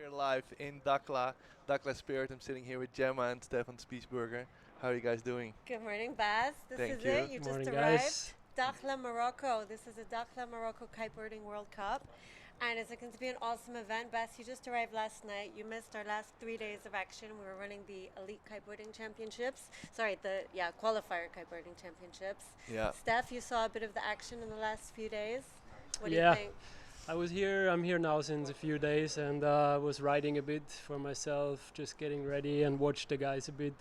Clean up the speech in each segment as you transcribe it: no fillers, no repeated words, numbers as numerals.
here live in Dakhla, Dakhla Spirit. I'm sitting here with Gemma and Stefan Spiesberger. How are you guys doing? Good morning, Baz. This Thank is you. it. You Morning, just guys. arrived. Dakhla, Morocco. This is a Dakhla, Morocco Kiteboarding World Cup. And it's going to be an awesome event. Baz, you just arrived last night. You missed our last 3 days of action. We were running the Elite Kiteboarding Championships. Sorry, Qualifier Kiteboarding Championships. Yeah. Steph, you saw a bit of the action in the last few days. What do Yeah. you think? I'm here now since a few days and was riding a bit for myself, just getting ready and watched the guys a bit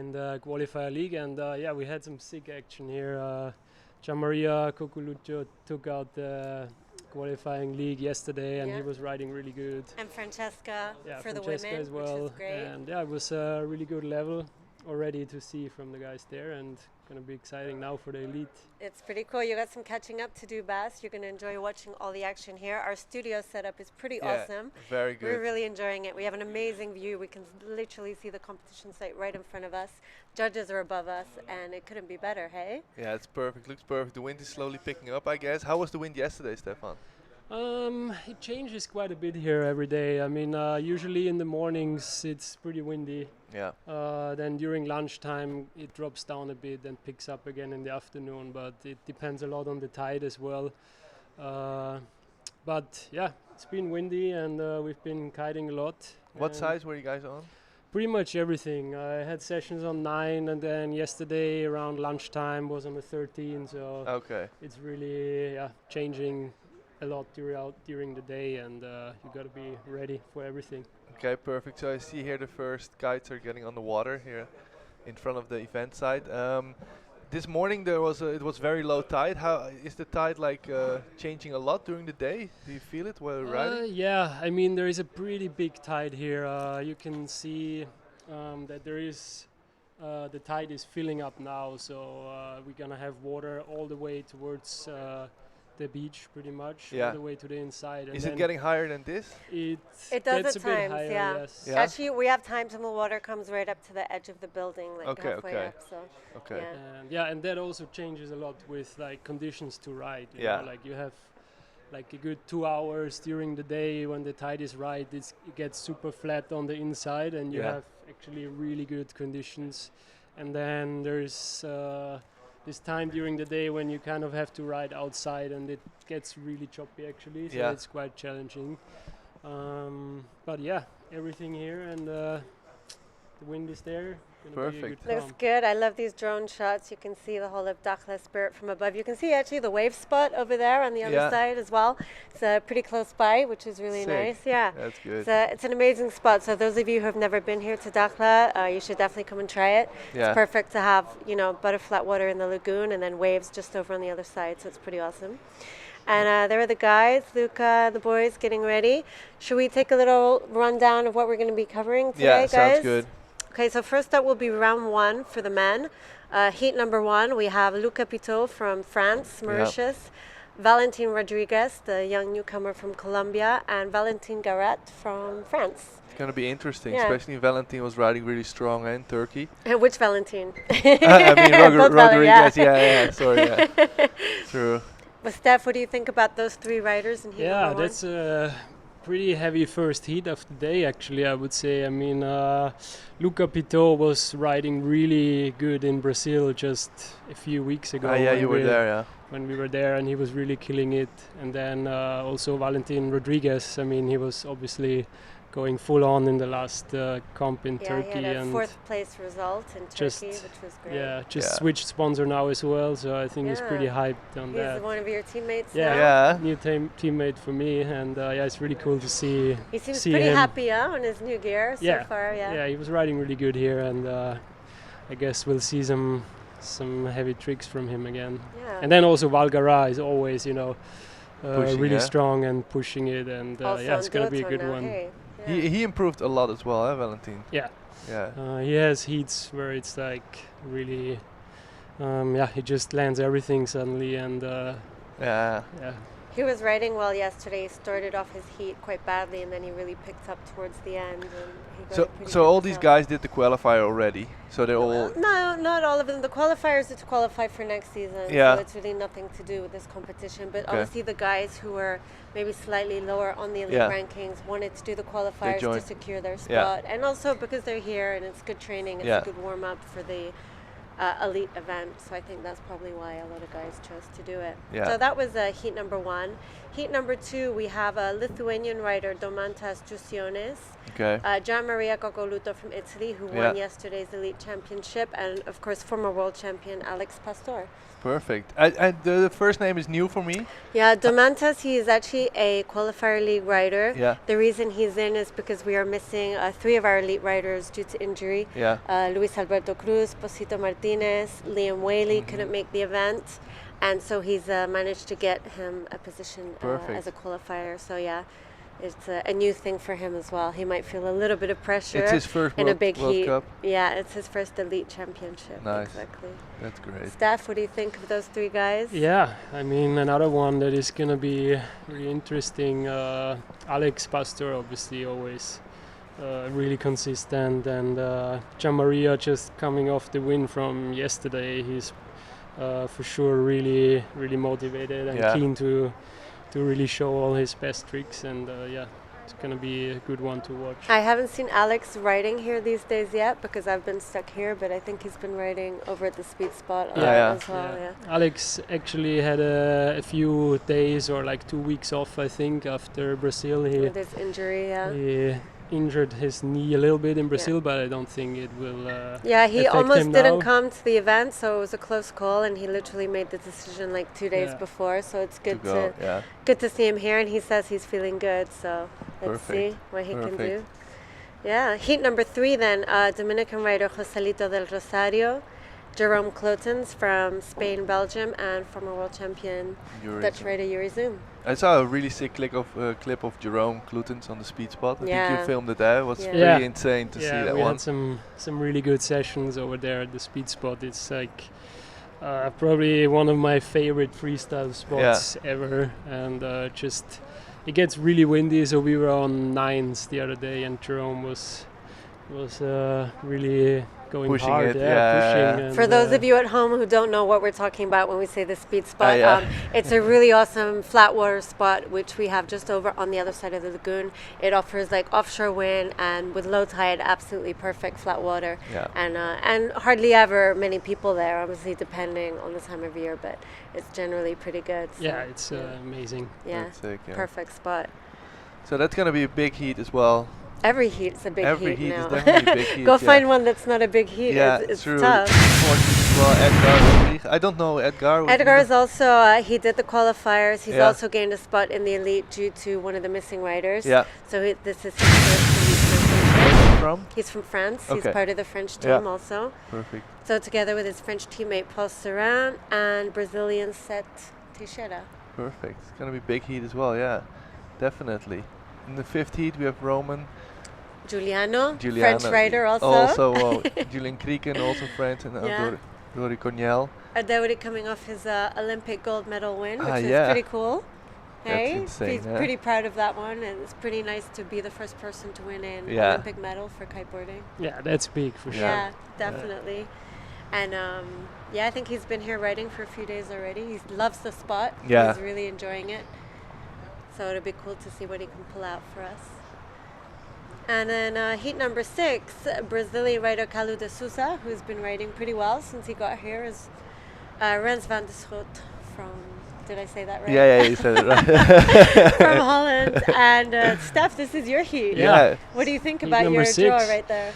in the qualifier league. And we had some sick action here. Gianmaria Cocoluccio took out the qualifying league yesterday and he was riding really good. And Francesca for Francesca the women, as well. which is great. And it was a really good level already to see from the guys there, and going to be exciting now for the elite. It's pretty cool. You got some catching up to do, Baz. You're going to enjoy watching all the action here. Our studio setup is pretty awesome. Very good. We're really enjoying it. We have an amazing view. We can literally see the competition site right in front of us. Judges are above us, and it couldn't be better, hey? Yeah, it's perfect. Looks perfect. The wind is slowly picking up, I guess. How was the wind yesterday, Stefan? It changes quite a bit here every day. I mean, usually in the mornings it's pretty windy. Yeah. Then during lunchtime it drops down a bit and picks up again in the afternoon. But it depends a lot on the tide as well. But yeah, it's been windy and we've been kiting a lot. What size were you guys on? Pretty much everything. I had sessions on 9, and then yesterday around lunchtime was on the 13. So Okay. it's really changing a lot during the day, and you got to be ready for everything. Okay, perfect. So I see here the first kites are getting on the water here in front of the event site. This morning it was very low tide. How is the tide changing a lot during the day? Do you feel it while riding? Yeah, I mean there is a pretty big tide here. You can see that there is the tide is filling up now, so we're gonna have water all the way towards the beach, pretty much, all the way to the inside. And is it getting higher than this? It does gets at a bit times, higher, yeah. yes. Yeah. Actually, we have times when the water comes right up to the edge of the building, like halfway up. So, Okay. yeah. And that also changes a lot with like conditions to ride. You Yeah. know, like you have like a good 2 hours during the day when the tide is right. It gets super flat on the inside, and you have actually really good conditions. And then there's this time during the day when you kind of have to ride outside, and it gets really choppy actually. So it's quite challenging. But yeah, everything here, and the wind is there. Perfect. Looks good. I love these drone shots. You can see the whole of Dakhla Spirit from above. You can see actually the wave spot over there on the other side as well. It's pretty close by, which is really nice. Yeah, that's good. It's an amazing spot. So those of you who have never been here to Dakhla, you should definitely come and try it. Yeah. It's perfect to have, butterflat water in the lagoon and then waves just over on the other side. So it's pretty awesome. And there are the guys, Luca, the boys getting ready. Should we take a little rundown of what we're going to be covering today, guys? Yeah, sounds good. Okay, so first up will be round 1 for the men. Heat number 1, we have Luca Pitot from France, Mauritius, Valentin Rodriguez, the young newcomer from Colombia, and Valentin Garat from France. It's going to be interesting, especially Valentin was riding really strong in Turkey. Which Valentin? I mean, Rodriguez, sorry, True. But Steph, what do you think about those 3 riders in heat number 1? That's a pretty heavy first heat of the day, actually, I would say. I mean, Luca Pitot was riding really good in Brazil just a few weeks ago. You were there, when we were there, and he was really killing it. And then also Valentin Rodriguez, I mean, he was obviously going full on in the last comp in Turkey. He had a and 4th place result in Turkey, which was great. Switched sponsor now as well, so I think he's pretty hyped on that. He's one of your teammates now? Yeah, new teammate for me, and it's really cool to see. He seems pretty happy on his new gear so far. Yeah, he was riding really good here, and I guess we'll see some heavy tricks from him again. Yeah. And then also Valgara is always, really strong and pushing it, and it's gonna be a good one. Hey. He improved a lot as well, Valentin. Yeah. He has heats where it's like really, he just lands everything suddenly, and He was riding well yesterday. He started off his heat quite badly, and then he really picked up towards the end. And he got a pretty So good all these result. guys did the qualifier already. So they're all. No, not all of them. The qualifiers are to qualify for next season, Yeah. so it's really nothing to do with this competition. But Okay. obviously the guys who were maybe slightly lower on the elite Yeah. rankings wanted to do the qualifiers to joined. secure their Yeah. spot. And also because they're here and it's good training, it's Yeah. a good warm-up for the elite event. So I think that's probably why a lot of guys chose to do it. Yeah. So that was heat number 1. Heat number 2, we have a Lithuanian rider, Domantas Jusionis. Okay. Gian Maria Cocoluto from Italy, who Yeah. won yesterday's elite championship, and of course former world champion Alex Pastor. Perfect. And the first name is new for me. Yeah, Domantas, he is actually a qualifier league rider. Yeah. The reason he's in is because we are missing 3 of our elite riders due to injury. Yeah. Luis Alberto Cruz, Posito Martinez, Liam Whaley couldn't make the event, and so he's managed to get him a position Perfect. as a qualifier. So yeah, it's a new thing for him as well. He might feel a little bit of pressure It's his first in a World, big World heat. Cup. Yeah, it's his first elite championship. Nice. Exactly. That's great. Steph, what do you think of those 3 guys? Yeah, I mean, another one that is going to be really interesting. Alex Pastor, obviously, always really consistent. And Gian Maria just coming off the win from yesterday. He's for sure really, really motivated and Yeah. keen to really show all his best tricks. And yeah, it's going to be a good one to watch. I haven't seen Alex riding here these days yet because I've been stuck here, but I think he's been riding over at the speed spot Yeah. as well. Yeah. Alex actually had a few days or like 2 weeks off, I think, after Brazil. With his injury, yeah. He injured his knee a little bit in Brazil, but I don't think it will. Yeah, he affect almost him didn't now. come to the event, so it was a close call, and he literally made the decision like 2 days Yeah. before. So it's To good go. Yeah. good to see him here, and he says he's feeling good. So let's Perfect. see what he can Perfect. do. Yeah, heat number 3 then, Dominican rider Joselito del Rosario, Jerome Clotons from Spain, Belgium, and former world champion Yuri. Dutch rider Yuri Zoom. I saw a really sick clip of Jerome Klutens on the speed spot. I think Yeah. you filmed it there. It was Yeah. pretty Yeah. insane to see Yeah, that we one. had some really good sessions over there at the speed spot. It's like probably one of my favorite freestyle spots ever, and just it gets really windy. So we were on 9s the other day, and Jerome was really going Pushing hard. it, Yeah, yeah. pushing. And For those of you at home who don't know what we're talking about when we say the speed spot, yeah. it's a really awesome flat water spot which we have just over on the other side of the lagoon. It offers like offshore wind and with low tide, absolutely perfect flat water. Yeah. And hardly ever many people there, obviously depending on the time of year, but it's generally pretty good. So, yeah, it's amazing. yeah, That's sick, yeah. perfect spot. So that's gonna be a big heat as well. Every heat's a big Every heat heat is now. definitely a big heat, Go yeah. find one that's not a big heat. Yeah, it's true. tough. Well, Edgar, I don't know Edgar. was Edgar he is also, he did the qualifiers. He's Yeah. also gained a spot in the elite due to one of the missing riders. Yeah. So this is his first elite championship. from? He's from France. He's Okay. part of the French Yeah. team also. Perfect. So together with his French teammate Paul Serran and Brazilian Seth Teixeira. Perfect. It's gonna be big heat as well. Yeah, definitely. In the 5th heat we have Roman. Giuliano, Giuliano, French rider also. Julian Krieken, also French, and Yeah. Rory Cornell. Adaudi coming off his Olympic gold medal win, which is yeah. pretty cool. That's Hey, insane, he's yeah. pretty proud of that one, and it's pretty nice to be the first person to win an Yeah. Olympic medal for kiteboarding. Yeah, that's big for sure. Yeah, definitely. And yeah, I think he's been here riding for a few days already. He loves the spot. Yeah. He's really enjoying it. So it'll be cool to see what he can pull out for us. And then heat number 6, Brazilian rider Calu de Souza, who's been riding pretty well since he got here, is Rens van der Schot from, did I say that right? Yeah, you said it right. From Holland. And Steph, this is your heat. Yeah. What do you think Heat about number your draw 6. right there?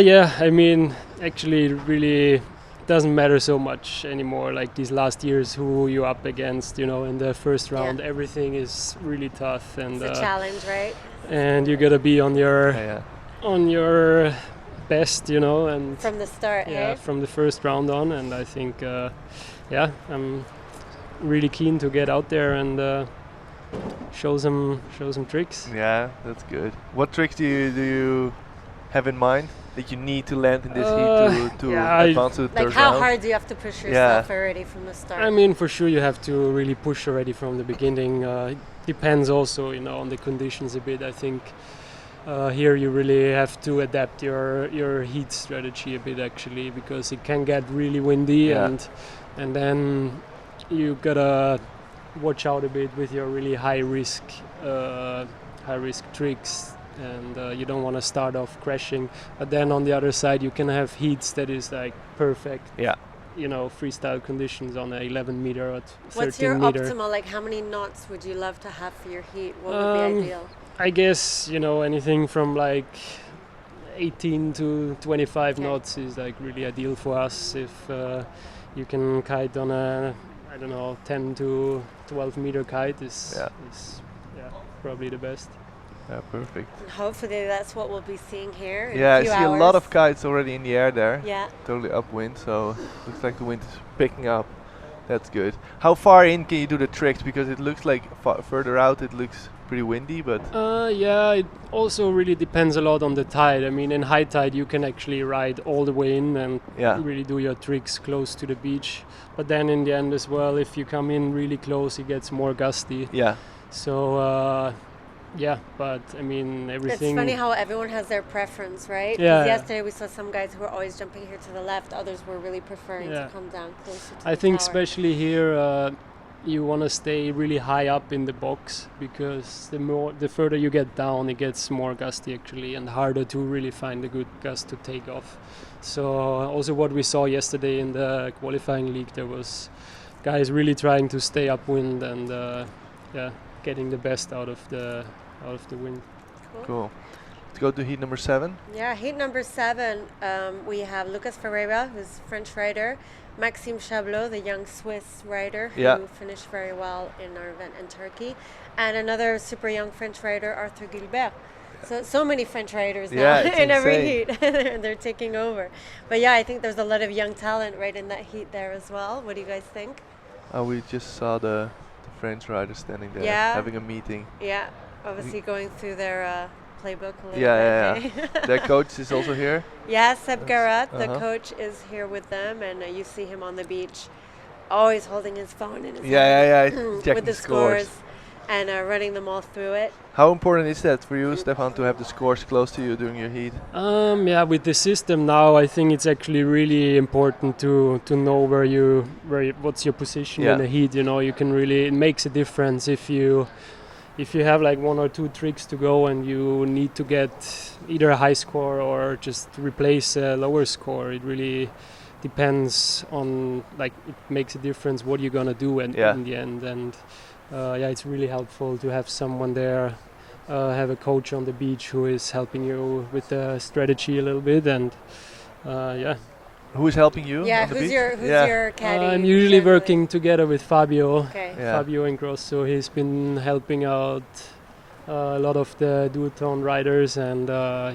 Yeah, I mean, actually, it really doesn't matter so much anymore. Like these last years, who you're up against, in the first round, everything is really tough, and It's a challenge, right? and you gotta be on your Yeah. on your best, and From the start, yeah, hey? from the first round on. And I think, I'm really keen to get out there and show some tricks. Yeah, that's good. What tricks do you have in mind that you need to land in this heat to yeah, advance to the Like third how round? hard do you have to push yourself already from the start? I mean, for sure you have to really push already from the beginning. It depends also, on the conditions a bit. I think here you really have to adapt your heat strategy a bit actually, because it can get really windy, and then you gotta watch out a bit with your really high risk tricks, and you don't want to start off crashing. But then on the other side you can have heats that is like perfect. Yeah. Freestyle conditions on a 11 meter or 13 What's your meter. optimal? Like how many knots would you love to have for your heat? What would be ideal? I guess anything from like 18 to 25 knots is like really ideal for us. If you can kite on a 10 to 12 meter kite is probably the best. Yeah, perfect. And hopefully that's what we'll be seeing here in Yeah, a I few see hours. a lot of kites already in the air there. Yeah. Totally upwind, so looks like the wind is picking up. That's good. How far in can you do the tricks? Because it looks like further out it looks pretty windy, but It also really depends a lot on the tide. I mean, in high tide you can actually ride all the way in and really do your tricks close to the beach. But then in the end as well, if you come in really close, it gets more gusty. yeah. So but I mean everything. It's funny how everyone has their preference, right? 'Cause Yeah. yesterday we saw some guys who were always jumping here to the left. Others were really preferring to come down closer to I the think tower. especially here you want to stay really high up in the box, because the further you get down, it gets more gusty actually, and harder to really find a good gust to take off. So also what we saw yesterday in the qualifying league, there was guys really trying to stay upwind and getting the best out of the wind. Cool. Let's go to heat number 7. Yeah, heat number 7, we have Lucas Ferreira, who's French rider, Maxime Chablot, the young Swiss rider who finished very well in our event in Turkey, and another super young French rider, Arthur Gilbert. So many French riders now in every heat. They're taking over. But yeah, I think there's a lot of young talent right in that heat there as well. What do you guys think? We just saw the French rider standing there having a meeting. Yeah, obviously going through their playbook a little bit. Yeah. Their coach is also here. Yeah, Seb Garat, the coach, is here with them, and you see him on the beach, always holding his phone in his hand. Checking with the scores and running them all through it. How important is that for you, Stefan, to have the scores close to you during your heat? With the system now, I think it's actually really important to know what's your position in the heat. You can really, it makes a difference if you have like 1 or 2 tricks to go and you need to get either a high score or just replace a lower score. It really depends on, like, it makes a difference what you're gonna do in the end. And it's really helpful to have someone there, have a coach on the beach who is helping you with the strategy a little bit, and Who is helping you? Yeah, on the who's beach? your caddy? I'm usually working together with Fabio. Okay. Fabio Ingrosso. He's been helping out a lot of the duathlon riders, and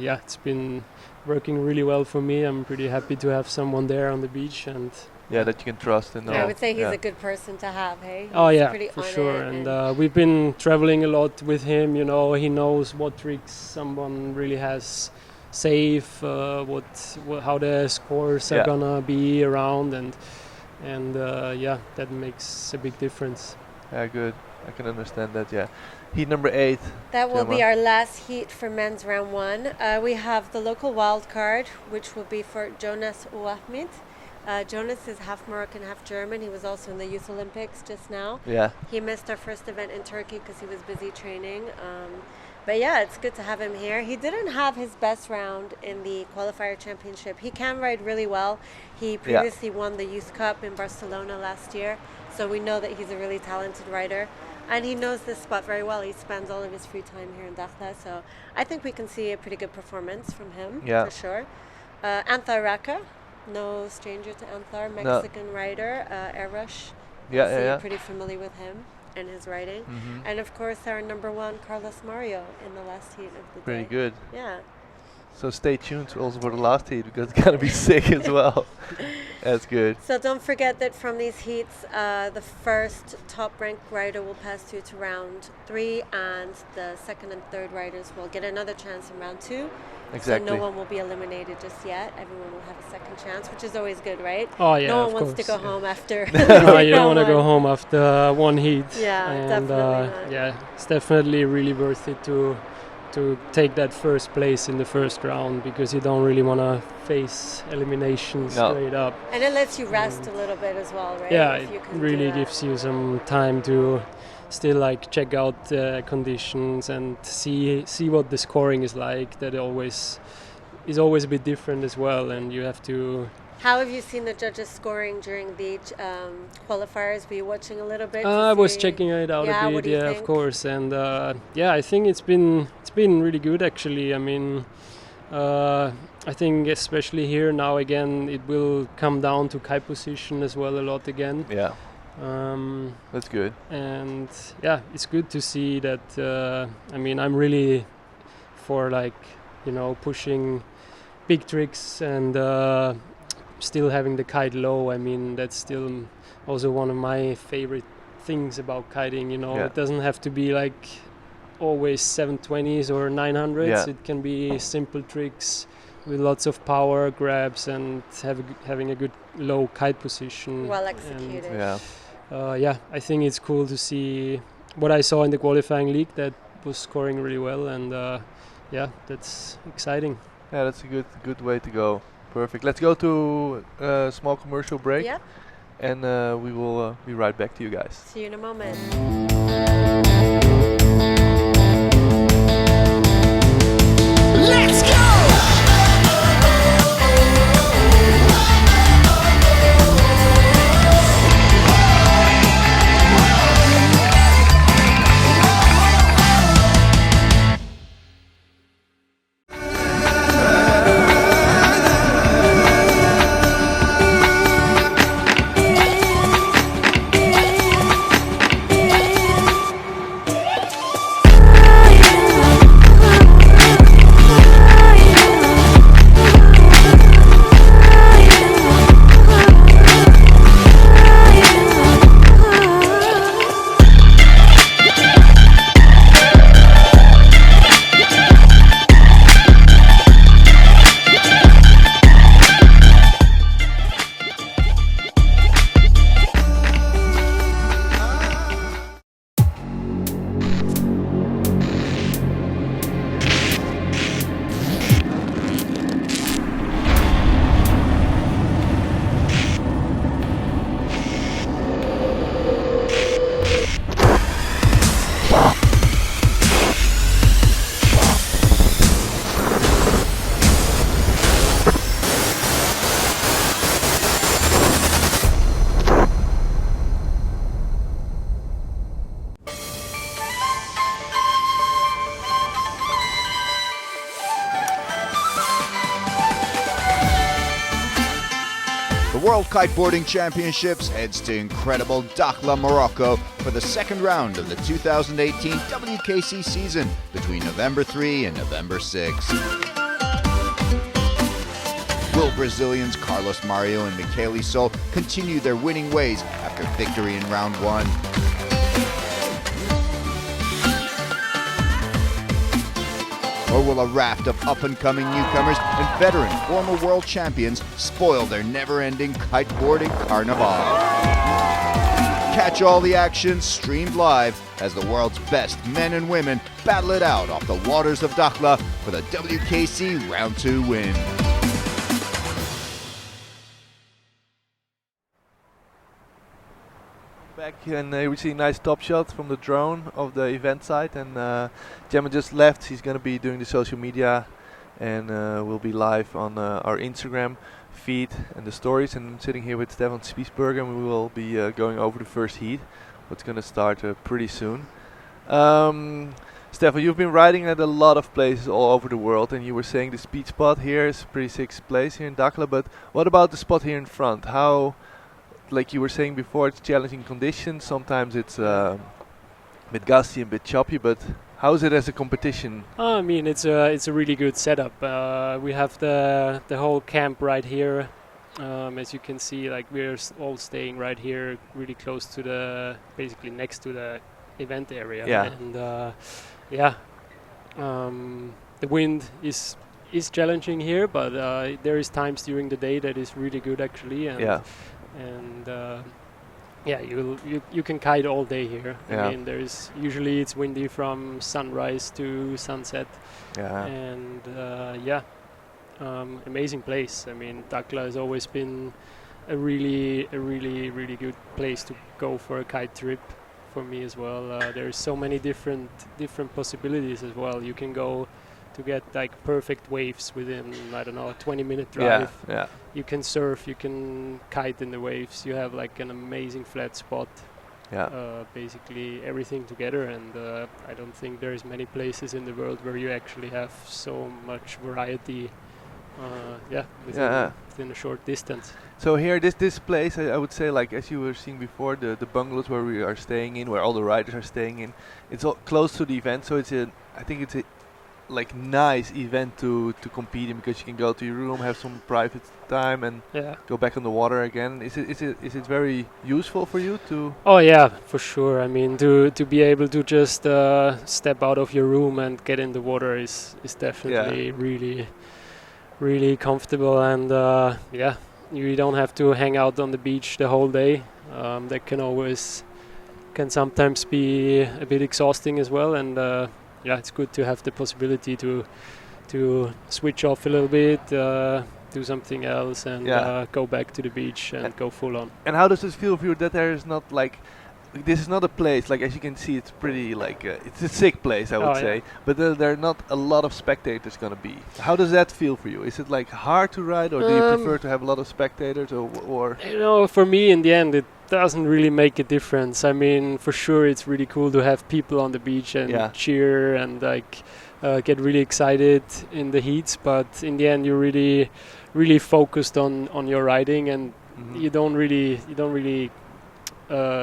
it's been working really well for me. I'm pretty happy to have someone there on the beach, and that you can trust and know. I would say he's a good person to have, hey? He's pretty for on sure. it And we've been traveling a lot with him. He knows what tricks someone really has safe, how the scores are gonna be around, and that makes a big difference. Yeah, good. I can understand that. Yeah. Heat number 8. That will be Gemma. our last heat for men's round 1. We have the local wild card, which will be for Jonas Ouahmid. Jonas is half Moroccan, half German. He was also in the Youth Olympics just now. Yeah. He missed our first event in Turkey because he was busy training. But yeah, it's good to have him here. He didn't have his best round in the qualifier championship. He can ride really well. He previously won the Youth Cup in Barcelona last year, so we know that he's a really talented rider. And he knows this spot very well. He spends all of his free time here in Dakhla, so I think we can see a pretty good performance from him, for sure. Anthar Raka, no stranger to Anthar, Mexican rider, Airrush. You're pretty familiar with him and his riding. Mm-hmm. And of course our number 1, Carlos Mario, in the last heat of the day. Pretty good. Yeah. So stay tuned also for the last heat, because it's gonna be sick as well. That's good. So don't forget that from these heats, the first top-ranked rider will pass through to round 3, and the second and third riders will get another chance in round 2. Exactly. So no one will be eliminated just yet. Everyone will have a second chance, which is always good, right? Oh yeah, no of one wants to course. go home after. No, you don't round want to go one. home after one heat. Yeah, and definitely not. yeah, it's definitely really worth it to take that first place in the first round, because you don't really want to face elimination straight up. And it lets you rest a little bit as well, right? Yeah, If you it can really do that. gives you some time to still like check out conditions and see what the scoring is like. That is always a bit different as well, and you have to. How have you seen the judges scoring during the qualifiers? Were you watching a little bit? I was checking it out Yeah, a what bit, do you yeah, think? of course, and yeah, I think it's been really good actually. I mean, I think especially here now again, it will come down to kite position as well a lot again. Yeah. That's good. And yeah, it's good to see that. I mean, I'm really for like, pushing big tricks and still having the kite low. I mean, that's still also one of my favorite things about kiting. Yeah. It doesn't have to be like always 720s or 900s. Yeah. It can be simple tricks with lots of power grabs and having a good low kite position. Well executed. Yeah. Yeah, I think it's cool to see what I saw in the qualifying league that was scoring really well, and yeah, that's exciting. Yeah, that's a good way to go. Perfect. Let's go to a small commercial break, Yeah. and we will be right back to you guys. See you in a moment. Let's go! World Kiteboarding Championships heads to incredible Dakhla, Morocco for the second round of the 2018 WKC season between November 3 and November 6. Will Brazilians Carlos Mario and Michele Sol continue their winning ways after victory in round 1? Or will a raft of up-and-coming newcomers and veteran former world champions spoil their never-ending kiteboarding carnival? Catch all the action streamed live as the world's best men and women battle it out off the waters of Dakhla for the WKC Round 2 win. Back, and we see a nice top shot from the drone of the event site, and Gemma just left. She's going to be doing the social media, and we'll be live on our Instagram feed and the stories. And I'm sitting here with Stefan Spiesberger, and we will be going over the first heat, what's going to start pretty soon. Stefan, you've been riding at a lot of places all over the world, and you were saying the speed spot here is a pretty sick place here in Dakhla, but what about the spot here in front? How, like you were saying before, it's challenging conditions. Sometimes it's a bit gusty and a bit choppy, but how is it as a competition? I mean, it's a really good setup. We have the whole camp right here As you can see, like we're all staying right here, really close to basically next to the event area. Yeah. And the wind is challenging here, but there is times during the day that is really good actually. And you can kite all day here. Yeah. I mean, usually it's windy from sunrise to sunset. Yeah. And amazing place. I mean, Dakhla has always been a really good place to go for a kite trip for me as well. There's so many different possibilities as well. You can go to get like perfect waves within, I don't know, a 20-minute drive. Yeah. You can surf, you can kite in the waves. You have like an amazing flat spot. Yeah. Basically everything together, and I don't think there's many places in the world where you actually have so much variety. Within a short distance. So here, this place, I would say, like as you were seeing before, the bungalows where we are staying in, where all the riders are staying in, it's all close to the event. So I think it's a like nice event to compete in, because you can go to your room, have some private time, and go back on the water again. Is it very useful for you to? Oh yeah, for sure. I mean, to be able to just step out of your room and get in the water is definitely really comfortable, and you don't have to hang out on the beach the whole day. That can sometimes be a bit exhausting as well, and it's good to have the possibility to switch off a little bit, do something else, and go back to the beach and go full on. And how does it feel for you that there is not like, this is not a place, like as you can see, it's pretty like, it's a sick place, I would say, but there are not a lot of spectators gonna be. How does that feel for you? Is it like hard to ride, or do you prefer to have a lot of spectators, or? You know, for me in the end, it doesn't really make a difference. I mean, for sure it's really cool to have people on the beach and cheer and like get really excited in the heats, but in the end you're really focused on your riding, and you don't really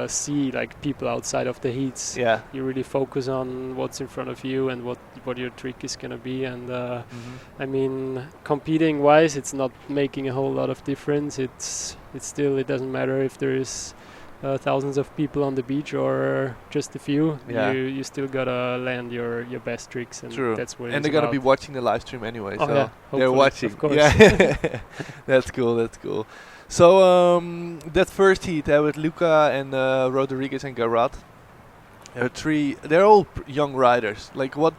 see like people outside of the heats. You really focus on what's in front of you and what your trick is gonna be, and I mean, competing wise, it's not making a whole lot of difference. It doesn't matter if there is thousands of people on the beach or just a few. You still gotta land your best tricks, and that's what. And they're gonna be watching the live stream anyway, so they're watching. Of course. Yeah. That's cool. So that first heat with Luca and Rodriguez and Garat, they're all young riders. Like, what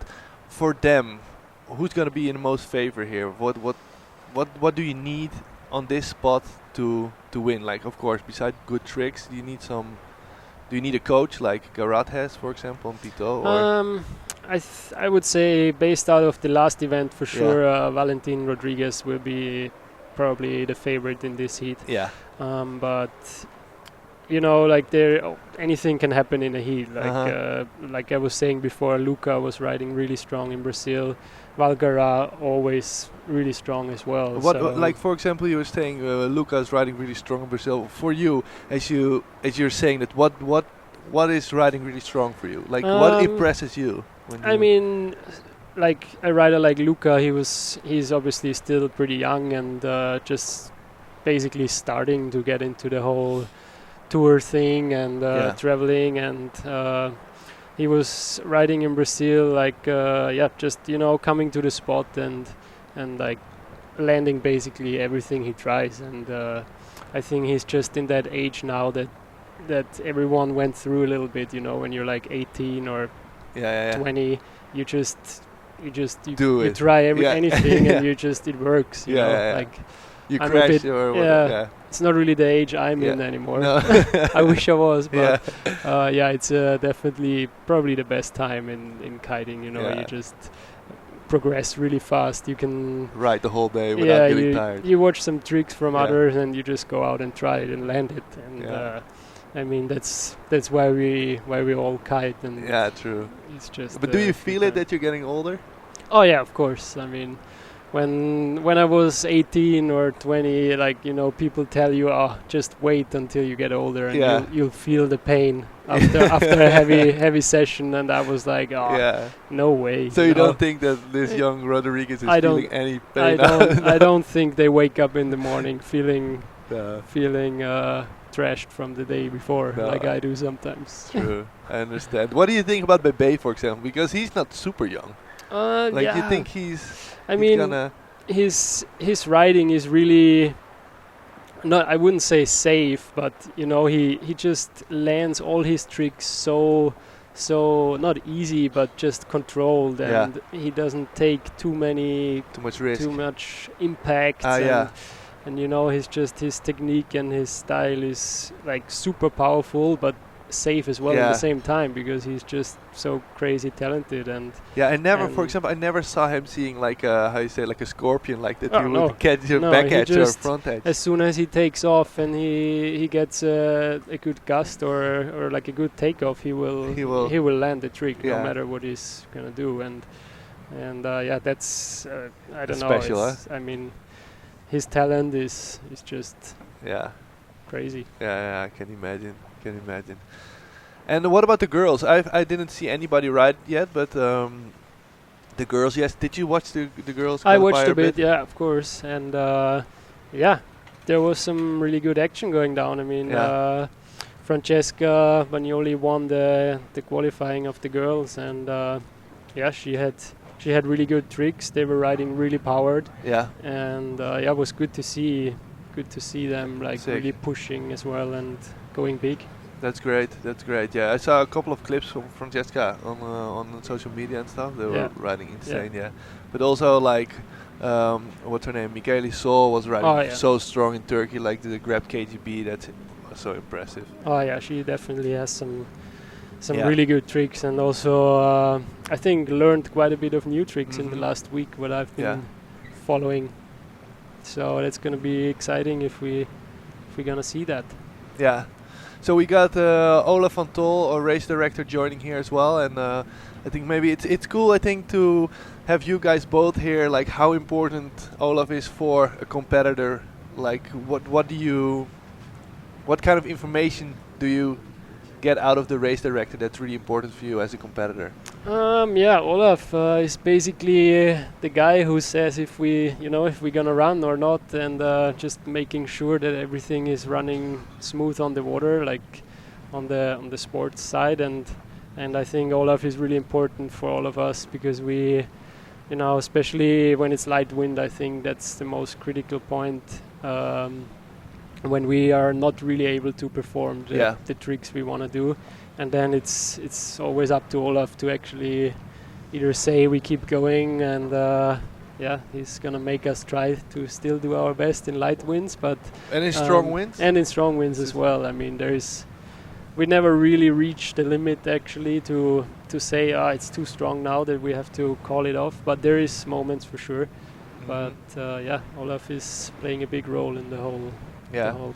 for them? Who's gonna be in the most favor here? What do you need on this spot to win? Like, of course, besides good tricks, do you need a coach like Garat has, for example, and Tito? I would say, based out of the last event, for sure, Valentin Rodriguez will be probably the favorite in this heat. But you know, like anything can happen in a heat. Like I was saying before, Luca was riding really strong in Brazil. Valgara always really strong as well. Like, for example, you were saying Luca is riding really strong in Brazil. For you, as you're saying that, what is riding really strong for you? Like, what impresses you? I mean, like a rider like Luca, he's obviously still pretty young and just basically starting to get into the whole tour thing and traveling, and he was riding in Brazil like just, you know, coming to the spot and like landing basically everything he tries, and I think he's just in that age now that everyone went through a little bit, you know, when you're like 18 or 20, you try anything and it works, you know, like you crash or whatever. It's not really the age I'm in anymore. No. I wish I was, but it's definitely probably the best time in kiting, you know. You just progress really fast. You can ride the whole day without getting tired. You watch some tricks from others and you just go out and try it and land it, and I mean, that's why we all kite, and true. It's just. But do you feel it that you're getting older? Oh yeah, of course. I mean, when I was 18 or 20, like, you know, people tell you, oh, just wait until you get older and you'll feel the pain after a heavy session, and I was like, oh, no way. So you don't think that this young Rodriguez is feeling any pain? I don't think they wake up in the morning feeling trashed from the day before, like I do sometimes. True, I understand. What do you think about Bebe, for example? Because he's not super young. You think I mean, his riding is really not, I wouldn't say safe, but you know, he just lands all his tricks so not easy, but just controlled, and he doesn't take too much risk, too much impact. And you know, his technique and his style is like super powerful, but safe as well at the same time, because he's just so crazy talented. And for example, I never saw him seeing like a scorpion, like that. Would catch your back edge or front edge. As soon as he takes off and he gets a good gust or like a good takeoff, he will land the trick no matter what he's gonna do. And that's I don't special, know. I mean, his talent is just crazy. I can imagine. And what about the girls? I didn't see anybody ride yet, but the girls, yes. Did you watch the girls? I watched a bit, of course. And there was some really good action going down. I mean, Francesca Bagnoli won the qualifying of the girls, and she had really good tricks. They were riding really powered. And it was good to see them like really pushing as well and going big. That's great. Yeah, I saw a couple of clips from Francesca on social media and stuff. They were riding insane. But also like what's her name? Michele Sol was riding so strong in Turkey, like the grab KGB. That's so impressive. Oh yeah, she definitely has some really good tricks, and also I think learned quite a bit of new tricks in the last week, what I've been following. So that's going to be exciting if we're gonna see that. Yeah. So we got Olaf van Tol, a race director, joining here as well, and I think maybe it's cool. I think to have you guys both here, like how important Olaf is for a competitor. Like what kind of information do you get out of the race director that's really important for you as a competitor? Olaf is basically the guy who says if we're gonna run or not, and just making sure that everything is running smooth on the water, like on the sports side. And I think Olaf is really important for all of us, because we, especially when it's light wind, I think that's the most critical point. When we are not really able to perform the tricks we want to do, and then it's always up to Olaf to actually either say we keep going, and he's gonna make us try to still do our best in light winds, but and in strong winds as well. I mean, we never really reached the limit actually to say it's too strong now that we have to call it off, but there is moments for sure. But Olaf is playing a big role in the whole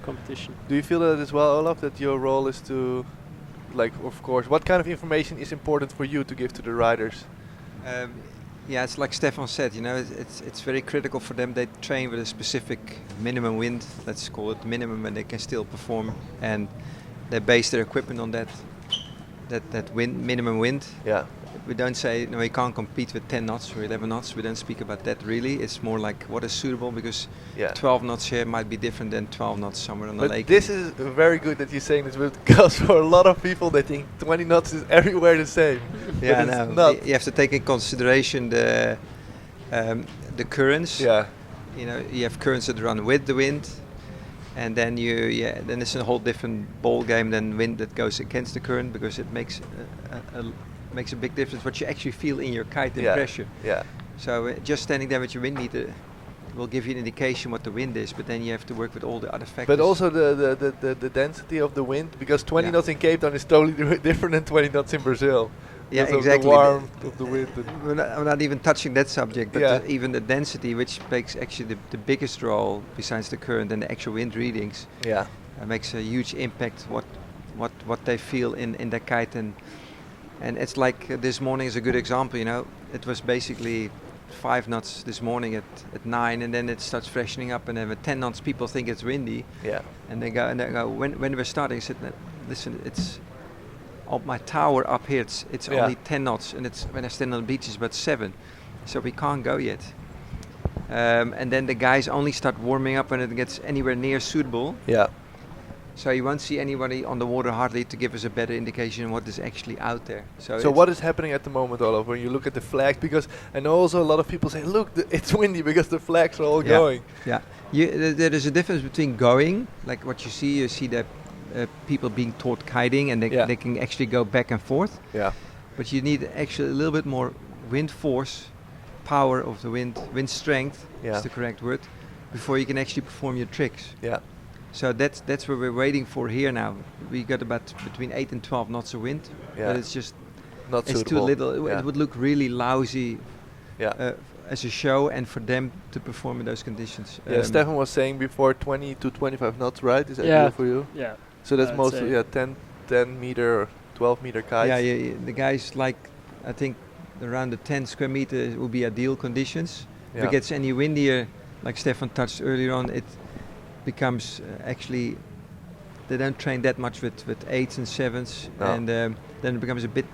competition. Do you feel that as well, Olaf, that your role is to, like, of course, what kind of information is important for you to give to the riders? It's like Stefan said, it's very critical for them. They train with a specific minimum wind, let's call it minimum, and they can still perform, and they base their equipment on that minimum wind. We don't say we can't compete with 10 knots or 11 knots. We don't speak about that really. It's more like what is suitable, because 12 knots here might be different than 12 knots somewhere on the lake. But this is very good that you're saying this, because for a lot of people they think 20 knots is everywhere the same. You have to take in consideration the currents. You have currents that run with the wind, and then then it's a whole different ball game than wind that goes against the current, because it makes a big difference what you actually feel in your kite and pressure. So just standing there with your wind meter will give you an indication what the wind is, but then you have to work with all the other factors. But also the density of the wind, because 20 knots in Cape Town is totally different than 20 knots in Brazil. Exactly. The warmth of the wind. I'm not even touching that subject, but even the density, which makes actually the biggest role besides the current and the actual wind readings, makes a huge impact what they feel in their kite. And it's like this morning is a good example. It was basically 5 knots this morning at 9, and then it starts freshening up, and then with 10 knots people think it's windy. Yeah. And they go when we're starting, I said, listen, it's up my tower up here, it's only 10 knots, and it's when I stand on the beach it's about 7, so we can't go yet. And then the guys only start warming up when it gets anywhere near suitable. Yeah. So you won't see anybody on the water hardly to give us a better indication of what is actually out there. So what is happening at the moment, Olaf, when you look at the flags? Because I know also a lot of people say, look, it's windy because the flags are all going. Yeah. There is a difference between going, like what you see the people being taught kiting, and they can actually go back and forth. Yeah. But you need actually a little bit more wind force, power of the wind strength, is the correct word, before you can actually perform your tricks. Yeah. So that's what we're waiting for here now. We got about between 8 and 12 knots of wind, but it's just not it's suitable. too little. It would look really lousy as a show, and for them to perform in those conditions. Stefan was saying before 20 to 25 knots, right? Is that ideal for you? Yeah. So that's mostly 10 meter or 12 meter kites. Yeah. The guys like, I think around the 10 square meter would be ideal conditions. If it gets any windier, like Stefan touched earlier on, it becomes actually they don't train that much with 8s and 7s, and then it becomes a bit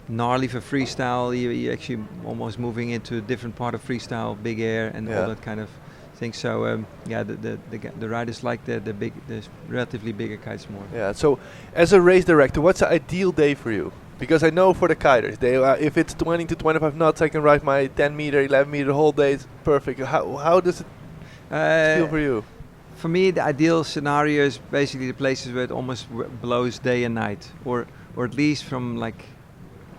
gnarly for freestyle. You're actually almost moving into a different part of freestyle, big air and all that kind of thing. So the riders like the relatively bigger kites more. Yeah. So as a race director, what's the ideal day for you? Because I know for the kiters, if it's 20 to 25 knots, I can ride my 10 meter, 11 meter the whole day. It's perfect. How does it feel for you? For me, the ideal scenario is basically the places where it almost blows day and night, or at least from like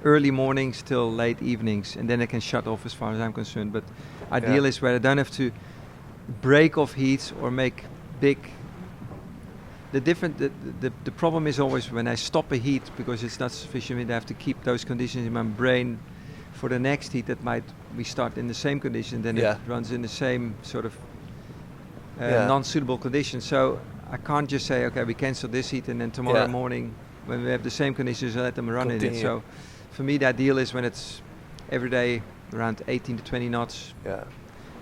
early mornings till late evenings, and then I can shut off as far as I'm concerned. But ideal is where I don't have to break off heats or make big. The problem is always when I stop a heat because it's not sufficient. I have to keep those conditions in my brain for the next heat. That we start in the same condition, then it runs in the same sort of non-suitable conditions. So I can't just say, okay, we cancel this heat, and then tomorrow morning when we have the same conditions, I let them run in it. So for me, the ideal is when it's every day around 18 to 20 knots,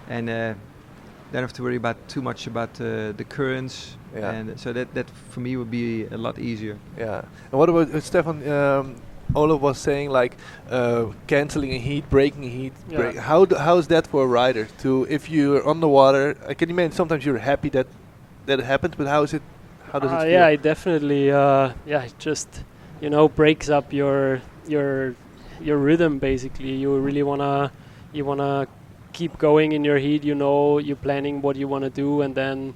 and don't have to worry too much about the currents, and so that for me would be a lot easier. Yeah. And what about Stefan? Olaf was saying like canceling a heat, breaking a heat. How is that for a rider? If you're on the water, I can imagine sometimes you're happy that it happens, but how does it feel? Yeah, it definitely. It just breaks up your rhythm. Basically, you really wanna keep going in your heat. You're planning what you wanna do, and then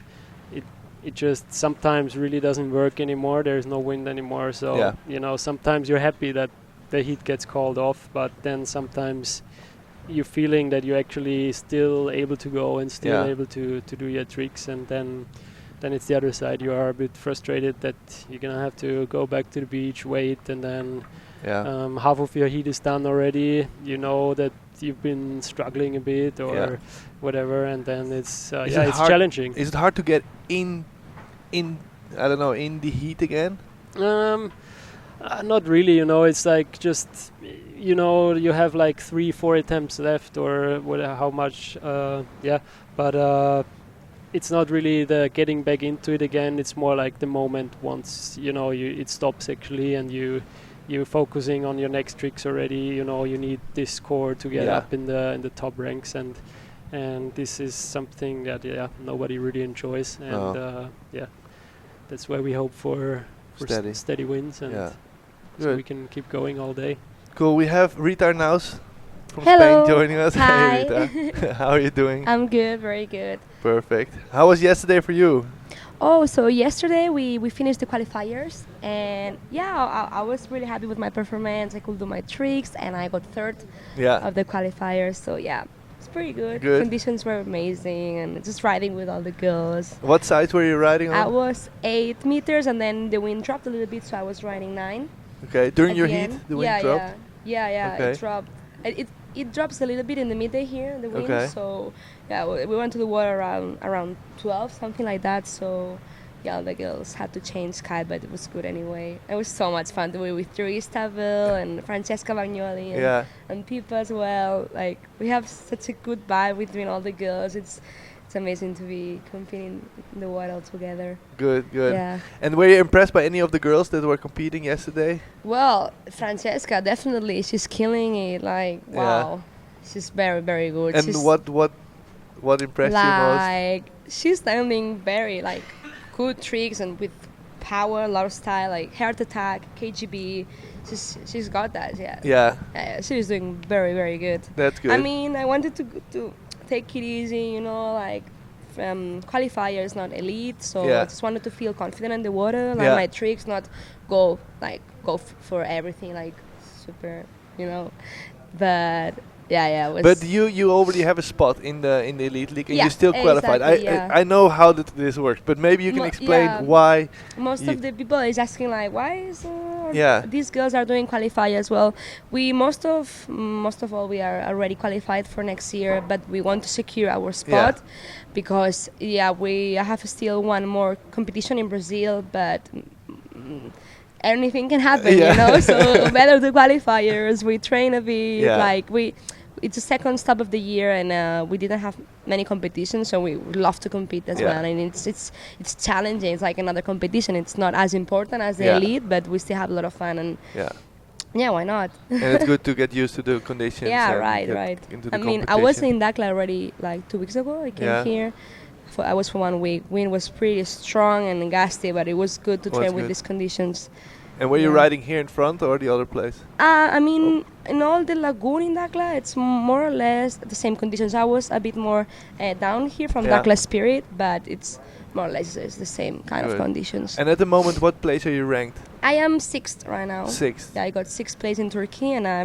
it just sometimes really doesn't work anymore. There's no wind anymore, so sometimes you're happy that the heat gets called off, but then sometimes you're feeling that you're actually still able to go and still able to do your tricks, and then it's the other side. You are a bit frustrated that you're gonna have to go back to the beach, wait, and then half of your heat is done already. You know that you've been struggling a bit or whatever, and then it's it's challenging. Is it hard to get in I don't know, in the heat again? Not really. It's like just you have like 3-4 attempts left or whatever, how much but it's not really the getting back into it again. It's more like the moment once it stops actually, and you're focusing on your next tricks already. You need this score to get up in the top ranks, and this is something that nobody really enjoys, and that's why we hope for steady wins, and so we can keep going all day. Cool. We have Rita Arnaus from Hello. Spain joining us. Hi. Hey, Rita. How are you doing? I'm good, very good. Perfect. How was yesterday for you? Oh, so yesterday we finished the qualifiers, and I was really happy with my performance. I could do my tricks, and I got third of the qualifiers, so it's pretty good. Conditions were amazing, and just riding with all the girls. What size were you riding on? I was 8 meters, and then the wind dropped a little bit, so I was riding 9. Okay, during your heat, the wind dropped? Yeah, okay. It dropped. It drops a little bit in the midday here, the wind. So we went to the water around 12, something like that. So yeah, all the girls had to change kite, but it was good anyway. It was so much fun to be with Isabel and Francesca Bagnoli and Pippa as well. Like, we have such a good vibe between all the girls. It's amazing to be competing in the water all together. Good. Yeah. And were you impressed by any of the girls that were competing yesterday? Well, Francesca, definitely. She's killing it. Like, wow. She's very, very good. And what impressed you most? Like, she's landing very, like, good tricks and with power, a lot of style, like heart attack, KGB. She's got that, she's doing very, very good. That's good. I mean, I wanted to take it easy, like qualifiers, not elite, so I just wanted to feel confident in the water, like my tricks, not go for everything, like super, but but you already have a spot in the elite league, and you still qualified. I know how this works, but maybe you can explain why. Most of the people is asking like, why is these girls are doing qualifiers? Well, we most of all we are already qualified for next year, but we want to secure our spot because I have still one more competition in Brazil, but. Anything can happen, so better the qualifiers. We train a bit, it's the second stop of the year, and we didn't have many competitions, so we would love to compete as well. And it's challenging. It's like another competition. It's not as important as the elite, but we still have a lot of fun. And why not? And it's good to get used to the conditions. Right. I mean, I was in Dakhla already like 2 weeks ago. I came here. I was for 1 week. Wind was pretty strong and gusty, but it was good to train with these conditions. And were you riding here in front or the other place? I mean, in all the lagoon in Dakhla, it's more or less the same conditions. I was a bit more down here from Dakhla Spirit, but it's more or less it's the same kind of conditions. And at the moment, what place are you ranked? I am 6th right now. 6th. Yeah, I got 6th place in Turkey, and I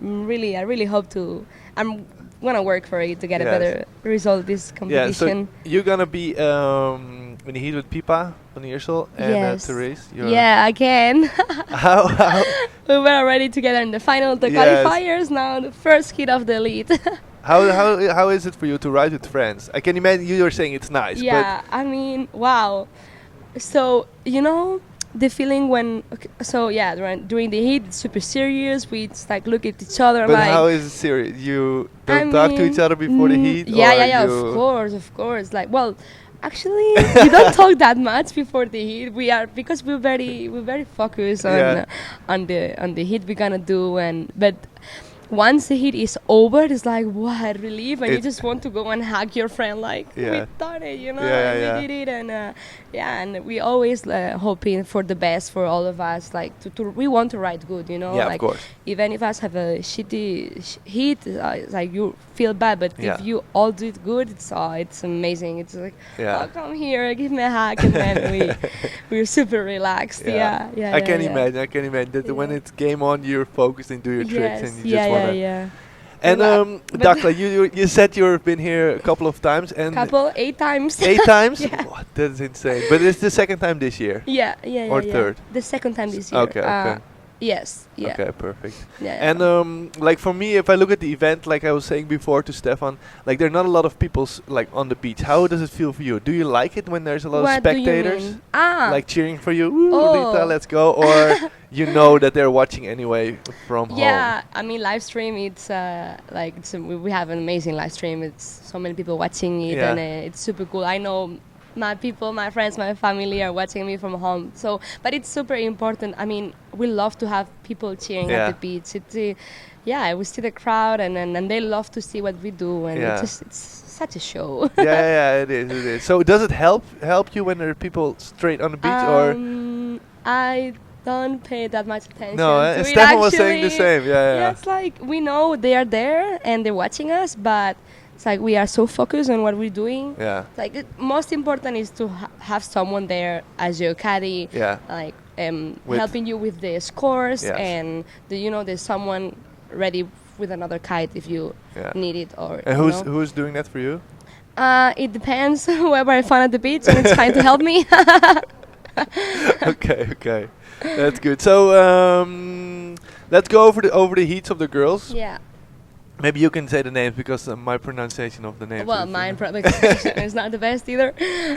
really hope to. I'm gonna work for it to get a better result this competition. Yeah, so you're gonna be in the heat with Pippa van Iersel and Therese. Yeah, again. How? We were already together in the final, the qualifiers. Now the first heat of the elite. How is it for you to ride with friends? I can imagine you were saying it's nice. Yeah, I mean, wow. So the feeling when during the heat it's super serious. We just like look at each other. But how is it serious? You don't talk to each other before the heat? Of course. Like, well, actually, we don't talk that much before the heat. Because we're very focused on the heat we're gonna do, but. Once the heat is over, it's like, what relief, and you just want to go and hug your friend, like, we done it, we did it, and we always hoping for the best for all of us, like, we want to ride good, like, of course. If any of us have a shitty heat, it's like, you feel bad, but if you all do it good, it's amazing. It's like, come here, give me a hug, and then we're super relaxed. I can imagine that when it's game on, you're focused and do your tricks, and you just want to. And Dakhla, you said you've been here a couple of times, and 8 times. 8 times? What? That's insane. But it's the second time this year. Or third? The second time this year. Okay. Yes. Yeah. Okay, perfect. And like for me, if I look at the event, like I was saying before to Stefan, like there are not a lot of people like on the beach. How does it feel for you? Do you like it when there's a lot of spectators, like cheering for you? Ooh, Rita, let's go! Or that they're watching anyway from home. Yeah, I mean live stream. It's we have an amazing live stream. It's so many people watching it, and it's super cool. I know. My people, my friends, my family are watching me from home. So, but it's super important. I mean, we love to have people cheering at the beach. It's, we see the crowd, and they love to see what we do, and it's such a show. It is. So, does it help you when there are people straight on the beach, or? I don't pay that much attention. No, Stefan was saying the same. Yeah. It's like we know they are there and they're watching us, but. It's like we are so focused on what we're doing. Yeah. Like most important is to have someone there as your caddy. Yeah. Like helping you with the scores and there's someone ready with another kite if you need it or. And who's doing that for you? It depends. Whoever I find at the beach, and it's trying to help me. Okay. That's good. So let's go over the heats of the girls. Yeah. Maybe you can say the names because my pronunciation of the names. Well, mine pronunciation is not the best either.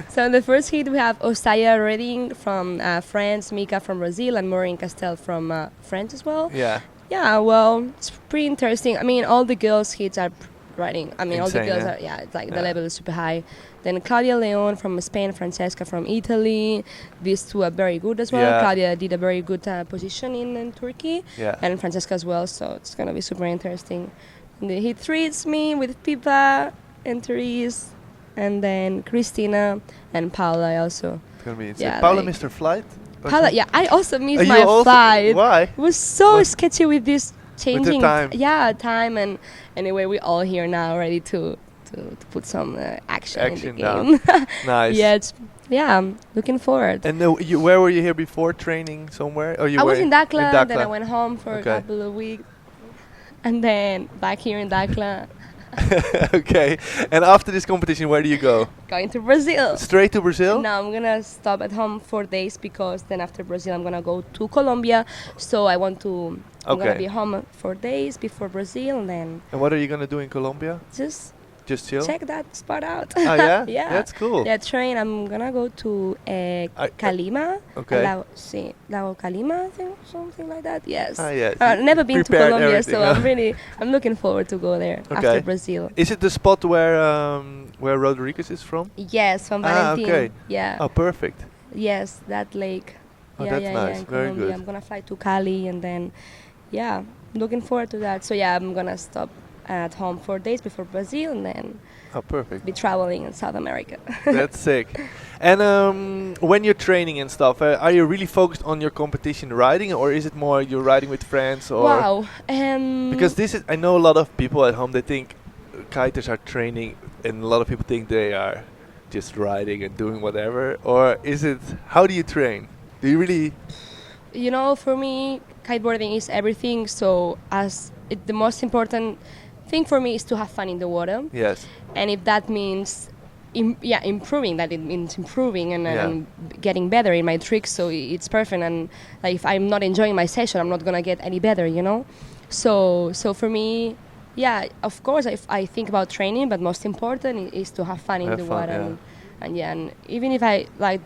So in the first heat we have Osaya Redding from France, Mika from Brazil, and Maureen Castel from France as well. Yeah. Yeah, well, it's pretty interesting. I mean, all the girls' heats are riding. I mean, all the Insane, girls are, it's like the level is super high. Then Claudia Leon from Spain, Francesca from Italy. These two are very good as well. Yeah. Claudia did a very good position in Turkey. Yeah. And Francesca as well, so it's going to be super interesting. In the heat 3, it's me with Pipa and Therese, and then Christina and Paula also. It's going to be insane. Yeah, Paula like missed her flight? Paula, yeah, I also missed You my also- flight. Why? It was so sketchy with this changing time. time, and anyway, we're all here now ready to put some action in the Down. game. Nice. I'm looking forward. And where were you here before, training somewhere? Or you I were was in Dakhla, then I Dakhla. went home for a Okay. couple of weeks, and then back here in Dakhla, Okay. And after this competition, where do you go? going to Brazil. Straight to Brazil? No, I'm gonna stop at home 4 days because then after Brazil I'm gonna go to Colombia. So I'm gonna be home 4 days before Brazil, and then And what are you going to do in Colombia? just Just chill? check that spot out. Oh, yeah? Yeah. That's cool. Yeah, train. I'm gonna go to Calima. Okay. Lago Calima, I think, something like that. Yes. Yes. I've never been to Prepared Colombia, so everything, I'm looking forward to go there Okay. after Brazil. Is it the spot where Rodriguez is from? Yes, from Valentin. Okay. Yeah. Oh, perfect. Yes, that lake. Oh, yeah, that's yeah, nice. yeah, in Very Colombia. good. I'm gonna fly to Cali, and then, yeah, looking forward to that. So yeah, I'm gonna stop at home 4 days before Brazil, and then Oh, perfect. be traveling in South America. That's sick. And when you're training and stuff, are you really focused on your competition riding, or is it more you're riding with friends? Or Wow. because this is, I know a lot of people at home, they think kiters are training, and a lot of people think they are just riding and doing whatever. Or is it, how do you train? Do you really? You know, for me, kiteboarding is everything. So the most important thing for me is to have fun in the water. Yes. And if that means improving, that it means improving and Yeah. getting better in my tricks, so it's perfect. And like, if I'm not enjoying my session, I'm not gonna get any better, you know. So for me, yeah, of course I think about training, but most important is to have fun in Have the fun, water. yeah. And even if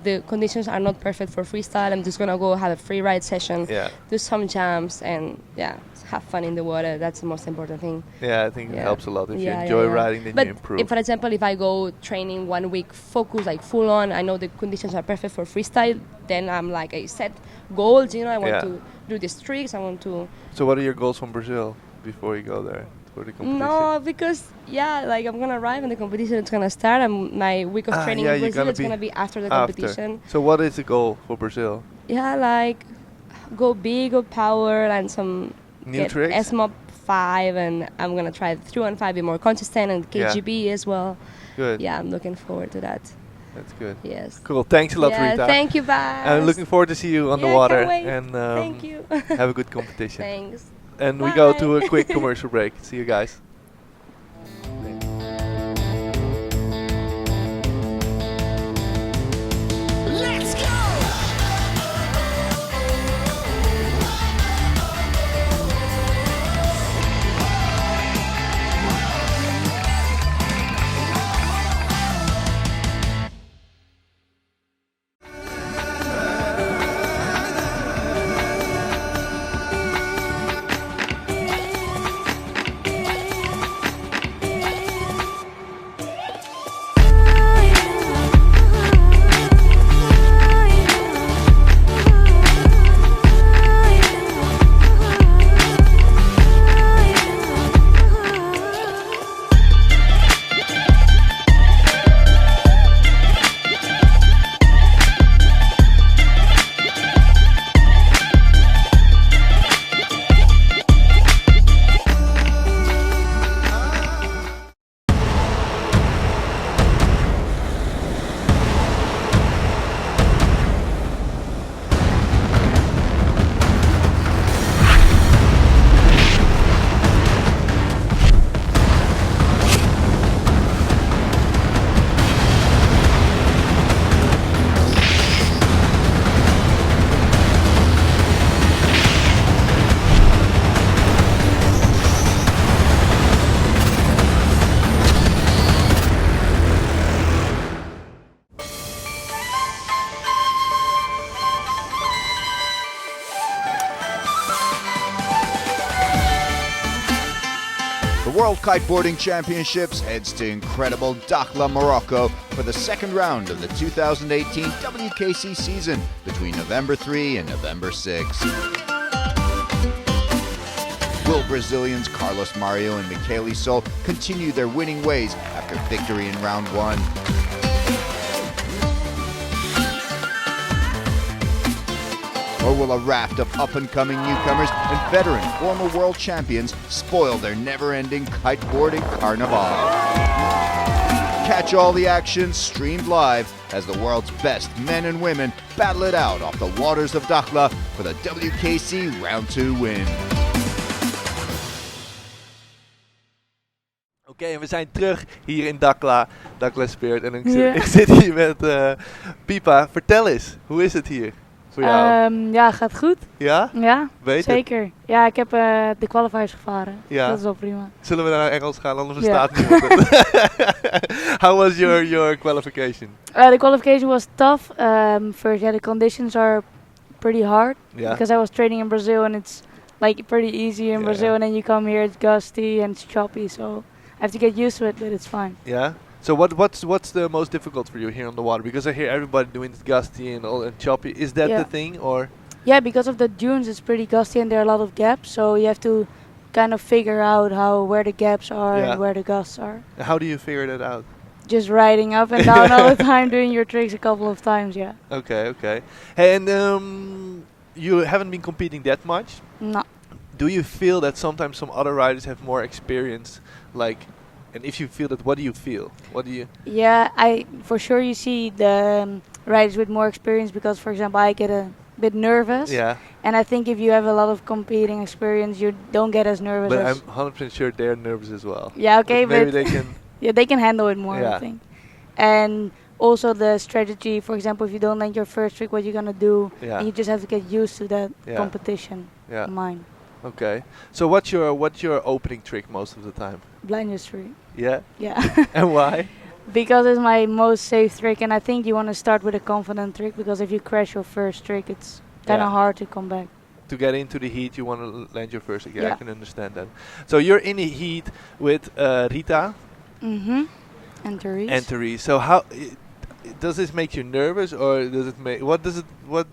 the conditions are not perfect for freestyle, I'm just gonna go have a free ride session, Yeah. do some jumps, and have fun in the water. That's the most important thing. Yeah, I think it Yeah. helps a lot. If you Yeah, enjoy yeah. riding, then But you improve. if, for example, if I go training 1 week, focus like full on, I know the conditions are perfect for freestyle, then I'm like, I set goals, you know, I want Yeah. to do these tricks, I want to... So what are your goals from Brazil before you go there for the competition? No, because, like I'm going to arrive and the competition is going to start, and my week of training in you're Brazil is be going to be after the after. competition. So what is the goal for Brazil? Yeah, like go big, go power, and some... New get tricks? S-Mob 5, and I'm going to try 3-on-5, be more consistent, and Yeah. KGB as well. Good. Yeah, I'm looking forward to that. That's good. Yes. Cool. Thanks a lot, Yeah, Rita. thank you, Bas. I'm looking forward to see you on the Yeah, water, can't wait. and Thank you. have a good competition. Thanks. And we go to a Bye. quick commercial break. See you guys. World Kiteboarding Championships heads to incredible Dakhla, Morocco for the second round of the 2018 WKC season between November 3 and November 6. Will Brazilians Carlos Mario and Michele Sol continue their winning ways after victory in round 1? Or will a raft of up-and-coming newcomers and veteran former world champions spoil their never-ending kiteboarding carnival? Catch all the action streamed live as the world's best men and women battle it out off the waters of Dakhla for the WKC Round 2 win. Oké, en we zijn terug hier in Dakhla, Dakhla Spirit. En ik zit hier met Pipa. Vertel eens, hoe is het hier voor jou? Ja, gaat goed. Ja? Ja, Weet zeker. Het? Ja, ik heb de qualifiers gevaren. Ja. Dat is wel prima. Zullen we naar Engels gaan, anders verstaat niemand het. How was your qualification? The qualification was tough. First, the conditions are pretty hard. Yeah. Because I was training in Brazil and it's like pretty easy in Brazil, and then you come here, it's gusty and it's choppy, so I have to get used to it, but it's fine. Yeah. So what's the most difficult for you here on the water? Because I hear everybody doing it gusty and all and choppy. Is that the thing, or? Yeah, because of the dunes, it's pretty gusty and there are a lot of gaps. So you have to kind of figure out where the gaps are and where the gusts are. How do you figure that out? Just riding up and down all the time, doing your tricks a couple of times. Yeah. Okay. Hey, and you haven't been competing that much. No. Do you feel that sometimes some other riders have more experience, like? And if you feel that, what do you feel? What do you? Yeah, for sure you see the riders with more experience because, for example, I get a bit nervous. Yeah. And I think if you have a lot of competing experience, you don't get as nervous. But I'm 100% sure they're nervous as well. Yeah, okay, but maybe they can. Yeah, they can handle it more, I think. And also the strategy, for example, if you don't land your first trick, what you're gonna do, and you just have to get used to that competition. Yeah. Mine. Okay. So what's your opening trick most of the time? Blind history. Yeah? Yeah. And why? Because it's my most safe trick, and I think you want to start with a confident trick, because if you crash your first trick, it's kind of hard to come back. To get into the heat, you want to land your first trick. Yeah, I can understand that. So you're in the heat with Rita. Mm-hmm. And Therese. So how does this make you nervous, or does it make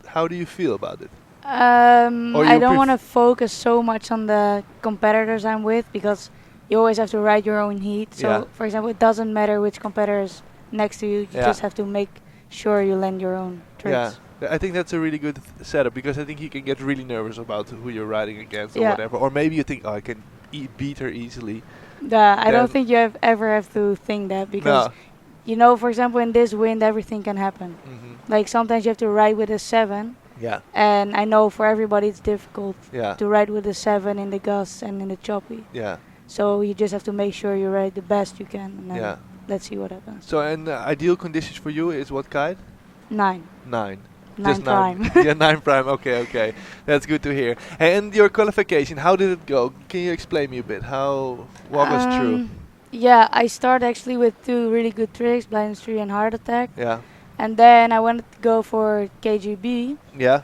how do you feel about it? I don't want to focus so much on the competitors I'm with, because you always have to ride your own heat. So, for example, it doesn't matter which competitor is next to you. You just have to make sure you land your own tricks. Yeah, I think that's a really good setup, because I think you can get really nervous about who you're riding against or whatever. Or maybe you think, oh, I can beat her easily. I don't think you ever have to think that, because, you know, for example, in this wind, everything can happen. Mm-hmm. Like sometimes you have to ride with a 7. Yeah. And I know for everybody it's difficult to ride with a 7 in the gusts and in the choppy. Yeah. So you just have to make sure you ride the best you can, and then let's see what happens. So, and ideal conditions for you is what kite? 9. 9. 9 prime. Yeah, 9 prime. Okay. That's good to hear. And your qualification, how did it go? Can you explain me a bit? What was true? Yeah, I started actually with 2 really good tricks, blind history and heart attack. Yeah. And then I wanted to go for KGB. Yeah.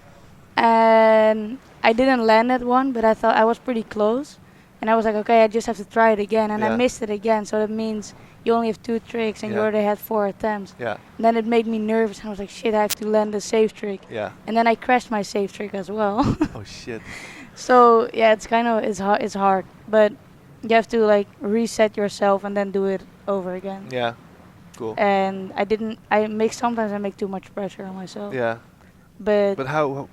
And I didn't land that one, but I thought I was pretty close. And I was like, okay, I just have to try it again. And I missed it again, so that means you only have 2 tricks and you already had 4 attempts. Yeah. And then it made me nervous, and I was like, shit, I have to land a safe trick. Yeah. And then I crashed my safe trick as well. Oh shit. So yeah, it's hard, but you have to like reset yourself and then do it over again. Yeah. Cool. And sometimes I make too much pressure on myself. Yeah. But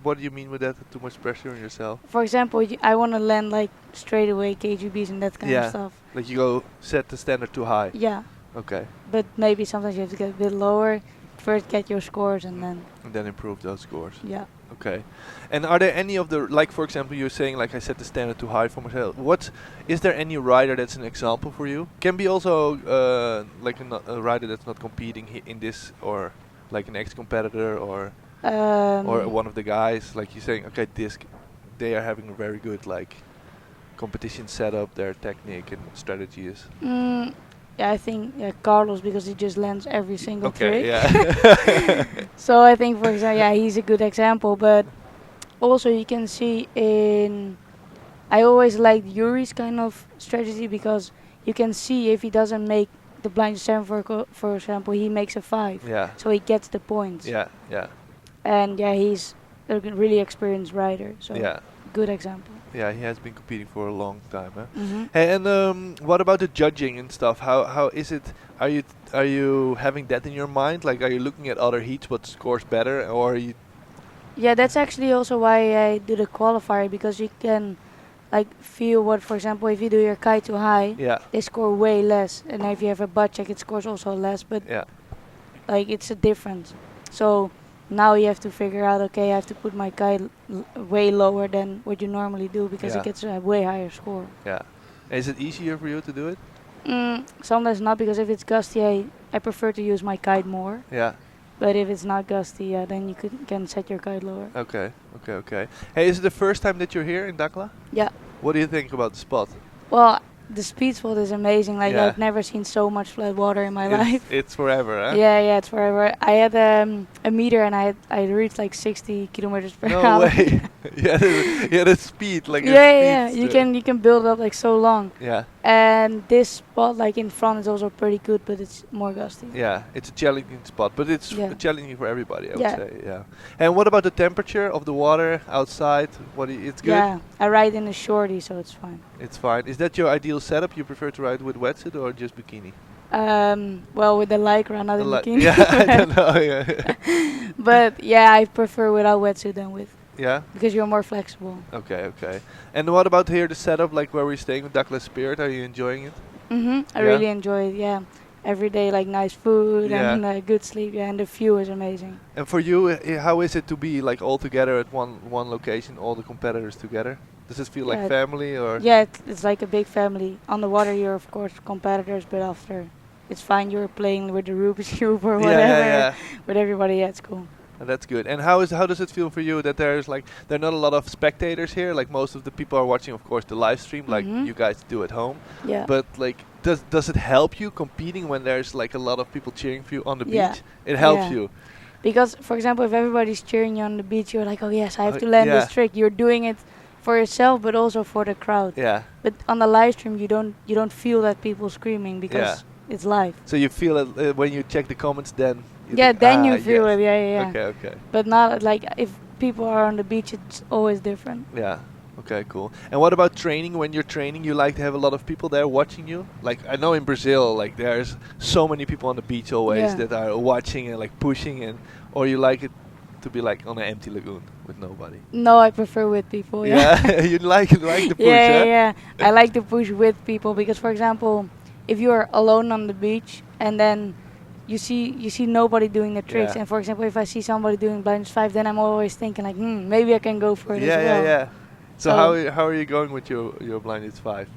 what do you mean with that? Too much pressure on yourself? For example, I want to land like straight away KGBs and that kind of stuff. Like you go set the standard too high. Yeah. Okay. But maybe sometimes you have to get a bit lower, first get your scores and then improve those scores. Yeah. Okay. And are there any of the, like for example, you're saying like I set the standard too high for myself. Is there any rider that's an example for you? Can be also like a rider that's not competing in this, or like an ex-competitor, or one of the guys, like you're saying, okay, they are having a very good like competition setup, their technique and strategy is. Yeah, I think Carlos, because he just lands every single trick. Yeah. So I think, for example, he's a good example. But also you can see I always liked Yuri's kind of strategy, because you can see if he doesn't make the blind 7, for example, he makes a 5. Yeah. So he gets the points. Yeah. Yeah. And yeah, he's a really experienced rider. So Yeah. good example. Yeah, he has been competing for a long time. Huh? Mm-hmm. Hey, and what about the judging and stuff? How is it? Are you having that in your mind? Like, are you looking at other heats, what scores better, or are you? Yeah, that's actually also why I do the qualifier, because you can like feel what, for example, if you do your kite too high, Yeah. they score way less, and if you have a butt check, it scores also less. But Yeah. like it's a difference. So now you have to figure out, okay, I have to put my kite way lower than what you normally do, because it gets a way higher score. Yeah. Is it easier for you to do it? Sometimes not, because if it's gusty, I prefer to use my kite more. Yeah. But if it's not gusty, then you can set your kite lower. Okay. Okay. Okay. Hey, is it the first time that you're here in Dakhla? Yeah. What do you think about the spot? Well, the speed spot is amazing. Like, Yeah. I've never seen so much flat water in my life. It's forever, huh? Yeah, it's forever. I had a meter, and I reached like 60 kilometers per No hour. way. Yeah, the speed, like Yeah. You can build up like so long. Yeah. And this spot, like in front, is also pretty good, but it's more gusty. Yeah, it's a challenging spot, but it's challenging for everybody, I would say. Yeah. And what about the temperature of the water outside? It's good? Yeah, I ride in a shorty, so it's fine. It's fine. Is that your ideal setup? You prefer to ride with wetsuit or just bikini? Well, with the Lycra, not in bikini. Yeah, I don't know. Yeah. But yeah, I prefer without wetsuit than with. Yeah? Because you're more flexible. Okay. And what about here, the setup, like where we're staying with Dakhla Spirit? Are you enjoying it? I really enjoy it, yeah. Every day, like nice food and good sleep, and the view is amazing. And for you, how is it to be like all together at one location, all the competitors together? Does it feel like family or? Yeah, it's like a big family. On the water, you're of course competitors, but after, it's fine. You're playing with the Rubik's Cube or whatever. Yeah. With everybody, it's cool. That's good. And how does it feel for you that there are not a lot of spectators here? Like most of the people are watching, of course, the live stream, like you guys do at home. Yeah. But like, does it help you competing when there's like a lot of people cheering for you on the Yeah. beach? It helps you. Because, for example, if everybody's cheering you on the beach, you're like, oh yes, I have to land this trick. You're doing it for yourself, but also for the crowd. Yeah. But on the live stream, you don't feel that people screaming because it's live. So you feel it when you check the comments, then. Then you feel it. Yeah. Okay. But not like if people are on the beach, it's always different. Yeah. Okay, cool. And what about training? When you're training, you like to have a lot of people there watching you? Like, I know in Brazil, like there's so many people on the beach always that are watching and like pushing, or you like it to be like on an empty lagoon with nobody? No, I prefer with people. Yeah, you like the push, yeah. I like to push with people because, for example, if you are alone on the beach and then you see nobody doing the tricks, and for example, if I see somebody doing blind 5, then I'm always thinking like, maybe I can go for it as well. Yeah. So how are you going with your blind 5?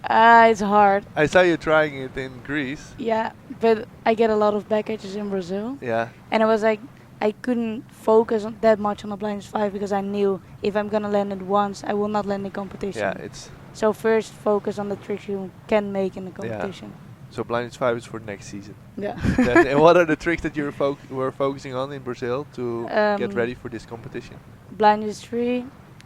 It's hard. I saw you trying it in Greece. Yeah, but I get a lot of back edges in Brazil. Yeah. And it was like I couldn't focus that much on the blind 5 because I knew if I'm gonna land it once, I will not land the competition. Yeah, it's. So first focus on the tricks you can make in the competition. So blind 5 is for next season. Yeah. And what are the tricks that you were focusing on in Brazil to get ready for this competition? Blind 3,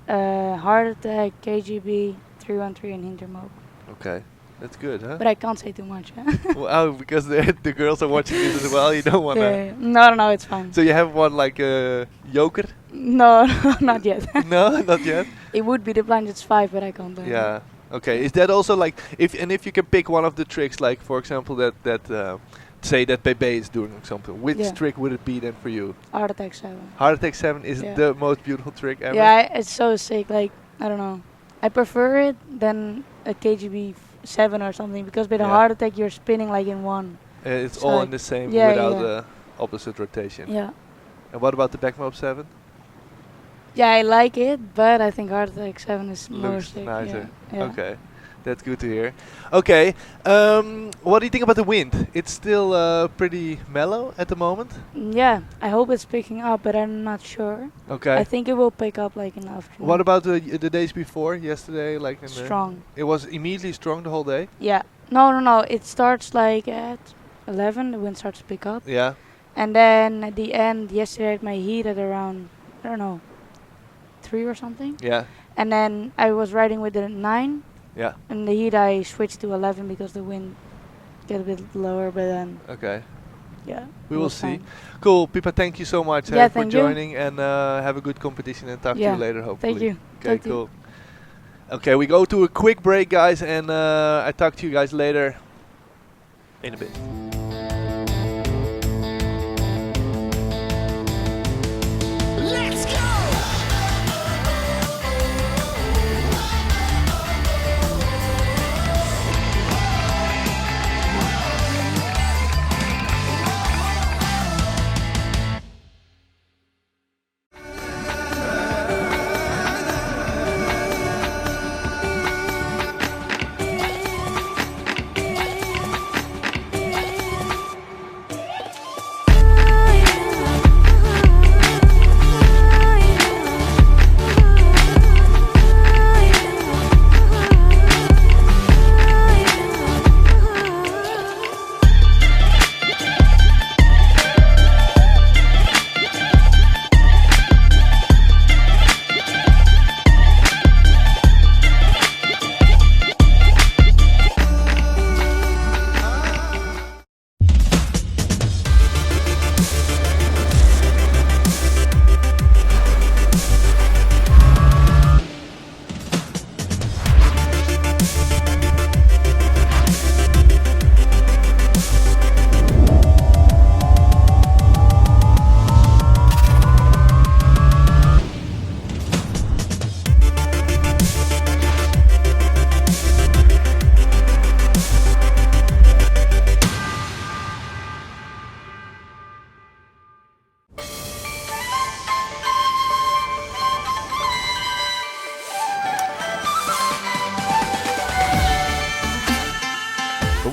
heart attack, KGB, 313, and hintermope. Okay, that's good, huh? But I can't say too much. Well, because the girls are watching this as well. You don't want to. Yeah. No, it's fine. So you have one like a joker? No, not yet. No, not yet. It would be the blind 5, but I can't do it. Yeah. Okay. Is that also like if you can pick one of the tricks, like for example that say that Pepe is doing something, which trick would it be then for you? Heart attack 7. Heart attack 7 is the most beautiful trick ever. Yeah, it's so sick. Like I don't know, I prefer it than a KGB 7 or something because with a heart attack you're spinning like in one. It's so all like in the same without the opposite rotation. Yeah. And what about the backmob 7? Yeah, I like it, but I think Heart Attack 7 is more Looks sick. nicer. Yeah. Okay, that's good to hear. Okay, what do you think about the wind? It's still pretty mellow at the moment. Yeah, I hope it's picking up, but I'm not sure. Okay. I think it will pick up like in the afternoon. What about the days before? Yesterday, like in strong. It was immediately strong the whole day. Yeah. No. It starts like at 11. The wind starts to pick up. Yeah. And then at the end, yesterday at my heat at around 3 or something. Yeah. And then I was riding with the 9. Yeah. And the heat I switched to 11 because the wind get a bit lower, but then. Okay. Yeah. We will see. Fine. Cool, Pippa. Thank you so much for joining, and have a good competition. And talk to you later, hopefully. Thank you. Okay, cool. Okay, we go to a quick break, guys, and I talk to you guys later in a bit. Let's go!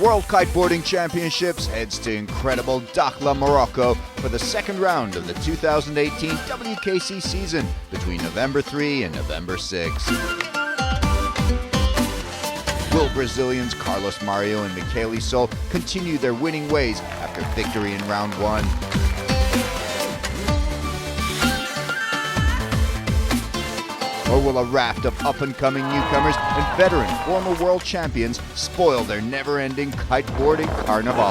World Kiteboarding Championships heads to incredible Dakhla, Morocco for the second round of the 2018 WKC season between November 3 and November 6. Will Brazilians Carlos Mario and Michele Sol continue their winning ways after victory in round 1? Or will a raft of up-and-coming newcomers and veteran former world champions spoil their never-ending kiteboarding carnival?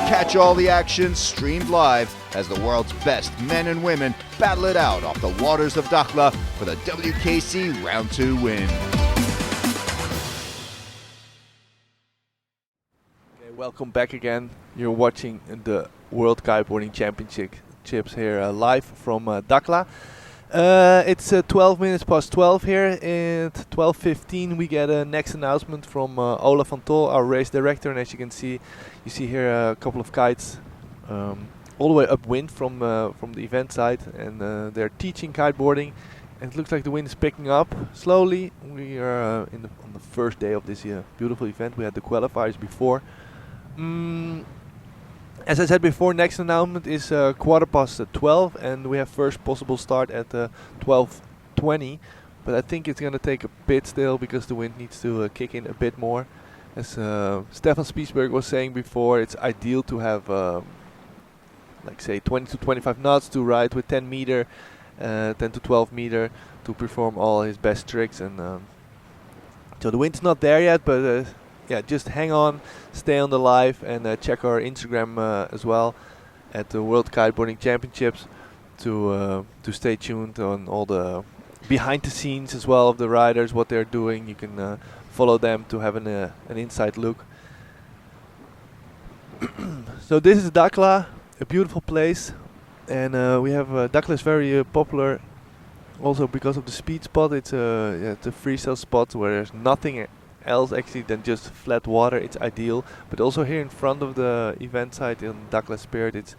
Catch all the action streamed live as the world's best men and women battle it out off the waters of Dakhla for the WKC Round 2 win. Okay, welcome back again. You're watching the World Kiteboarding Championships here live from Dakhla. It's 12 minutes past 12 here. At 12:15 we get a next announcement from Olaf van Tol, our race director, and as you can see, you see here a couple of kites all the way upwind from the event site, and they're teaching kiteboarding, and it looks like the wind is picking up slowly. We are on the first day of this beautiful event. We had the qualifiers before. As I said before, next announcement is 12:15, and we have first possible start at 12:20. But I think it's gonna take a bit still because the wind needs to kick in a bit more. As Stefan Spiesberg was saying before, it's ideal to have like say 20 to 25 knots to ride with 10 meter, 10 to 12 meter to perform all his best tricks. And so the wind's not there yet, but yeah, just hang on, stay on the live, and check our Instagram as well at the World Kiteboarding Championships to stay tuned on all the behind the scenes as well of the riders, what they're doing. You can follow them to have an inside look. So this is Dakhla, a beautiful place, and we have Dakhla is very popular also because of the speed spot. It's a freestyle spot where there's nothing else actually than just flat water. It's ideal, but also here in front of the event site in Dakhla Spirit, it's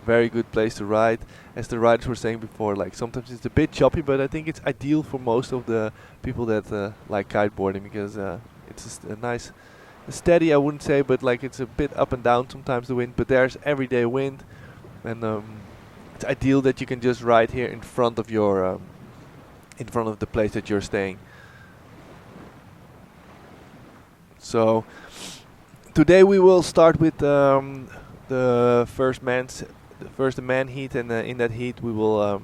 very good place to ride. As the riders were saying before, like sometimes it's a bit choppy, but I think it's ideal for most of the people that like kiteboarding, because it's a nice, steady I wouldn't say, but like it's a bit up and down sometimes the wind, but there's everyday wind, and it's ideal that you can just ride here in front of your in front of the place that you're staying. So today we will start with the first man heat, and in that heat we will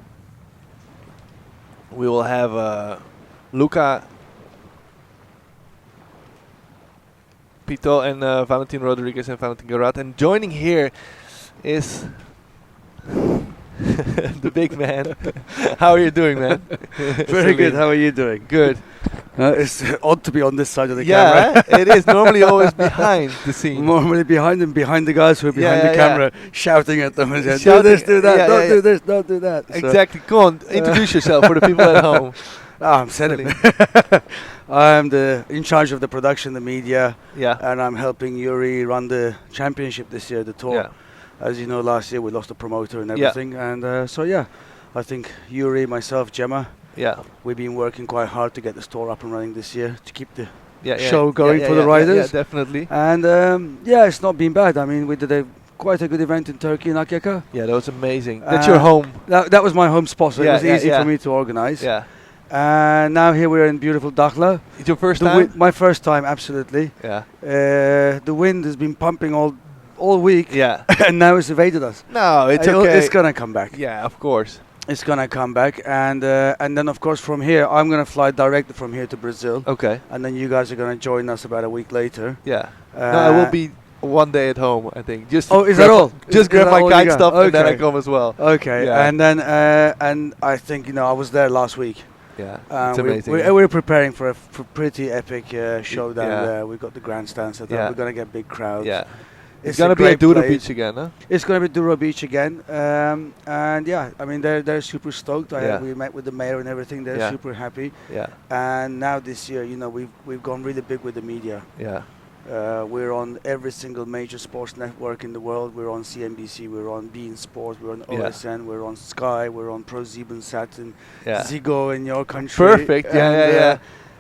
Pito and Valentin Rodriguez and Valentin Garat. And joining here is the big man. How are you doing, man? Very good. How are you doing? Good. It's odd to be on this side of the camera. Yeah, it is. Normally always behind the scene. Normally behind the guys who are behind the camera, shouting at them and saying, Shouting, do this, do that, don't do this, don't do that. Exactly. Go on, introduce yourself for the people at home. I'm Selim. I'm in charge of the production, the media, and I'm helping Yuri run the championship this year, the tour. Yeah. As you know, last year we lost the promoter and everything, and so I think Yuri, myself, Gemma, we've been working quite hard to get the store up and running this year to keep the show going for the riders. Yeah, definitely. And it's not been bad. I mean, we did quite a good event in Turkey in Akyaka. Yeah, that was amazing. That's your home. That was my home spot, so it was easy for me to organize. Yeah. And now here we're in beautiful Dakhla. It's your first time? My first time, absolutely. Yeah. The wind has been pumping all week. Yeah. And now it's evaded us. No, it's okay. It's gonna come back. Yeah, of course. It's gonna come back, and then of course from here I'm gonna fly direct from here to Brazil. Okay. And then you guys are gonna join us about a week later. Yeah. No, I will be one day at home, I think. Just is that all? Just grab my guide stuff and then I come as well. Okay. Yeah. And then and I think I was there last week. Yeah. It's amazing. We're preparing for a pretty epic show down there. We've got the grandstand set up. We're gonna get big crowds. Yeah. It's gonna be at Douro Beach again, huh? It's gonna be Douro Beach again, and I mean they're super stoked. We met with the mayor and everything. They're super happy. Yeah. And now this year, we've gone really big with the media. Yeah. We're on every single major sports network in the world. We're on CNBC. We're on beIN Sports. We're on OSN. We're on Sky. We're on ProSiebenSat and Ziggo in your country. Perfect. Yeah.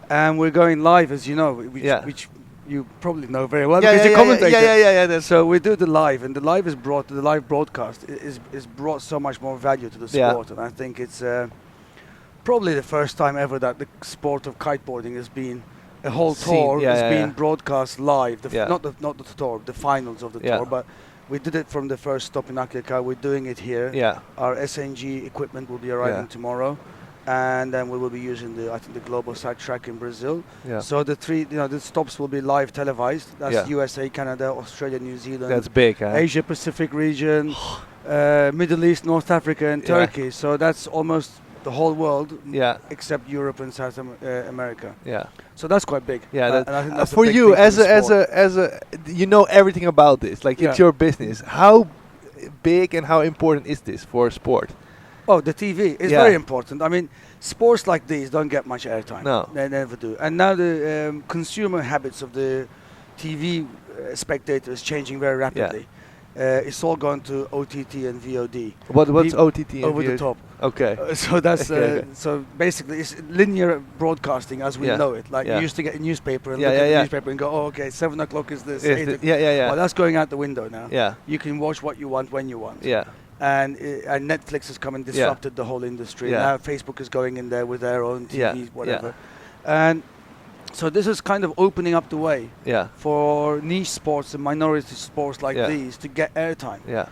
And we're going live, as you know, which you probably know very well because you're commentator. Yeah. So we do the live, and the live broadcast is brought so much more value to the sport, and I think it's probably the first time ever that the sport of kiteboarding has been a whole tour has been broadcast live. Not the tour, the finals of the tour, but we did it from the first stop in Akyaka. We're doing it here. Yeah. Our SNG equipment will be arriving tomorrow. And then we will be using the global side track in Brazil. Yeah. So the stops will be live televised. That's USA, Canada, Australia, New Zealand. That's big, huh? Asia Pacific region, Middle East, North Africa, and Turkey. So that's almost the whole world, except Europe and South America. Yeah. So that's quite big. Yeah. And I think that's for you, as a, you know everything about this. Like it's your business. How big and how important is this for sport? Oh, the TV is very important. I mean, sports like these don't get much airtime. No. They never do. And now the consumer habits of the TV spectator is changing very rapidly. It's all gone to OTT and VOD. What's OTT and over VOD? the top. Okay. So that's so basically it's linear broadcasting as we know it. Like you used to get a newspaper and look at the newspaper and go, oh, okay, 7 o'clock is this. Well, that's going out the window now. Yeah. You can watch what you want when you want. Yeah. And Netflix has come and disrupted the whole industry. Now Facebook is going in there with their own TVs, whatever. And so this is kind of opening up the way for niche sports and minority sports like these to get airtime. Yeah.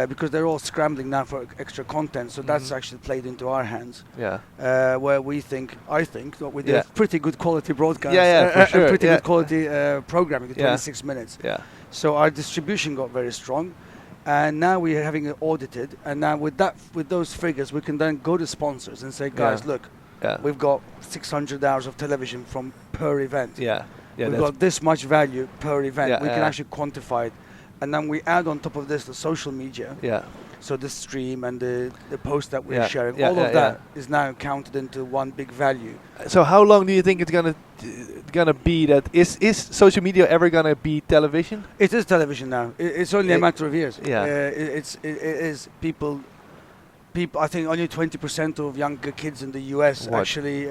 Because they're all scrambling now for extra content. So that's actually played into our hands. Yeah. Where I think that we did a pretty good quality broadcast. For sure. A pretty good quality programming, 26 minutes. Yeah. So our distribution got very strong. And now we're having it audited, and now with those figures, we can then go to sponsors and say, guys, look, we've got 600 hours of television per event. We've got this much value per event. We can actually quantify it, and then we add on top of this the social media. So the stream and the post that we're sharing, all of that is now counted into one big value. So how long do you think it's gonna be that is social media ever gonna be television? It is television now. It's only a matter of years. Yeah. It is people. I think only 20% of younger kids in the US actually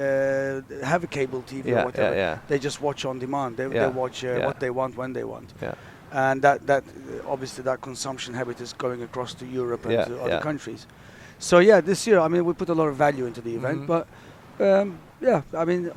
have a cable TV or whatever. They just watch on demand. They watch what they want when they want. Yeah. And that obviously that consumption habit is going across to Europe and to other countries. So this year, I mean, we put a lot of value into the event, but I mean,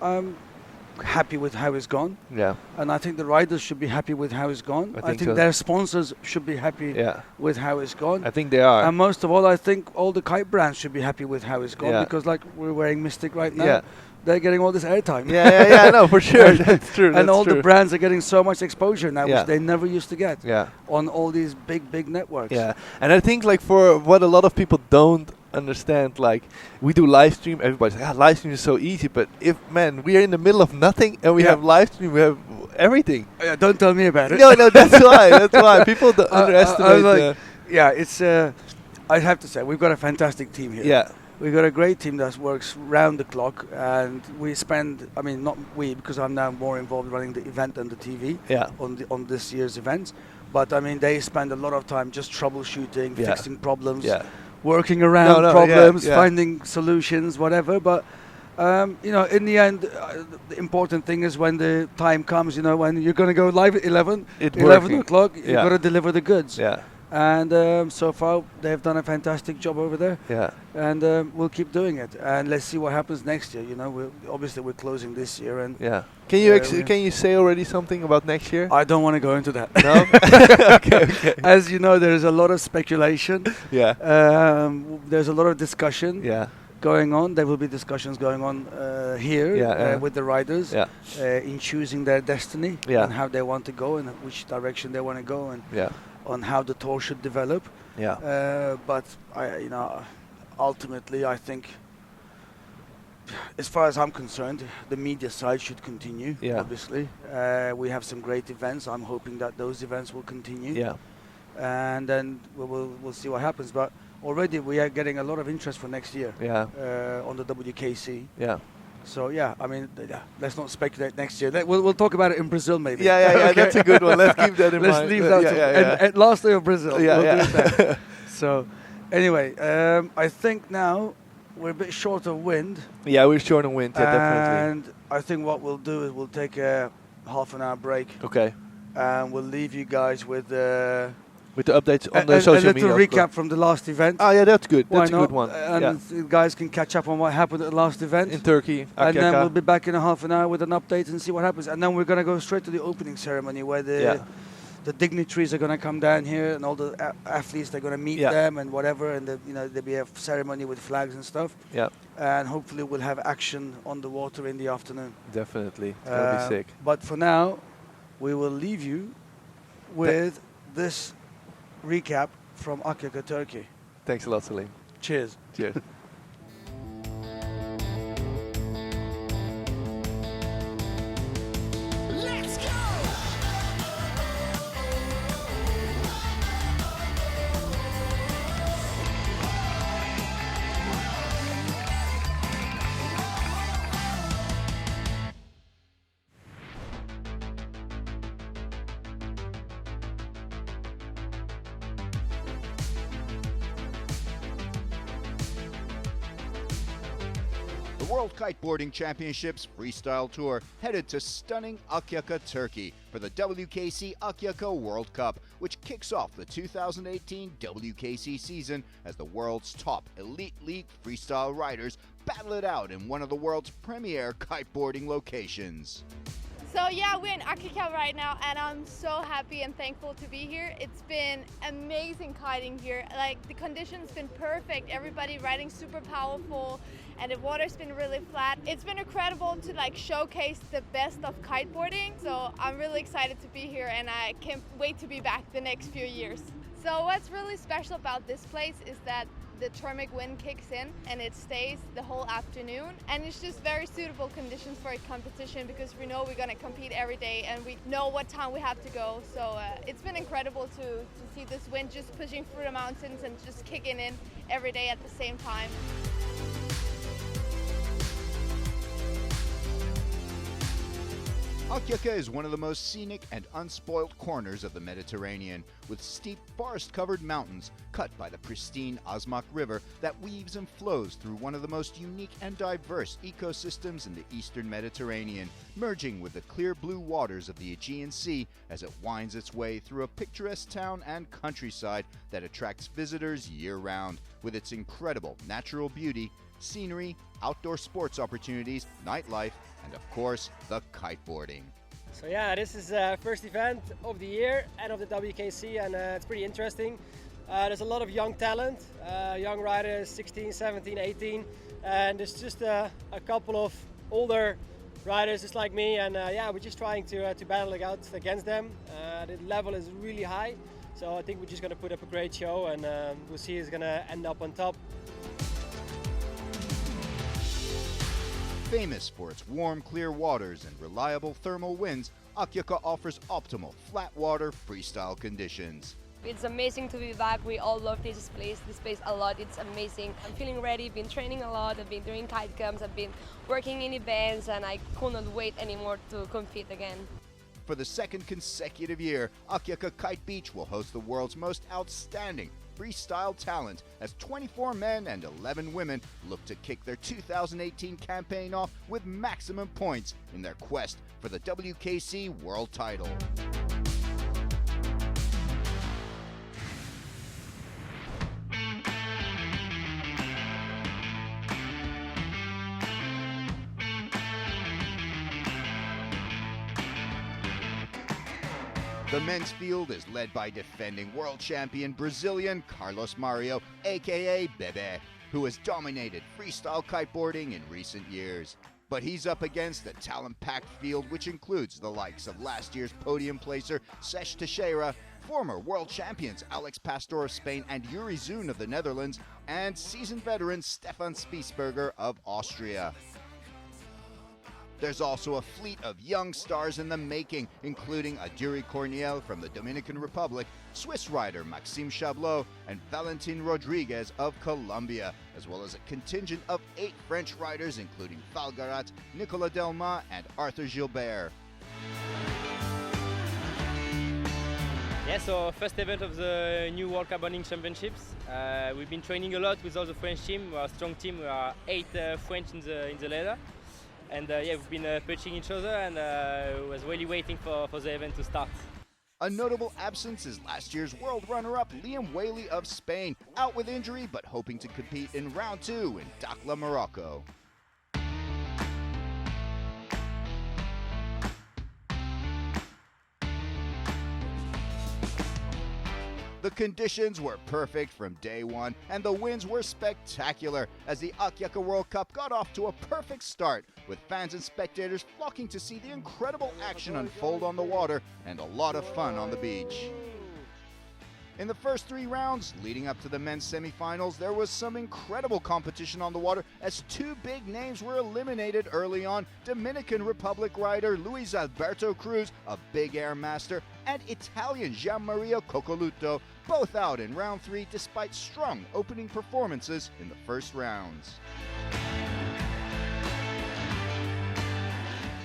happy with how it's gone. Yeah. And I think the riders should be happy with how it's gone. I think so. their sponsors should be happy with how it's gone. I think they are. And most of all, I think all the kite brands should be happy with how it's gone because, like, we're wearing Mystic right now. Yeah. They're getting all this airtime. Yeah, no, for sure. That's true. And all the brands are getting so much exposure now, which they never used to get. Yeah. On all these big networks. Yeah. And I think, like, for what a lot of people don't understand, like, we do live stream, everybody's like, live stream is so easy, but we are in the middle of nothing and we have live stream, we have everything. Don't tell me about it. No, that's why people underestimate. It's I have to say, we've got a fantastic team here. Yeah. We've got a great team that works round the clock, and we spend, I mean, not we, because I'm now more involved running the event and the TV on this year's events, but I mean, they spend a lot of time just troubleshooting, fixing problems, working around problems, finding solutions, whatever. But in the end, the important thing is when the time comes, when you're going to go live at 11 o'clock, you've got to deliver the goods. Yeah. And so far, they've done a fantastic job over there. Yeah. And we'll keep doing it. And let's see what happens next year. We're closing this year. And can you say already something about next year? I don't want to go into that. No. Okay. As you know, there is a lot of speculation. Yeah. There's a lot of discussion. Yeah. Going on. There will be discussions going on here with the riders in choosing their destiny and how they want to go and which direction they want to go and on how the tour should develop. Yeah. But ultimately, I think, as far as I'm concerned, the media side should continue. Yeah. Obviously, we have some great events. I'm hoping that those events will continue. Yeah. And then we'll see what happens. But already we are getting a lot of interest for next year. Yeah. On the WKC. Yeah. So let's not speculate next year. We'll talk about it in Brazil maybe. Yeah. Okay. That's a good one. Let's keep that in mind. Let's leave that. And last day of Brazil. Yeah. We'll do it then. So, anyway, I think now we're a bit short of wind. Yeah, we're short of wind. Yeah, definitely. And I think what we'll do is we'll take a half-an-hour break. Okay. And we'll leave you guys with the updates on the social media. A little recap from the last event. Oh yeah, that's good. Why that's not? A good one. And the guys can catch up on what happened at the last event in Turkey. And then we'll be back in a half an hour with an update and see what happens. And then we're gonna go straight to the opening ceremony where the dignitaries are gonna come down here and all the athletes they're gonna meet them and whatever. And there'll be a ceremony with flags and stuff. Yeah. And hopefully we'll have action on the water in the afternoon. Definitely. It's gonna be sick. But for now, we will leave you with this recap from Akyaka, Turkey. Thanks a lot, Salim. Cheers. Cheers. Let's go! The World Kiteboarding Championships Freestyle Tour headed to stunning Akyaka, Turkey for the WKC Akyaka World Cup, which kicks off the 2018 WKC season as the world's top elite league freestyle riders battle it out in one of the world's premier kiteboarding locations. So yeah, we're in Akyaka right now and I'm so happy and thankful to be here. It's been amazing kiting here. Like the conditions been perfect, everybody riding super powerful and the water's been really flat. It's been incredible to like showcase the best of kiteboarding. So I'm really excited to be here and I can't wait to be back the next few years. So what's really special about this place is that the thermic wind kicks in and it stays the whole afternoon, and it's just very suitable conditions for a competition because we know we're going to compete every day and we know what time we have to go. So it's been incredible to see this wind just pushing through the mountains and just kicking in every day at the same time. Akyaka is one of the most scenic and unspoilt corners of the Mediterranean, with steep forest-covered mountains cut by the pristine Azmak River that weaves and flows through one of the most unique and diverse ecosystems in the eastern Mediterranean, merging with the clear blue waters of the Aegean Sea as it winds its way through a picturesque town and countryside that attracts visitors year-round, with its incredible natural beauty scenery, outdoor sports opportunities, nightlife, and of course, the kiteboarding. So yeah, this is first event of the year and of the WKC, and it's pretty interesting. There's a lot of young talent, young riders, 16, 17, 18, and there's just a couple of older riders just like me, and yeah, we're just trying to battle it out against them. The level is really high, so I think we're just going to put up a great show, and we'll see who's going to end up on top. Famous for its warm, clear waters and reliable thermal winds, Akyaka offers optimal flat water freestyle conditions. It's amazing to be back. We all love this place a lot. It's amazing. I'm feeling ready, been training a lot, I've been doing kite camps, I've been working in events, and I couldn't wait anymore to compete again. For the second consecutive year, Akyaka Kite Beach will host the world's most outstanding freestyle talent as 24 men and 11 women look to kick their 2018 campaign off with maximum points in their quest for the WKC World title. The men's field is led by defending world champion Brazilian Carlos Mario, aka Bebe, who has dominated freestyle kiteboarding in recent years. But he's up against a talent-packed field which includes the likes of last year's podium placer Sesh Teixeira, former world champions Alex Pastor of Spain and Yuri Zun of the Netherlands, and seasoned veteran Stefan Spiesberger of Austria. There's also a fleet of young stars in the making, including Adiri Corniel from the Dominican Republic, Swiss rider Maxime Chablot, and Valentin Rodriguez of Colombia, as well as a contingent of 8 French riders, including Valgarat, Nicolas Delmas, and Arthur Gilbert. Yeah, so first event of the new World Kiteboarding Championships. We've been training a lot with all the French team. We're a strong team. We are 8 French in the leader. And yeah, we've been pushing each other, and was really waiting for the event to start. A notable absence is last year's world runner-up Liam Whaley of Spain, out with injury but hoping to compete in round 2 in Dakhla, Morocco. The conditions were perfect from day one, and the wins were spectacular as the Akyaka World Cup got off to a perfect start, with fans and spectators flocking to see the incredible action unfold on the water and a lot of fun on the beach. In the first 3 rounds, leading up to the men's semifinals, there was some incredible competition on the water as 2 big names were eliminated early on: Dominican Republic rider Luis Alberto Cruz, a big air master, and Italian Gianmaria Coccoluto, both out in round 3 despite strong opening performances in the first rounds.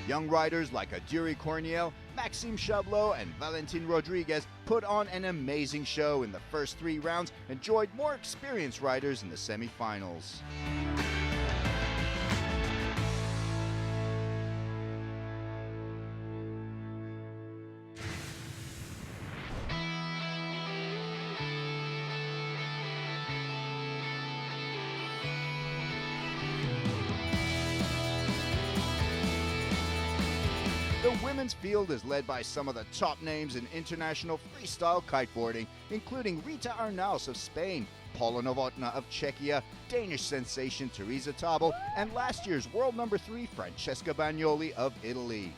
Young riders like Adiri Corniel, Maxime Chablot, and Valentin Rodriguez put on an amazing show in the first 3 rounds and joined more experienced riders in the semifinals. The women's field is led by some of the top names in international freestyle kiteboarding, including Rita Arnaus of Spain, Paula Novotná of Czechia, Danish sensation Teresa Tabel, and last year's world number 3 Francesca Bagnoli of Italy.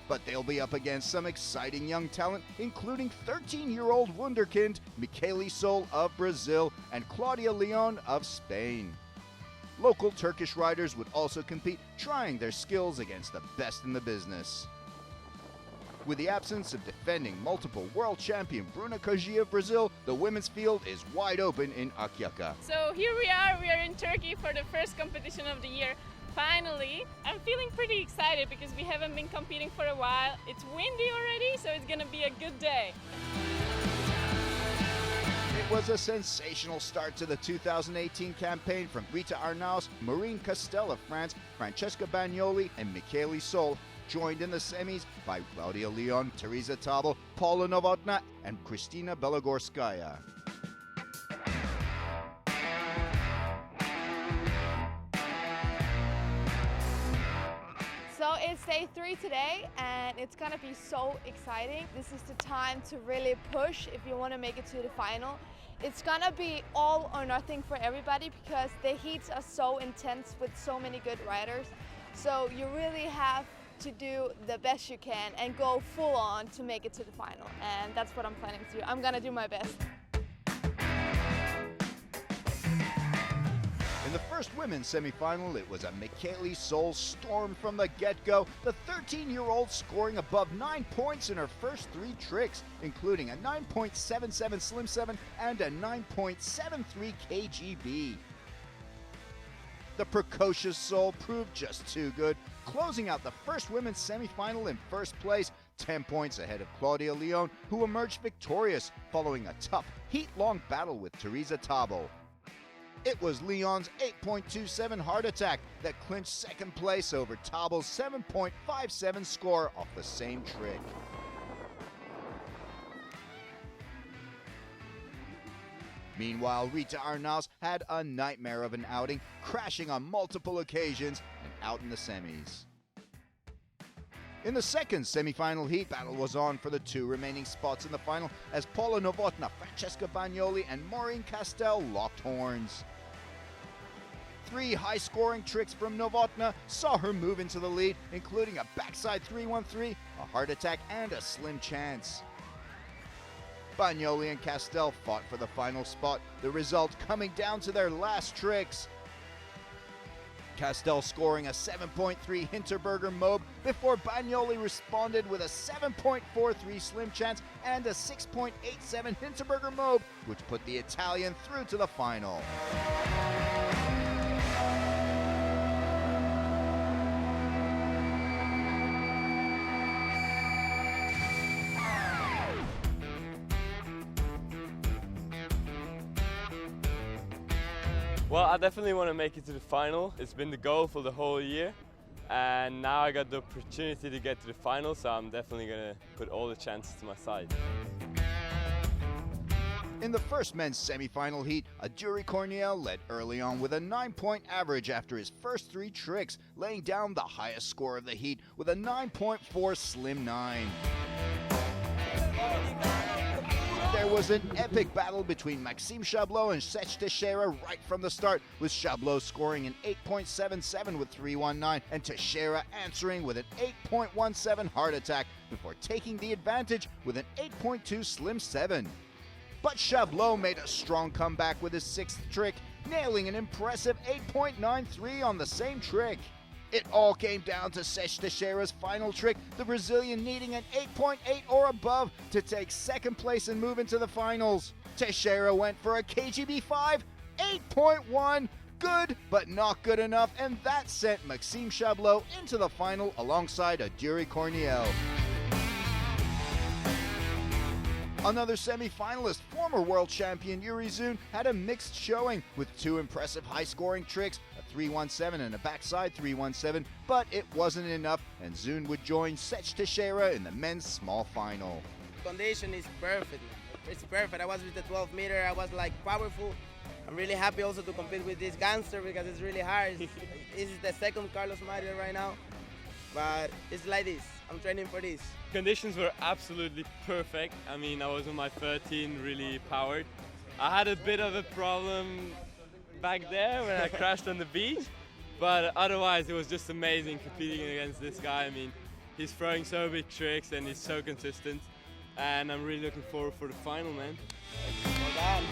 But they'll be up against some exciting young talent, including 13-year-old wunderkind Michele Sol of Brazil and Claudia Leon of Spain. Local Turkish riders would also compete, trying their skills against the best in the business. With the absence of defending multiple world champion Bruna Koji of Brazil, the women's field is wide open in Akyaka. So here we are in Turkey for the first competition of the year. Finally, I'm feeling pretty excited because we haven't been competing for a while. It's windy already, so it's gonna be a good day. It was a sensational start to the 2018 campaign from Rita Arnaus, Maureen Castel of France, Francesca Bagnoli, and Michele Sol, joined in the semis by Claudia Leon, Teresa Tabel, Paula Novotná, and Kristina Belogorskaya. day 3 today, and it's gonna be so exciting. This is the time to really push if you want to make it to the final. It's gonna be all or nothing for everybody because the heats are so intense with so many good riders. So you really have to do the best you can and go full on to make it to the final. And that's what I'm planning to do. I'm gonna do my best. In the first women's semi-final, it was a Michaeli Sol storm from the get-go, the 13-year-old scoring above 9 points in her first 3 tricks, including a 9.77 Slim 7 and a 9.73 KGB. The precocious Sol proved just too good, closing out the first women's semi-final in first place, 10 points ahead of Claudia Leon, who emerged victorious following a tough, heat-long battle with Teresa Tabo. It was Leon's 8.27 heart attack that clinched second place over Tabo's 7.57 score off the same trick. Meanwhile, Rita Arnaus had a nightmare of an outing, crashing on multiple occasions and out in the semis. In the second semi-final heat, battle was on for the 2 remaining spots in the final as Paula Novotna, Francesca Bagnoli, and Maureen Castell locked horns. 3 high-scoring tricks from Novotna saw her move into the lead, including a backside 313, a heart attack, and a slim chance. Bagnoli and Castell fought for the final spot, the result coming down to their last tricks. Castell scoring a 7.3 Hinterberger Mobe before Bagnoli responded with a 7.43 Slim Chance and a 6.87 Hinterberger Mobe, which put the Italian through to the final. Well, I definitely want to make it to the final. It's been the goal for the whole year, and now I got the opportunity to get to the final, so I'm definitely going to put all the chances to my side. In the first men's semi-final heat, Aduri Corniel led early on with a 9-point average after his first 3 tricks, laying down the highest score of the heat with a 9.4 Slim 9. There was an epic battle between Maxime Chablot and Sech Teixeira right from the start, with Chablot scoring an 8.77 with 319 and Teixeira answering with an 8.17 heart attack before taking the advantage with an 8.2 Slim 7. But Chablot made a strong comeback with his 6th trick, nailing an impressive 8.93 on the same trick. It all came down to Sech Teixeira's final trick, the Brazilian needing an 8.8 or above to take second place and move into the finals. Teixeira went for a KGB 5, 8.1, good but not good enough, and that sent Maxime Chablot into the final alongside Aduri Corniel. Another semi-finalist, former world champion Yuri Zun, had a mixed showing with 2 impressive high-scoring tricks, a 317 and a backside 317, but it wasn't enough, and Zun would join Sech Teixeira in the men's small final. Condition is perfect. It's perfect. I was with the 12 meter, I was like powerful. I'm really happy also to compete with this gangster because it's really hard. This is the second Carlos Mario right now, but it's like this. I'm training for this. Conditions were absolutely perfect. I mean, I was on my 13, really powered. I had a bit of a problem back there when I crashed on the beach, but otherwise it was just amazing competing against this guy. I mean, he's throwing so big tricks and he's so consistent, and I'm really looking forward for the final, man. Well done.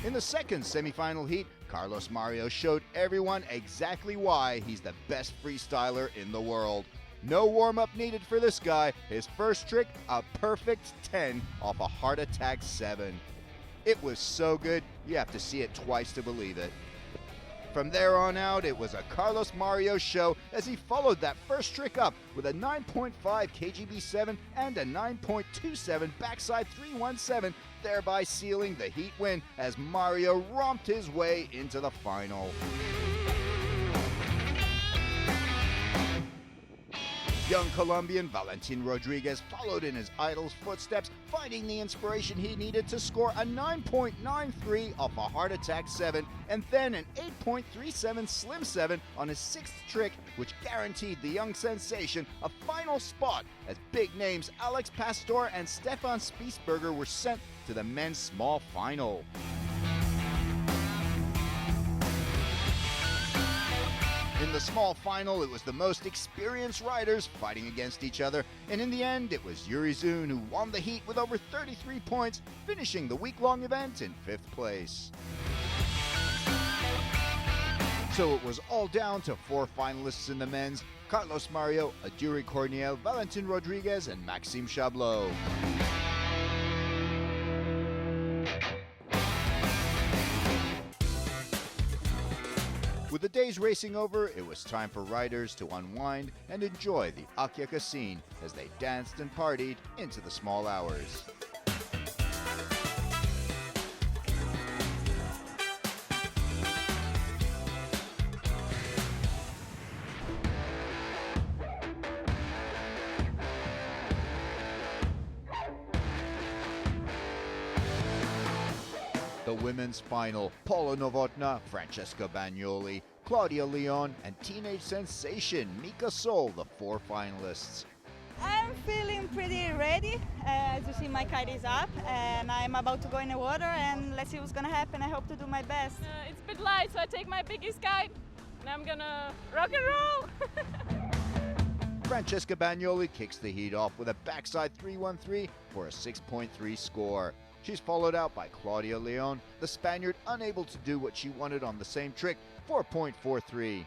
In the second semi-final heat, Carlos Mario showed everyone exactly why he's the best freestyler in the world. No warm-up needed for this guy. His first trick, a perfect 10 off a heart attack 7. It was so good, you have to see it twice to believe it. From there on out, it was a Carlos Mario show as he followed that first trick up with a 9.5 KGB 7 and a 9.27 backside 317, thereby sealing the heat win as Mario romped his way into the final. Young Colombian Valentin Rodriguez followed in his idol's footsteps, finding the inspiration he needed to score a 9.93 off a Heart Attack 7 and then an 8.37 Slim 7 on his 6th trick, which guaranteed the young sensation a final spot as big names Alex Pastor and Stefan Spiessberger were sent to the men's small final. In the small final, it was the most experienced riders fighting against each other, and in the end, it was Yuri Zun who won the heat with over 33 points, finishing the week-long event in 5th place. So it was all down to 4 finalists in the men's: Carlos Mario, Aduri Corniel, Valentin Rodriguez, and Maxime Chablot. With the day's racing over, it was time for riders to unwind and enjoy the WKC as they danced and partied into the small hours. The women's final: Paula Novotna, Francesca Bagnoli, Claudia Leon, and teenage sensation Mika Sol, the 4 finalists. I'm feeling pretty ready. As you see, my kite is up and I'm about to go in the water, and let's see what's gonna happen. I hope to do my best. It's a bit light, so I take my biggest kite and I'm gonna rock and roll. Francesca Bagnoli kicks the heat off with a backside 313 for a 6.3 score. She's followed out by Claudia Leon, the Spaniard unable to do what she wanted on the same trick, 4.43.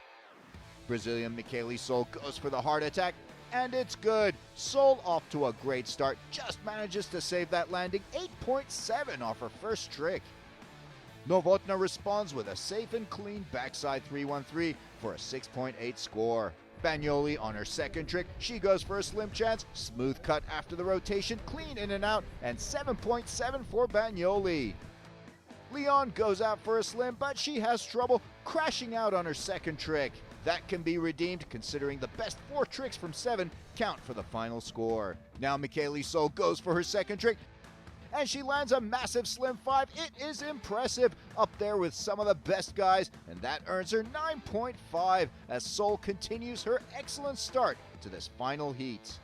Brazilian Michele Sol goes for the Heart Attack, and it's good. Sol, off to a great start, just manages to save that landing, 8.7 off her first trick. Novotna responds with a safe and clean backside 313 for a 6.8 score. Bagnoli on her second trick, she goes for a slim chance, smooth cut after the rotation, clean in and out, and 7.7 for Bagnoli. Leon goes out for a slim, but she has trouble crashing out on her second trick. That can be redeemed considering the best 4 tricks from 7 count for the final score. Now Michele Sol goes for her second trick, and she lands a massive slim 5. It is impressive, up there with some of the best guys, and that earns her 9.5 as Sol continues her excellent start to this final heat.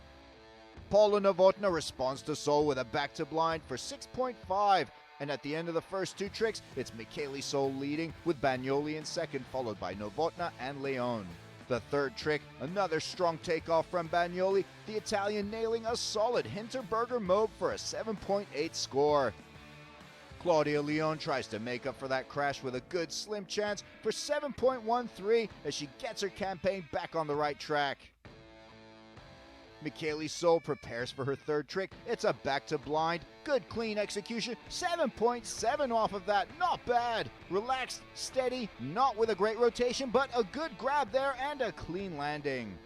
Paula Novotna responds to Sol with a back to blind for 6.5, and at the end of the first 2 tricks, it's Michele Sol leading with Bagnoli in second, followed by Novotna and Leon. The third trick, another strong takeoff from Bagnoli, the Italian nailing a solid Hinterberger mobe for a 7.8 score. Claudia Leon tries to make up for that crash with a good slim chance for 7.13 as she gets her campaign back on the right track. Michele Sol prepares for her third trick. It's a back to blind. Good clean execution. 7.7 off of that. Not bad. Relaxed, steady, not with a great rotation, but a good grab there and a clean landing.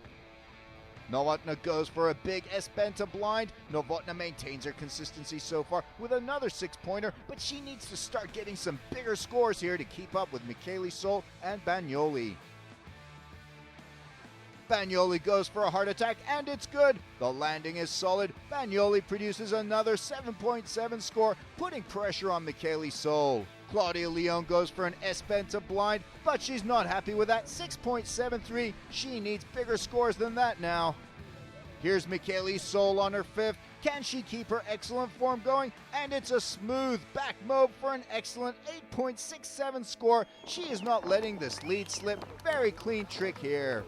Novotna goes for a big S-bend to blind. Novotna maintains her consistency so far with another 6-pointer, but she needs to start getting some bigger scores here to keep up with Michele Sol and Bagnoli. Bagnoli goes for a Heart Attack, and it's good. The landing is solid. Bagnoli produces another 7.7 score, putting pressure on Michele Sol. Claudia Leon goes for an S-bend to blind, but she's not happy with that 6.73. She needs bigger scores than that now. Here's Michele Sol on her 5th. Can she keep her excellent form going? And it's a smooth back mobe for an excellent 8.67 score. She is not letting this lead slip. Very clean trick here.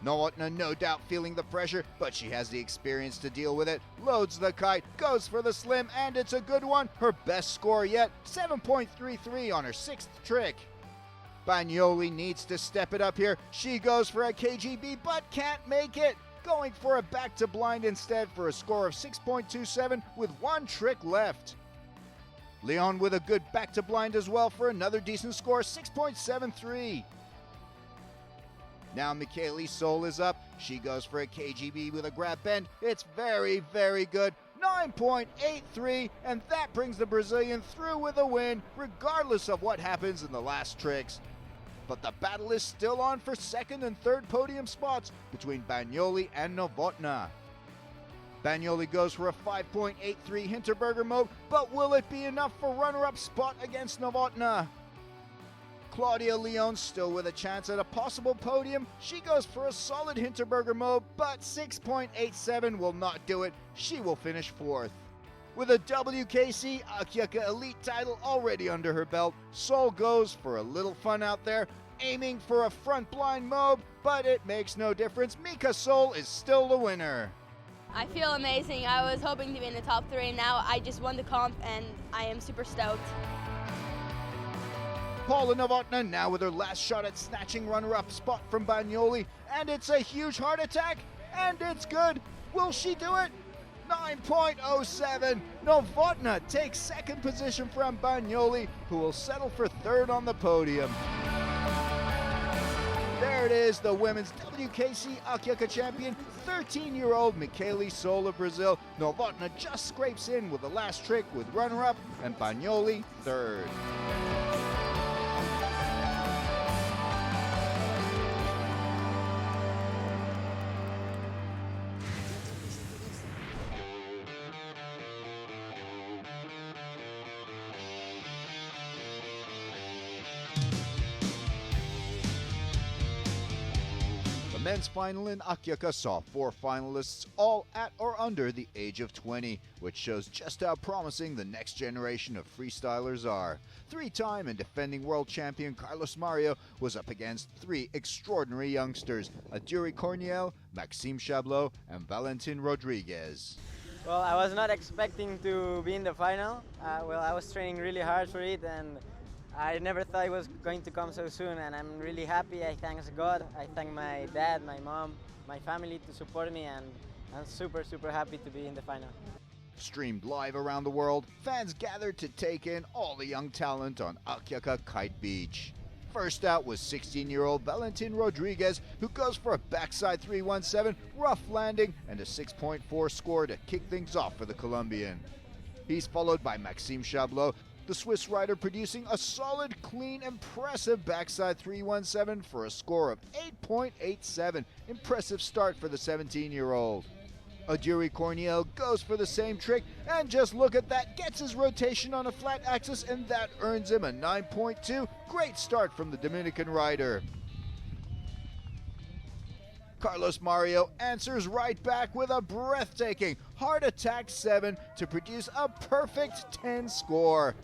Novotna no doubt feeling the pressure, but she has the experience to deal with it. Loads the kite, goes for the slim, and it's a good one. Her best score yet, 7.33 on her 6th trick. Bagnoli needs to step it up here. She goes for a KGB, but can't make it. Going for a back to blind instead for a score of 6.27 with 1 trick left. Leon with a good back to blind as well for another decent score, 6.73. Now Michele Sol is up. She goes for a KGB with a grab bend. It's very, very good. 9.83, and that brings the Brazilian through with a win, regardless of what happens in the last tricks. but the battle is still on for second and third podium spots between Bagnoli and Novotná. Bagnoli goes for a 5.83 Hinterberger mode, but will it be enough for runner-up spot against Novotná? Claudia Leon still with a chance at a possible podium. She goes for a solid Hinterberger mode, but 6.87 will not do it. She will finish fourth. With a WKC Akyaka Elite title already under her belt, Sol goes for a little fun out there, aiming for a front blind mode, but it makes no difference. Mika Sol is still the winner. I feel amazing. I was hoping to be in the top 3. Now I just won the comp and I am super stoked. Paula Novotná now with her last shot at snatching runner-up spot from Bagnoli, and it's a huge heart attack, and it's good. Will she do it? 9.07. Novotná takes second position from Bagnoli, who will settle for third on the podium. There it is, the women's WKC Akyaka champion, 13-year-old Michele Sol of Brazil. Novotná just scrapes in with the last trick with runner-up, and Bagnoli third. The men's final in Akyaka saw 4 finalists, all at or under the age of 20, which shows just how promising the next generation of freestylers are. 3-time and defending world champion Carlos Mario was up against 3 extraordinary youngsters, Aduri Corniel, Maxime Chablot, and Valentin Rodriguez. Well, I was not expecting to be in the final. I was training really hard for it, and I never thought it was going to come so soon, and I'm really happy. I thank God, I thank my dad, my mom, my family to support me, and I'm super, super happy to be in the final. Streamed live around the world, fans gathered to take in all the young talent on Akyaka Kite Beach. First out was 16-year-old Valentin Rodriguez, who goes for a backside 317, rough landing, and a 6.4 score to kick things off for the Colombian. He's followed by Maxime Chablot, the Swiss rider producing a solid, clean, impressive backside 317 for a score of 8.87. Impressive start for the 17-year-old. Aduri Corniel goes for the same trick, and just look at that, gets his rotation on a flat axis, and that earns him a 9.2. Great start from the Dominican rider. Carlos Mario answers right back with a breathtaking Heart Attack 7 to produce a perfect 10 score.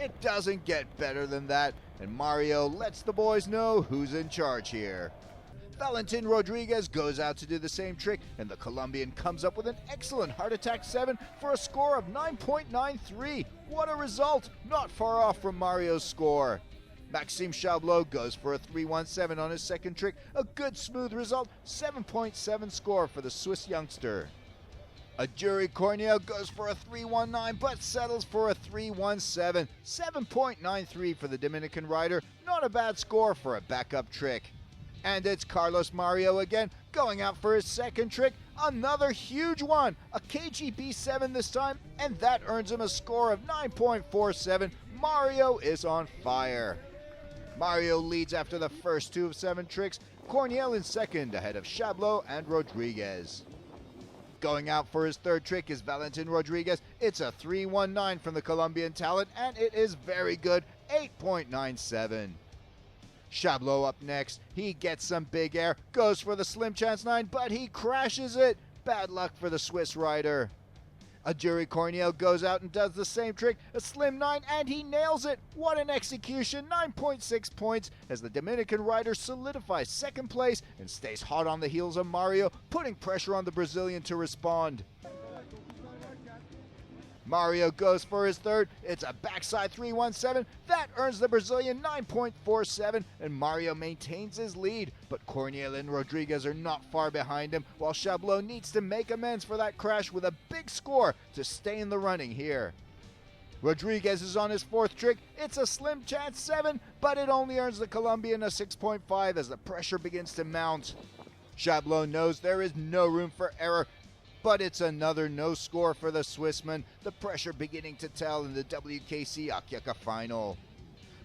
It doesn't get better than that, and Mario lets the boys know who's in charge here. Valentin Rodriguez goes out to do the same trick, and the Colombian comes up with an excellent Heart Attack 7 for a score of 9.93. What a result! Not far off from Mario's score. Maxime Chablot goes for a 317 on his second trick, a good smooth result, 7.7 score for the Swiss youngster. Aduri Corniel goes for a 319 but settles for a 317, 7.93 for the Dominican rider, not a bad score for a backup trick. And it's Carlos Mario again, going out for his second trick, another huge one, a KGB 7 this time, and that earns him a score of 9.47. Mario is on fire. Mario leads after the first 2 of 7 tricks, Corniel in second ahead of Chablot and Rodriguez. Going out for his third trick is Valentin Rodriguez. It's a 319 from the Colombian talent, and it is very good, 8.97. Chablot up next. He gets some big air, goes for the slim chance 9, but he crashes it. Bad luck for the Swiss rider. Aduri Corniel goes out and does the same trick, a slim 9, and he nails it. What an execution, 9.6 points as the Dominican rider solidifies second place and stays hot on the heels of Mario, putting pressure on the Brazilian to respond. Mario goes for his third. It's a backside 317. That earns the Brazilian 9.47, and Mario maintains his lead. But Corniel and Rodriguez are not far behind him, while Chablot needs to make amends for that crash with a big score to stay in the running here. Rodriguez is on his fourth trick. It's a slim chance 7, but it only earns the Colombian a 6.5 as the pressure begins to mount. Chablot knows there is no room for error, but it's another no score for the Swissman, the pressure beginning to tell in the WKC Akyaka final.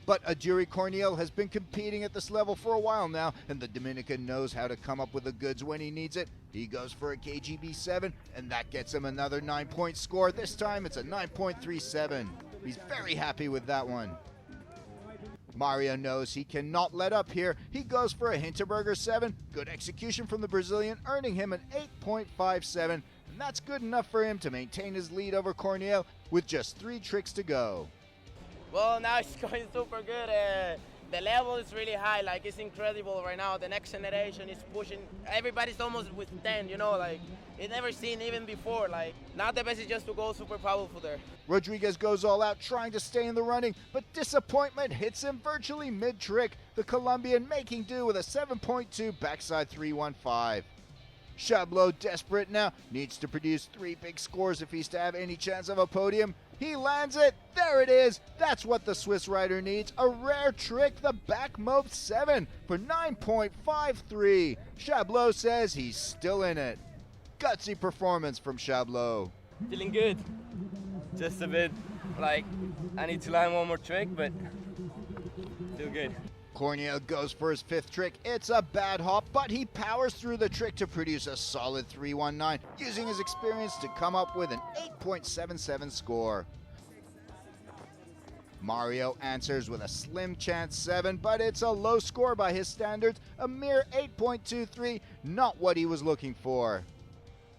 But Aduri Corniel has been competing at this level for a while now, and the Dominican knows how to come up with the goods when he needs it. He goes for a KGB 7, and that gets him another 9-point score. This time it's a 9.37. He's very happy with that one. Mario knows he cannot let up here. He goes for a Hinterberger 7. Good execution from the Brazilian, earning him an 8.57, and that's good enough for him to maintain his lead over Corniel with just 3 tricks to go. Well, now it's going super good. The level is really high, like it's incredible right now. The next generation is pushing. Everybody's almost with 10, you know, like it's never seen even before. Like now the best is just to go super powerful there. Rodriguez goes all out trying to stay in the running, but disappointment hits him virtually mid-trick. The Colombian making do with a 7.2 backside 315. Chablot, desperate now, needs to produce 3 big scores if he's to have any chance of a podium. He lands it. There it is. That's what the Swiss rider needs. A rare trick, the back mope 7 for 9.53. Chablot says he's still in it. Gutsy performance from Chablot. Feeling good. Just a bit like I need to land one more trick, but feel good. Corniel goes for his 5th trick. It's a bad hop, but he powers through the trick to produce a solid 319, using his experience to come up with an 8.77 score. Mario answers with a slim chance 7, but it's a low score by his standards, a mere 8.23, not what he was looking for.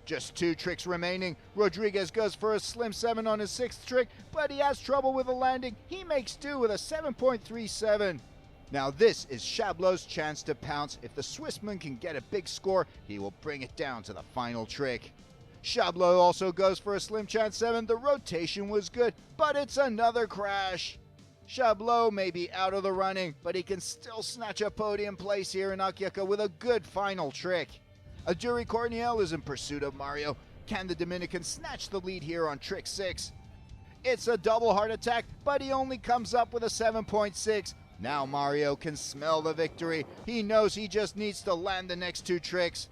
Just 2 tricks remaining. Rodriguez goes for a slim 7 on his 6th trick, but he has trouble with the landing. He makes do with a 7.37. Now this is Chablot's chance to pounce. If the Swissman can get a big score, he will bring it down to the final trick. Chablot also goes for a slim chance 7. The rotation was good, but it's another crash. Chablot may be out of the running, but he can still snatch a podium place here in Aquiaca with a good final trick. Aduri Corniel is in pursuit of Mario. Can the Dominican snatch the lead here on trick 6? It's a double heart attack, but he only comes up with a 7.6. Now Mario can smell the victory. He knows he just needs to land the next 2 tricks.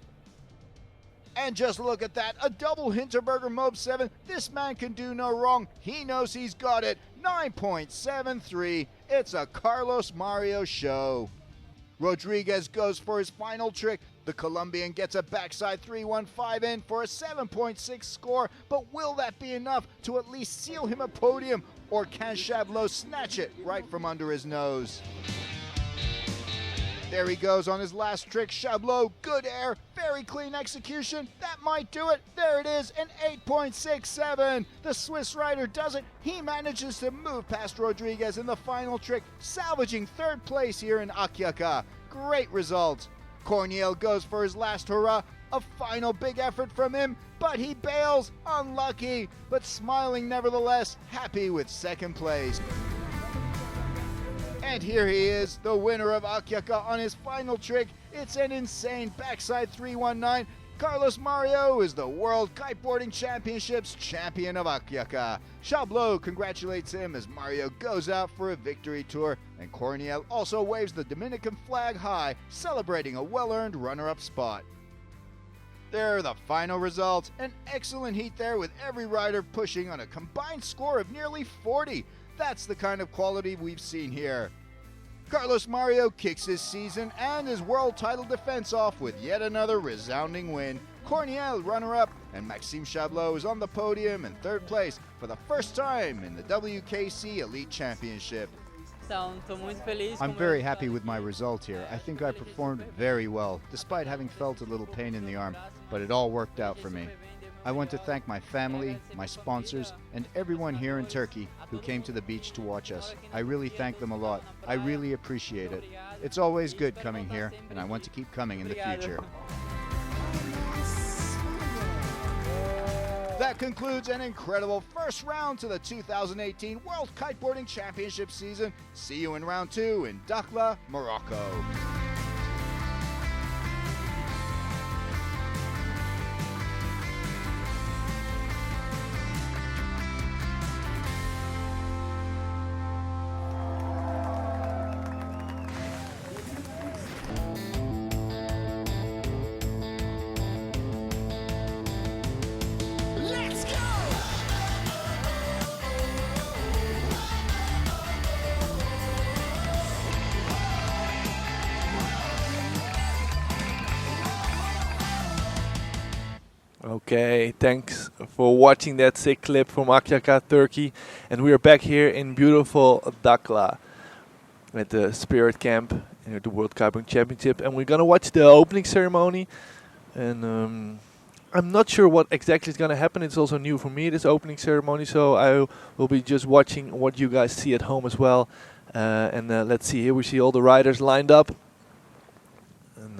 And just look at that, a double Hinterberger Mob 7. This man can do no wrong. He knows he's got it. 9.73. It's a Carlos Mario show. Rodriguez goes for his final trick. The Colombian gets a backside 315 in for a 7.6 score, but will that be enough to at least seal him a podium, or can Chablot snatch it right from under his nose? There he goes on his last trick. Chablot, good air, very clean execution. That might do it. There it is, an 8.67. The Swiss rider does it. He manages to move past Rodriguez in the final trick, salvaging 3rd place here in Aquiaca. Great result. Corniel goes for his last hurrah. A final big effort from him, but he bails. Unlucky, but smiling nevertheless, happy with 2nd place. And here he is, the winner of Aquiaca on his final trick. It's an insane backside 319. Carlos Mario is the World Kiteboarding Championships champion of Aquiaca. Chablot congratulates him as Mario goes out for a victory tour, and Corniel also waves the Dominican flag high, celebrating a well-earned runner-up spot. There are the final results. An excellent heat there with every rider pushing on a combined score of nearly 40. That's the kind of quality we've seen here. Carlos Mario kicks his season and his world title defense off with yet another resounding win. Corniel runner-up, and Maxime Chablot is on the podium in 3rd place for the first time in the WKC Elite Championship. I'm very happy with my result here. I think I performed very well, despite having felt a little pain in the arm, but it all worked out for me. I want to thank my family, my sponsors, and everyone here in Turkey who came to the beach to watch us. I really thank them a lot. I really appreciate it. It's always good coming here, and I want to keep coming in the future. That concludes an incredible first round to the 2018 World Kiteboarding Championship season. See you in round 2 in Dakhla, Morocco. Okay, thanks for watching that sick clip from Akyaka, Turkey. And we are back here in beautiful Dakhla at the Spirit Camp at the World Kiteboarding Championship. And we're going to watch the opening ceremony. And I'm not sure what exactly is going to happen. It's also new for me, this opening ceremony. So I will be just watching what you guys see at home as well. And let's see, here we see all the riders lined up. And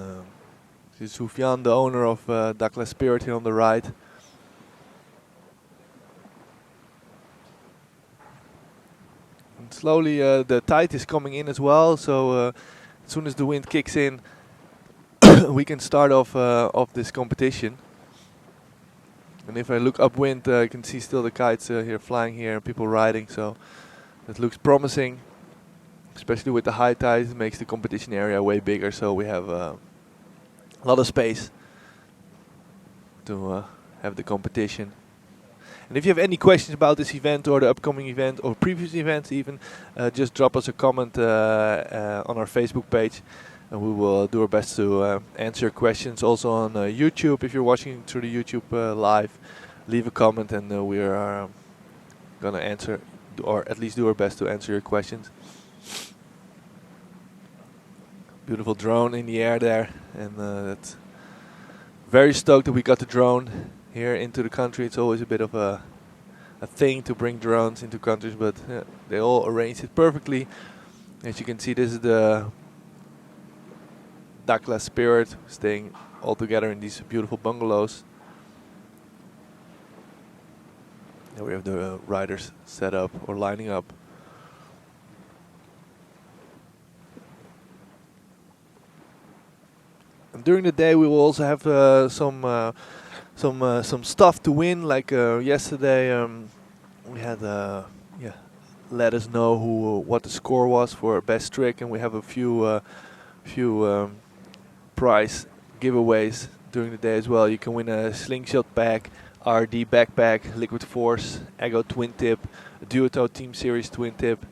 this is Soufiane, the owner of Dakhla Spirit, here on the right. And slowly the tide is coming in as well, so as soon as the wind kicks in, we can start off this competition. And if I look upwind, I can see still the kites here flying here and people riding, so it looks promising. Especially with the high tide, it makes the competition area way bigger, so we have a lot of space to have the competition. And if you have any questions about this event or the upcoming event or previous events even, just drop us a comment on our Facebook page and we will do our best to answer your questions. Also on YouTube, if you're watching through the YouTube live, leave a comment and we are gonna answer, or at least do our best to answer your questions. Beautiful drone in the air there, and that's very stoked that we got the drone here into the country. It's always a bit of a thing to bring drones into countries, but they all arranged it perfectly. As you can see, this is the Dakhla Spirit staying all together in these beautiful bungalows. And we have the riders set up or lining up. And during the day, we will also have some stuff to win. Like yesterday, we had let us know what the score was for best trick, and we have a few prize giveaways during the day as well. You can win a slingshot bag, RD backpack, Liquid Force, Ego twin tip, a Duoto Team Series twin tip,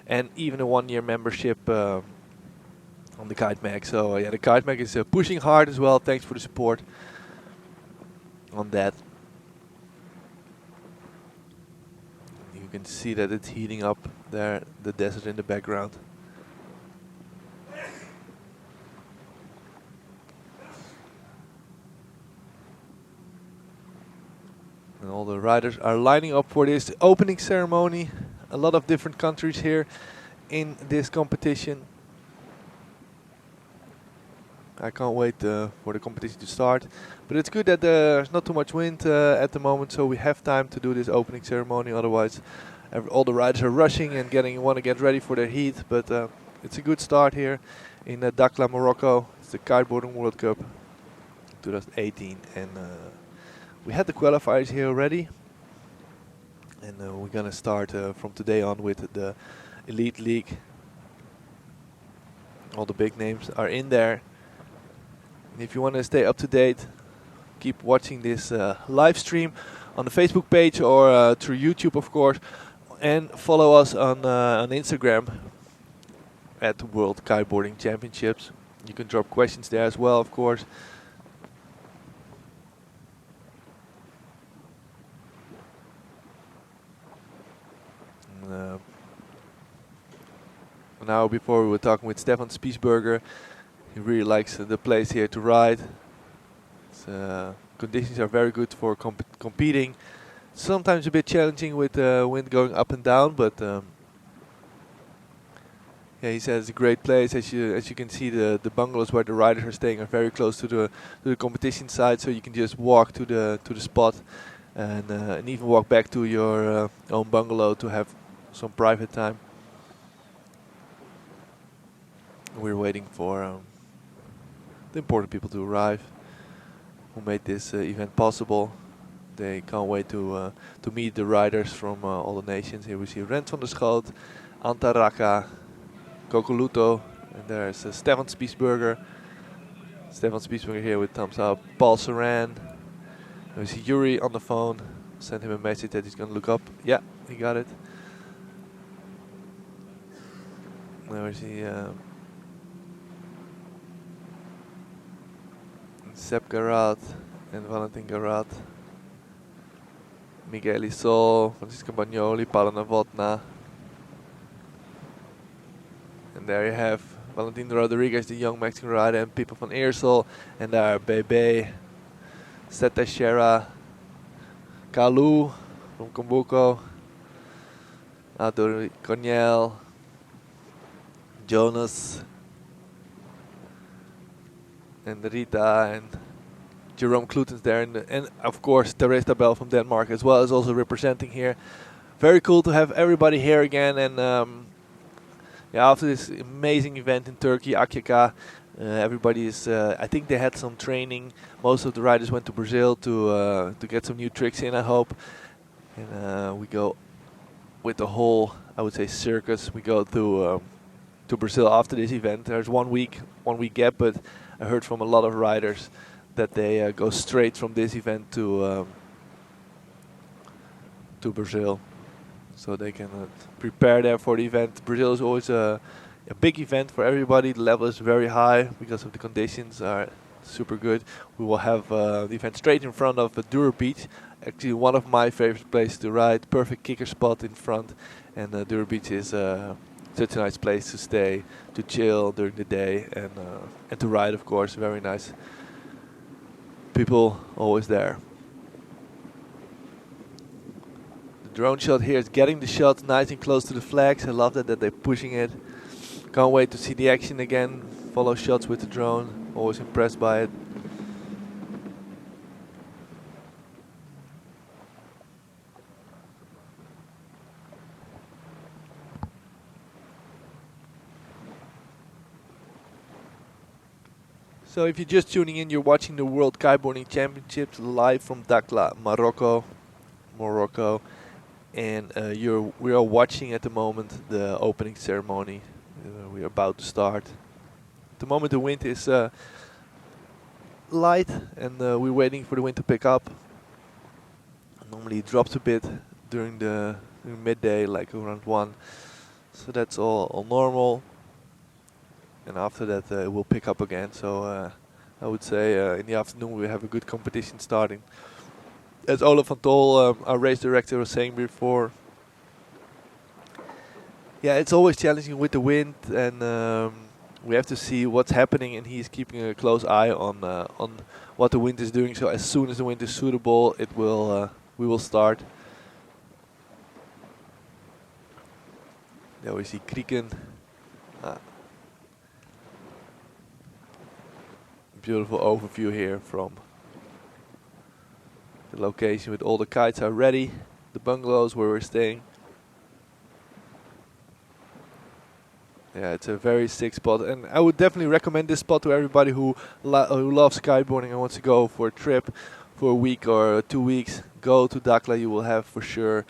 and even a 1-year membership on the Kite Mag. So yeah, the Kite Mag is pushing hard as well. Thanks for the support on that. You can see that it's heating up there, the desert in the background. And all the riders are lining up for this opening ceremony. A lot of different countries here in this competition. I can't wait for the competition to start. But it's good that there's not too much wind at the moment, so we have time to do this opening ceremony. Otherwise, all the riders are rushing and want to get ready for their heat. But it's a good start here in Dakhla, Morocco. It's the Kiteboarding World Cup 2018. And we had the qualifiers here already. And we're going to start from today on with the Elite League. All the big names are in there. If you want to stay up to date, keep watching this live stream on the Facebook page or through YouTube, of course, and follow us on Instagram at World Kiteboarding Championships. You can drop questions there as well, of course. Now, before we were talking with Stefan Spiesberger. He really likes the place here to ride. Conditions are very good for competing. Sometimes a bit challenging with the wind going up and down, but yeah, he says it's a great place. As you can see, the bungalows where the riders are staying are very close to the competition side, so you can just walk to the spot and even walk back to your own bungalow to have some private time. We're waiting for the important people to arrive who made this event possible. They can't wait to meet the riders from all the nations. Here we see Rent van der Schoot, Anta Raka, Kokoluto, and there's Stefan Spiesberger. Stefan Spiesberger here with thumbs up. Paul Saran. We see Yuri on the phone. Send him a message that he's going to look up. Yeah, he got it. Now we see Sepp Garat, and Valentin Garat, Miguel Isol, Francisco Bagnoli, Paolo Novotna. And there you have Valentin Rodriguez, the young Mexican rider, and Pipo van Eersel. And there are Bebe, Seth Teixeira, Kalu from Kombuko, Arthur Cornel, Jonas, and Rita, and Jerome Klutens there, and of course Therese Tabel from Denmark as well is also representing here. Very cool to have everybody here again, and yeah, after this amazing event in Turkey, Akyaka, everybody is. I think they had some training. Most of the riders went to Brazil to get some new tricks in, I hope. And we go with the whole, I would say, circus. We go to Brazil after this event. There's 1 week gap, but I heard from a lot of riders that they go straight from this event to Brazil, so they can prepare there for the event. Brazil is always a big event for everybody. The level is very high because of the conditions are super good. We will have the event straight in front of Dura Beach, actually one of my favorite places to ride. Perfect kicker spot in front, and Dura Beach is such a nice place to stay, to chill during the day, and to ride, of course. Very nice. People always there. The drone shot here is getting the shots nice and close to the flags. I love that they're pushing it. Can't wait to see the action again. Follow shots with the drone. Always impressed by it. So if you're just tuning in, you're watching the World Kiteboarding Championships live from Dakhla, Morocco, and we are watching at the moment the opening ceremony. We are about to start. At the moment the wind is light, and we're waiting for the wind to pick up. Normally it drops a bit during midday, like around 1. So that's all normal. And after that it will pick up again. So I would say in the afternoon we have a good competition starting. As Olaf van Tol, our race director, was saying before, yeah, it's always challenging with the wind, and we have to see what's happening, and he's keeping a close eye on what the wind is doing. So as soon as the wind is suitable, we will start. There we see Krieken. Beautiful overview here from the location with all the kites are ready, the bungalows where we're staying. Yeah, it's a very sick spot, and I would definitely recommend this spot to everybody who loves kiteboarding and wants to go for a trip for a week or 2 weeks. Go to Dakhla. You will have for sure,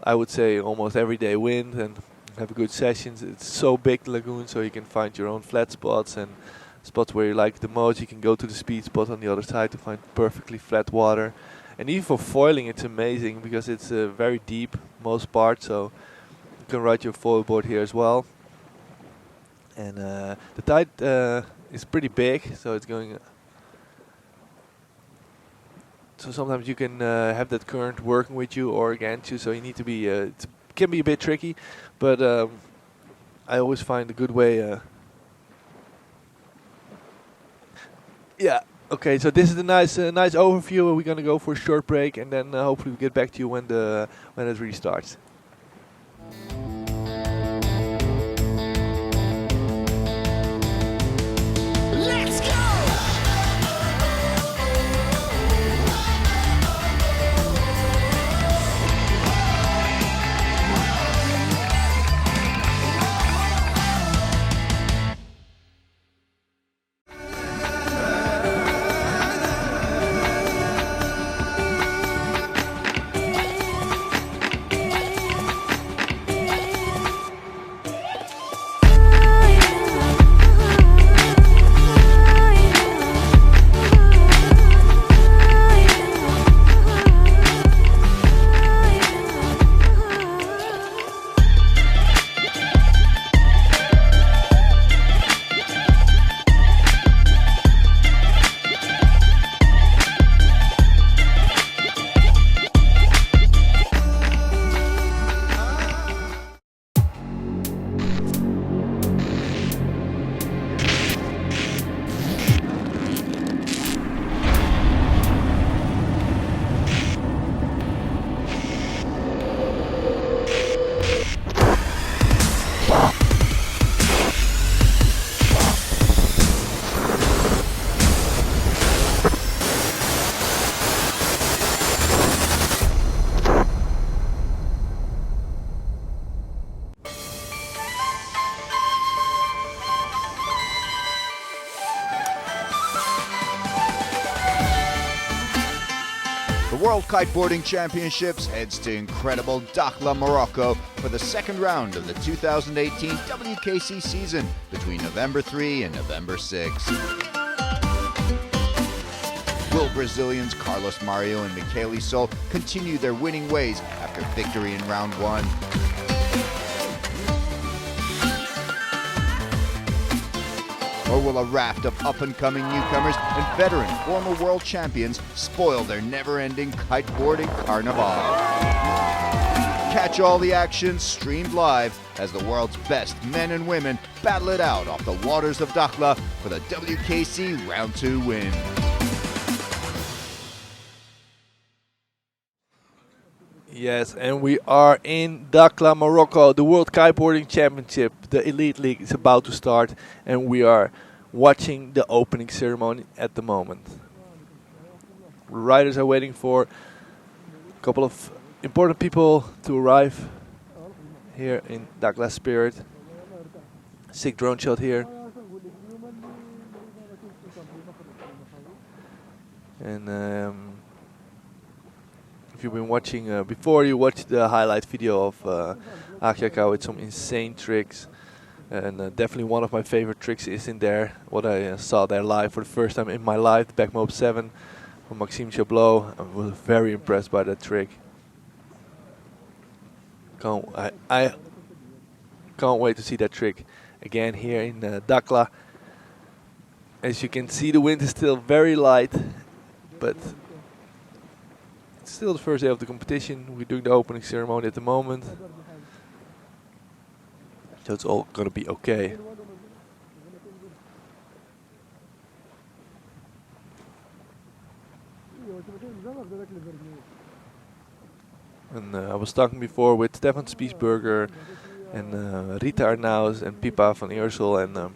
I would say, almost everyday wind and have good sessions. It's so big, the lagoon, so you can find your own flat spots and spots where you like the most. You can go to the speed spot on the other side to find perfectly flat water. And even for foiling, it's amazing because it's very deep, most parts, so you can ride your foil board here as well. And the tide is pretty big, so it's going. So sometimes you can have that current working with you or against you, so you need to be. It can be a bit tricky, but I always find a good way. Yeah. Okay. So this is a nice overview. We're gonna go for a short break, and then hopefully we get back to you when it really starts. Let's go! The World Kiteboarding Championships heads to incredible Dakhla, Morocco for the second round of the 2018 WKC season between November 3 and November 6. Will Brazilians Carlos Mario and Michele Sol continue their winning ways after victory in round 1? Or will a raft of up-and-coming newcomers and veteran former world champions spoil their never-ending kiteboarding carnival? Catch all the action streamed live as the world's best men and women battle it out off the waters of Dakhla for the WKC Round 2 win. Yes, and we are in Dakhla, Morocco. The World Kiteboarding Championship, the Elite League, is about to start, and we are watching the opening ceremony at the moment. Riders are waiting for a couple of important people to arrive here in Dakhla Spirit. Sick drone shot here. And if you've been watching before, you watched the highlight video of Akiyaka with some insane tricks. And definitely one of my favorite tricks is in there, what I saw there live for the first time in my life, the Backmob 7 from Maxime Chablot. I was very impressed by that trick. I can't wait to see that trick again here in Dakhla. As you can see, the wind is still very light, but it's still the first day of the competition. We're doing the opening ceremony at the moment, so it's all gonna be okay. And I was talking before with Stefan Spiesberger and Rita Arnaus and Pipa van Eersel, and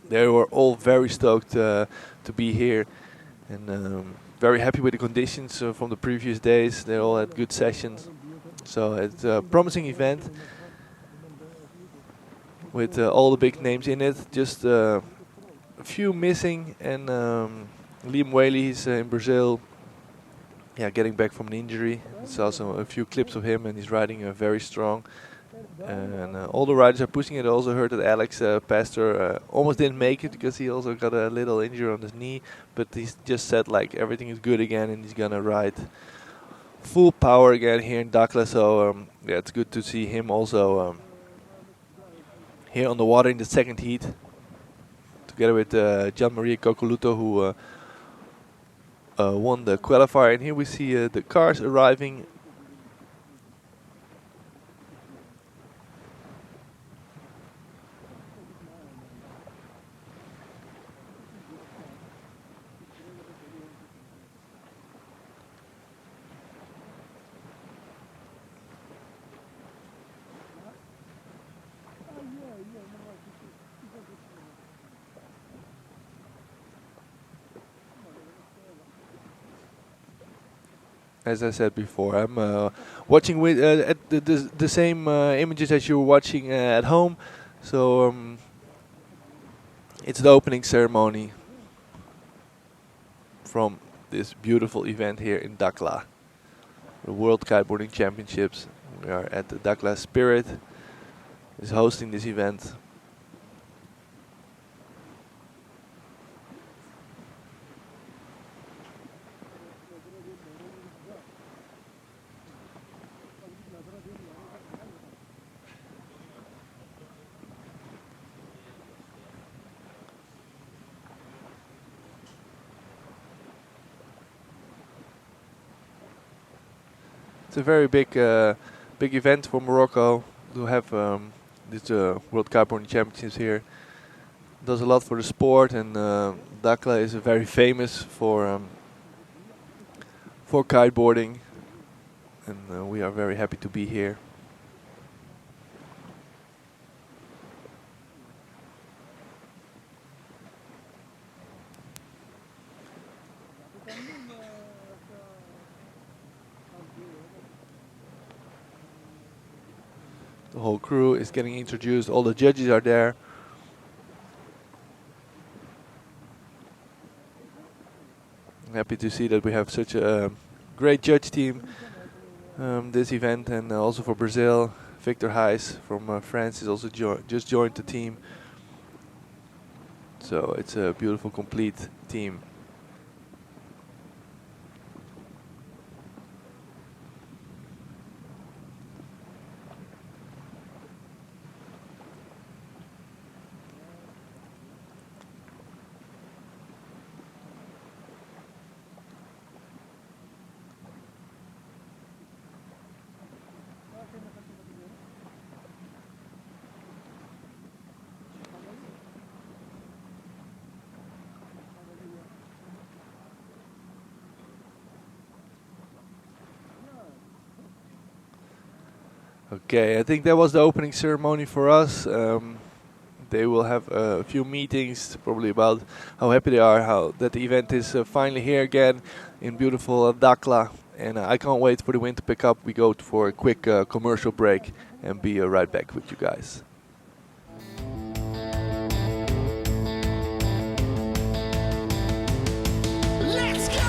they were all very stoked to be here, and very happy with the conditions from the previous days. They all had good sessions, so it's a promising event with all the big names in it. Just a few missing, and Liam Whaley, he's in Brazil, getting back from an injury. There's also a few clips of him, and he's riding very strong. And all the riders are pushing it. I also heard that Alex Pastor almost didn't make it because he also got a little injury on his knee, but he's just said like everything is good again, and he's gonna ride full power again here in Dakhla. So yeah, it's good to see him also here on the water in the second heat, together with Gian-Maria Coccoluto, who won the qualifier. And here we see the cars arriving. As I said before, I'm watching with at the same images as you're watching at home. So it's the opening ceremony from this beautiful event here in Dakhla, the World Kiteboarding Championships. We are at the Dakhla Spirit, is hosting this event. It's a very big event for Morocco to have this World Kiteboarding Championships here. Does a lot for the sport, and Dakhla is very famous for kiteboarding, and we are very happy to be here. The whole crew is getting introduced. All the judges are there. I'm happy to see that we have such a great judge team this event, and also for Brazil. Victor Heis from France is also just joined the team. So it's a beautiful, complete team. Okay, I think that was the opening ceremony for us. They will have a few meetings, probably about how happy they are, how that the event is finally here again in beautiful Dakhla. And I can't wait for the wind to pick up. We go for a quick commercial break and be right back with you guys. Let's go!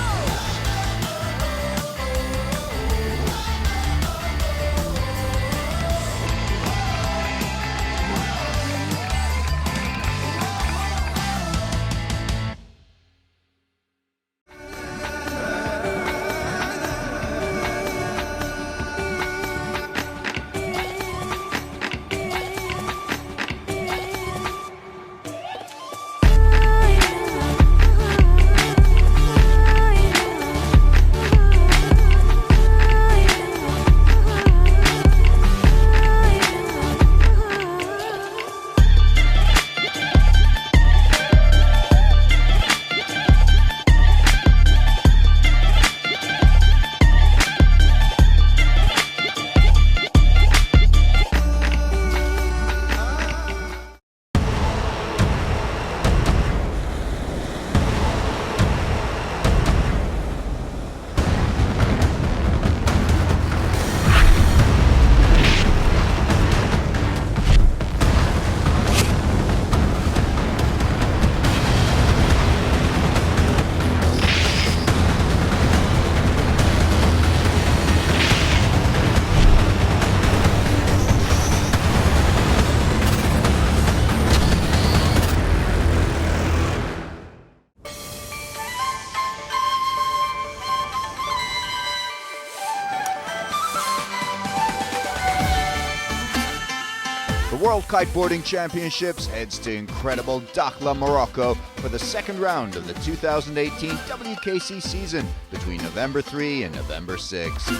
World Kiteboarding Championships heads to incredible Dakhla, Morocco for the second round of the 2018 WKC season between November 3 and November 6.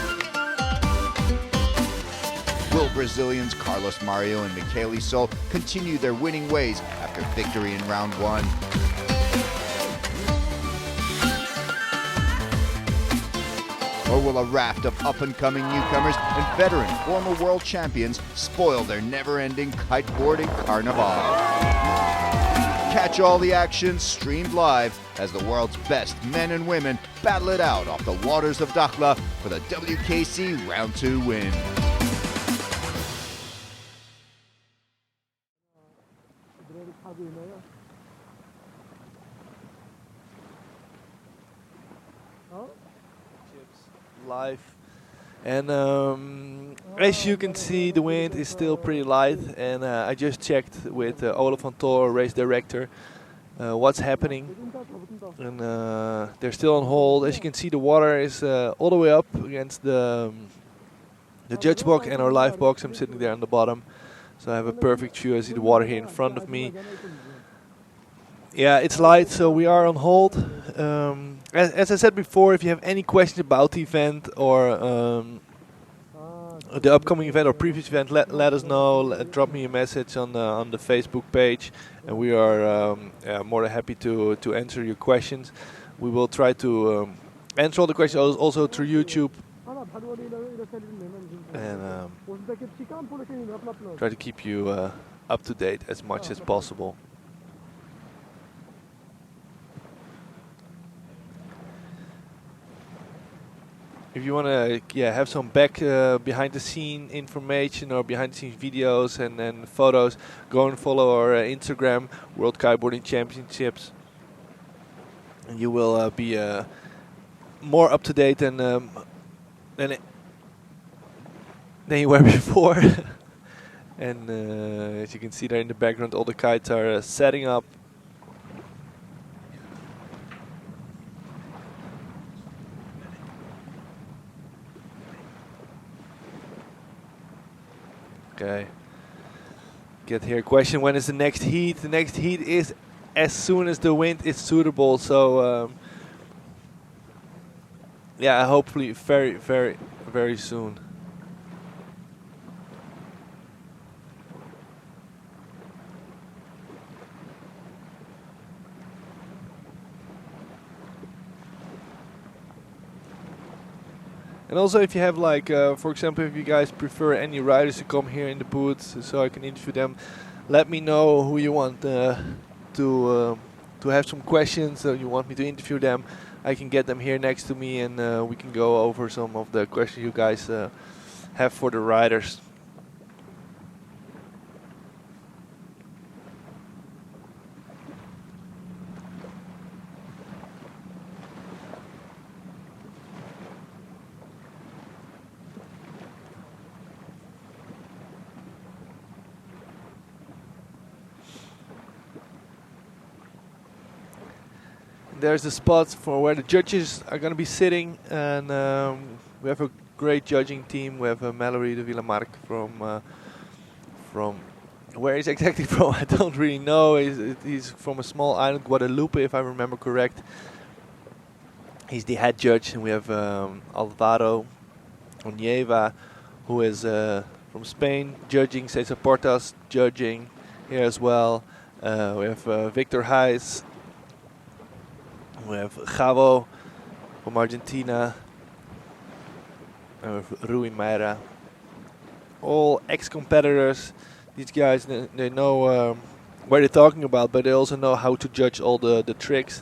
Will Brazilians Carlos Mario and Michele Sol continue their winning ways after victory in round 1? Or will a raft of up-and-coming newcomers and veteran former world champions spoil their never-ending kiteboarding carnival? Catch all the action streamed live as the world's best men and women battle it out off the waters of Dakhla for the WKC Round 2 win. Live, and as you can see, the wind is still pretty light, and I just checked with Olaf van Tor, race director, what's happening, and they're still on hold. As you can see, the water is all the way up against the judge box and our live box. I'm sitting there on the bottom, so I have a perfect view. I see the water here in front of me. Yeah, it's light, so we are on hold. As I said before, if you have any questions about the event or the upcoming event or previous event, let us know. Drop me a message on the Facebook page, and we are more than happy to answer your questions. We will try to answer all the questions also through YouTube, and try to keep you up to date as much as possible. If you want to have some behind the scene information or behind the scenes videos and photos, go and follow our Instagram, World Kiteboarding Championships. And you will be more up to date than than you were before. And as you can see there in the background, all the kites are setting up. Okay. Get here. Question: when is the next heat? The next heat is as soon as the wind is suitable. So yeah, hopefully very, very, very soon. And also, if you have like, for example, if you guys prefer any riders to come here in the booth so I can interview them, let me know who you want to have some questions. So you want me to interview them, I can get them here next to me, and we can go over some of the questions you guys have for the riders. There's the spot for where the judges are going to be sitting, and we have a great judging team. We have Mallory de Villamark from where he's exactly from, I don't really know. He's from a small island, Guadalupe, if I remember correct. He's the head judge, and we have Alvaro Onieva, who is from Spain, judging. Cesar Portas judging here as well. We have Victor Hayes. We have Gabo from Argentina. And we have Rui Meira. All ex-competitors. These guys, they know what they're talking about, but they also know how to judge all the tricks,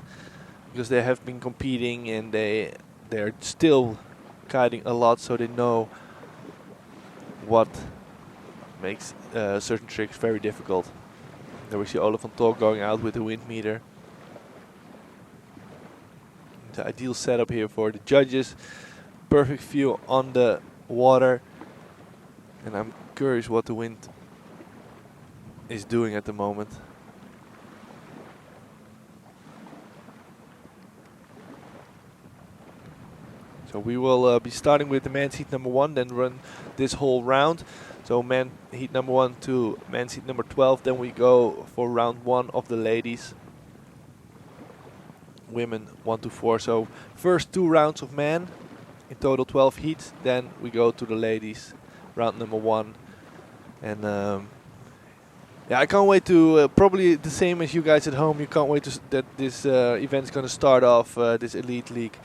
because they have been competing and they're still kiting a lot, so they know what makes certain tricks very difficult. There we see Olaf van Tol going out with the wind meter. The ideal setup here for the judges. Perfect view on the water. And I'm curious what the wind is doing at the moment. So we will be starting with the men's heat number 1, then run this whole round. So men heat number 1 to men's heat number 12, then we go for round 1 of the ladies. Women 1 to 4. So first 2 rounds of men, in total 12 heats. Then we go to the ladies, round number 1. And yeah, I can't wait to probably the same as you guys at home. You can't wait that this event's gonna start off, this Elite League.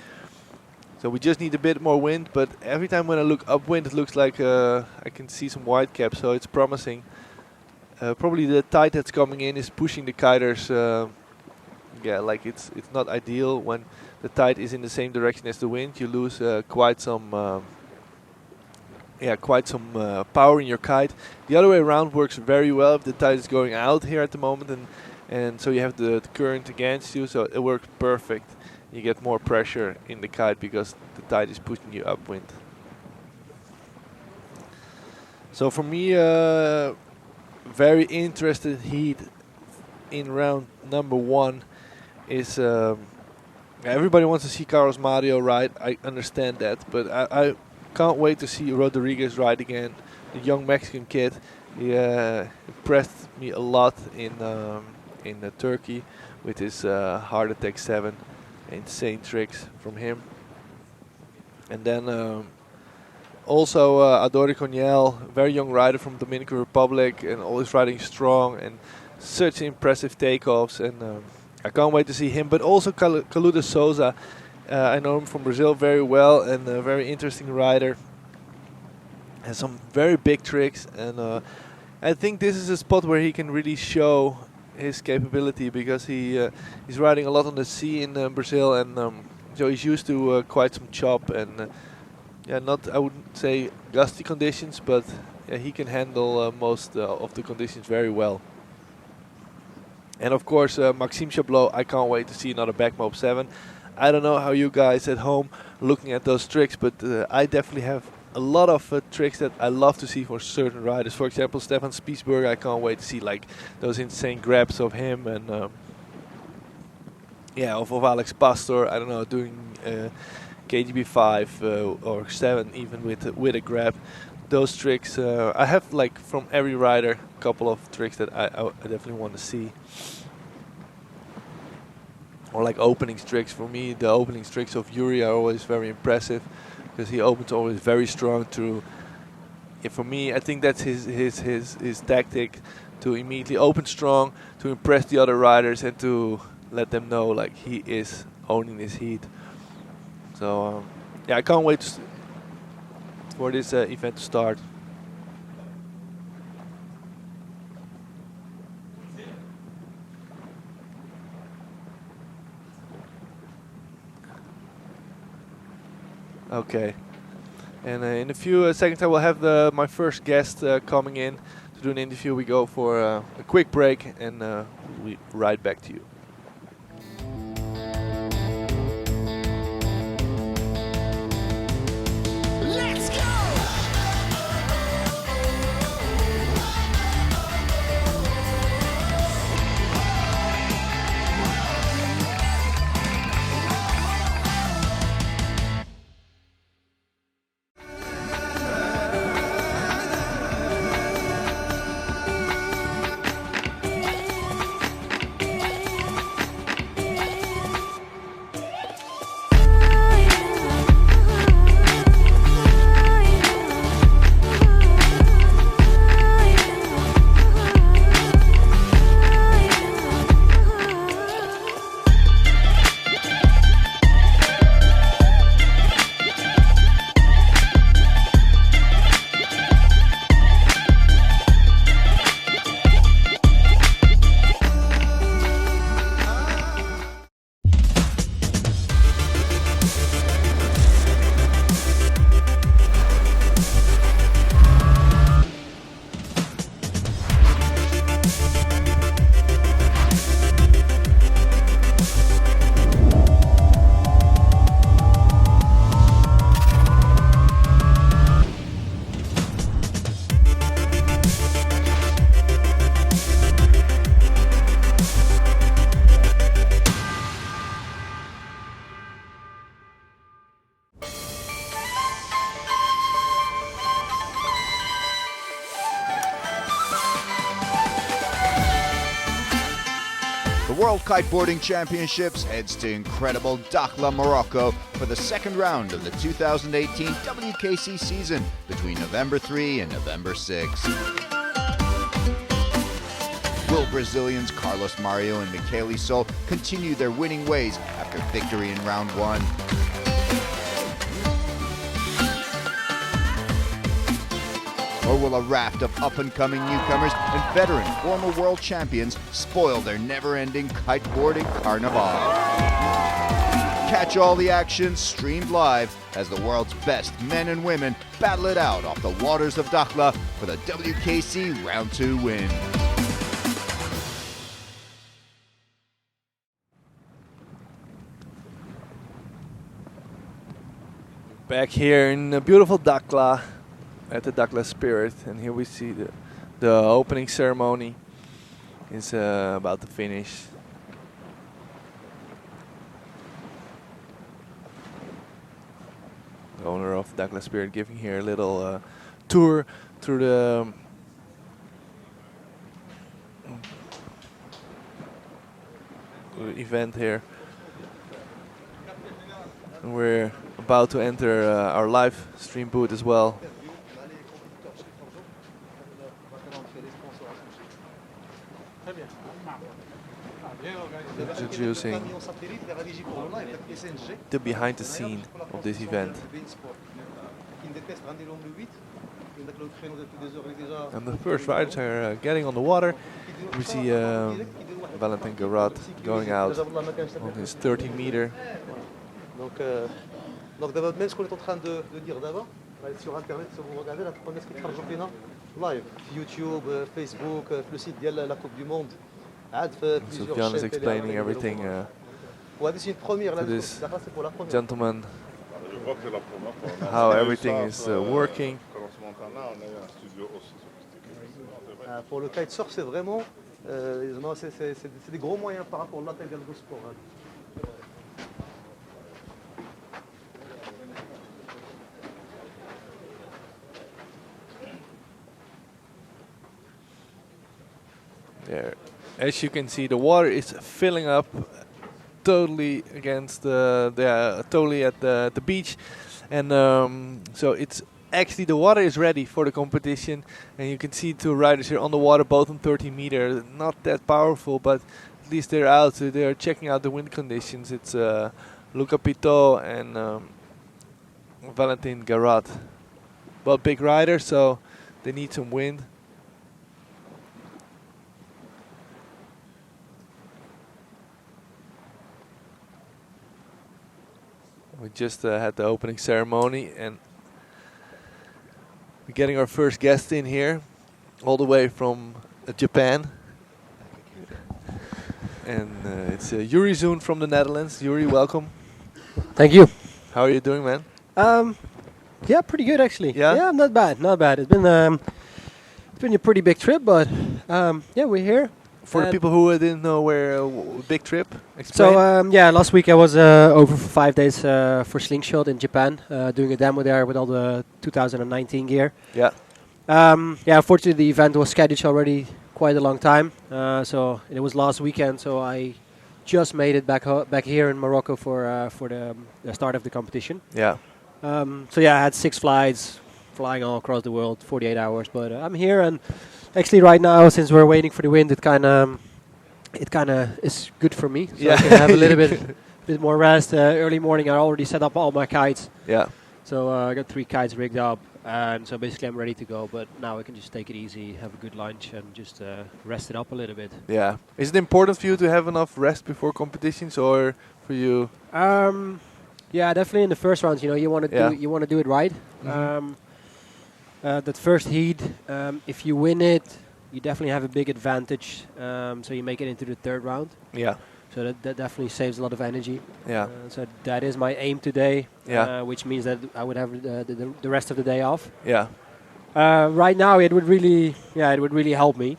So we just need a bit more wind, but every time when I look upwind, it looks like I can see some white caps, so it's promising. Probably the tide that's coming in is pushing the kiters. Yeah, like it's not ideal when the tide is in the same direction as the wind. You lose quite some power in your kite. The other way around works very well if the tide is going out here at the moment, and so you have the current against you, so it works perfect. You get more pressure in the kite because the tide is pushing you upwind. So for me, very interested heat in round number 1 is everybody wants to see Carlos Mario ride. I understand that, but I can't wait to see Rodriguez ride again. The young Mexican kid, he impressed me a lot in Turkey with his Heart Attack 7. Insane tricks from him. And then also Adori Coniel, very young rider from Dominican Republic, and always riding strong and such impressive takeoffs. And I can't wait to see him. But also Caluda Souza, I know him from Brazil very well, and a very interesting rider. Has some very big tricks, and I think this is a spot where he can really show his capability, because he's riding a lot on the sea in Brazil, and so he's used to quite some chop and yeah, not, I wouldn't say gusty conditions, but yeah, he can handle most of the conditions very well. And of course Maxime Chablot, I can't wait to see another back mob 7. I don't know how you guys at home looking at those tricks, but I definitely have a lot of tricks that I love to see for certain riders. For example, Stefan Spiesberg, I can't wait to see like those insane grabs of him, and yeah, of Alex Pastor. I don't know, doing KGB 5 or 7 even with a grab. Those tricks, I have like from every rider a couple of tricks that I definitely want to see. Or like opening tricks. For me, the opening tricks of Yuri are always very impressive because he opens always very strong through. Yeah, for me, I think that's his tactic, to immediately open strong, to impress the other riders and to let them know like he is owning this heat. So yeah, I can't wait for this event to start. Okay, and in a few seconds I will have my first guest coming in to do an interview. We go for a quick break and we ride back to you. Let's go! World Kiteboarding Championships heads to incredible Dakhla, Morocco for the second round of the 2018 WKC season between November 3 and November 6. Will Brazilians Carlos Mario and Michele Sol continue their winning ways after victory in round 1? Or will a raft of up-and-coming newcomers and veteran former world champions spoil their never-ending kiteboarding carnival? Catch all the action streamed live as the world's best men and women battle it out off the waters of Dakhla for the WKC Round 2 win. Back here in beautiful Dakhla, at the Dakhla Spirit, and here we see the opening ceremony is about to finish. The owner of Dakhla Spirit giving here a little tour through the event here. And we're about to enter our live stream booth as well. Introducing the behind the scene of this event. And the first riders are getting on the water. We see Valentin Garat going out on his 13 meter. Donc même ce qu'on est en train de dire d'abord, sur internet, si vous regardez la première script du championnat live, YouTube, Facebook, le site de la Coupe du Monde. Sufjan is explaining everything Ouais, c'est une première. to this gentleman how everything is working. Pour le kitesurf, c'est vraiment c'est des gros moyens par rapport à la taille du sport. Hein. There, as you can see, the water is filling up totally against totally at the beach, and so it's actually the water is ready for the competition, and you can see two riders here on the water, both on 30 meters. Not that powerful, but at least they're out. So they're checking out the wind conditions. It's Luca Pitot and Valentin Garat, both big riders, so they need some wind. We just had the opening ceremony, and we're getting our first guest in here, all the way from Japan. And it's Yuri Zoon from the Netherlands. Yuri, welcome. Thank you. How are you doing, man? Yeah, pretty good actually. Yeah? Yeah, not bad, not bad. It's been a pretty big trip, but yeah, we're here. For the people who didn't know where big trip, explain. So yeah, last week I was over for 5 days for Slingshot in Japan, doing a demo there with all the 2019 gear. Yeah. Yeah, unfortunately the event was scheduled already quite a long time, so it was last weekend. So I just made it back here in Morocco for the start of the competition. Yeah. So yeah, I had 6 flights, flying all across the world, 48 hours. But I'm here, and actually right now, since we're waiting for the wind, it kind of is good for me. So yeah. I can have a little bit more rest. Early morning, I already set up all my kites. Yeah. So I got 3 kites rigged up, and so basically I'm ready to go. But now I can just take it easy, have a good lunch, and just rest it up a little bit. Yeah. Is it important for you to have enough rest before competitions, or for you? Yeah, definitely in the first rounds. You know, you want to do it right. Mm-hmm. That first heat, if you win it, you definitely have a big advantage. So you make it into the 3rd round. Yeah. So that definitely saves a lot of energy. Yeah. So that is my aim today. Yeah. Which means that I would have the rest of the day off. Yeah. Right now it would really help me,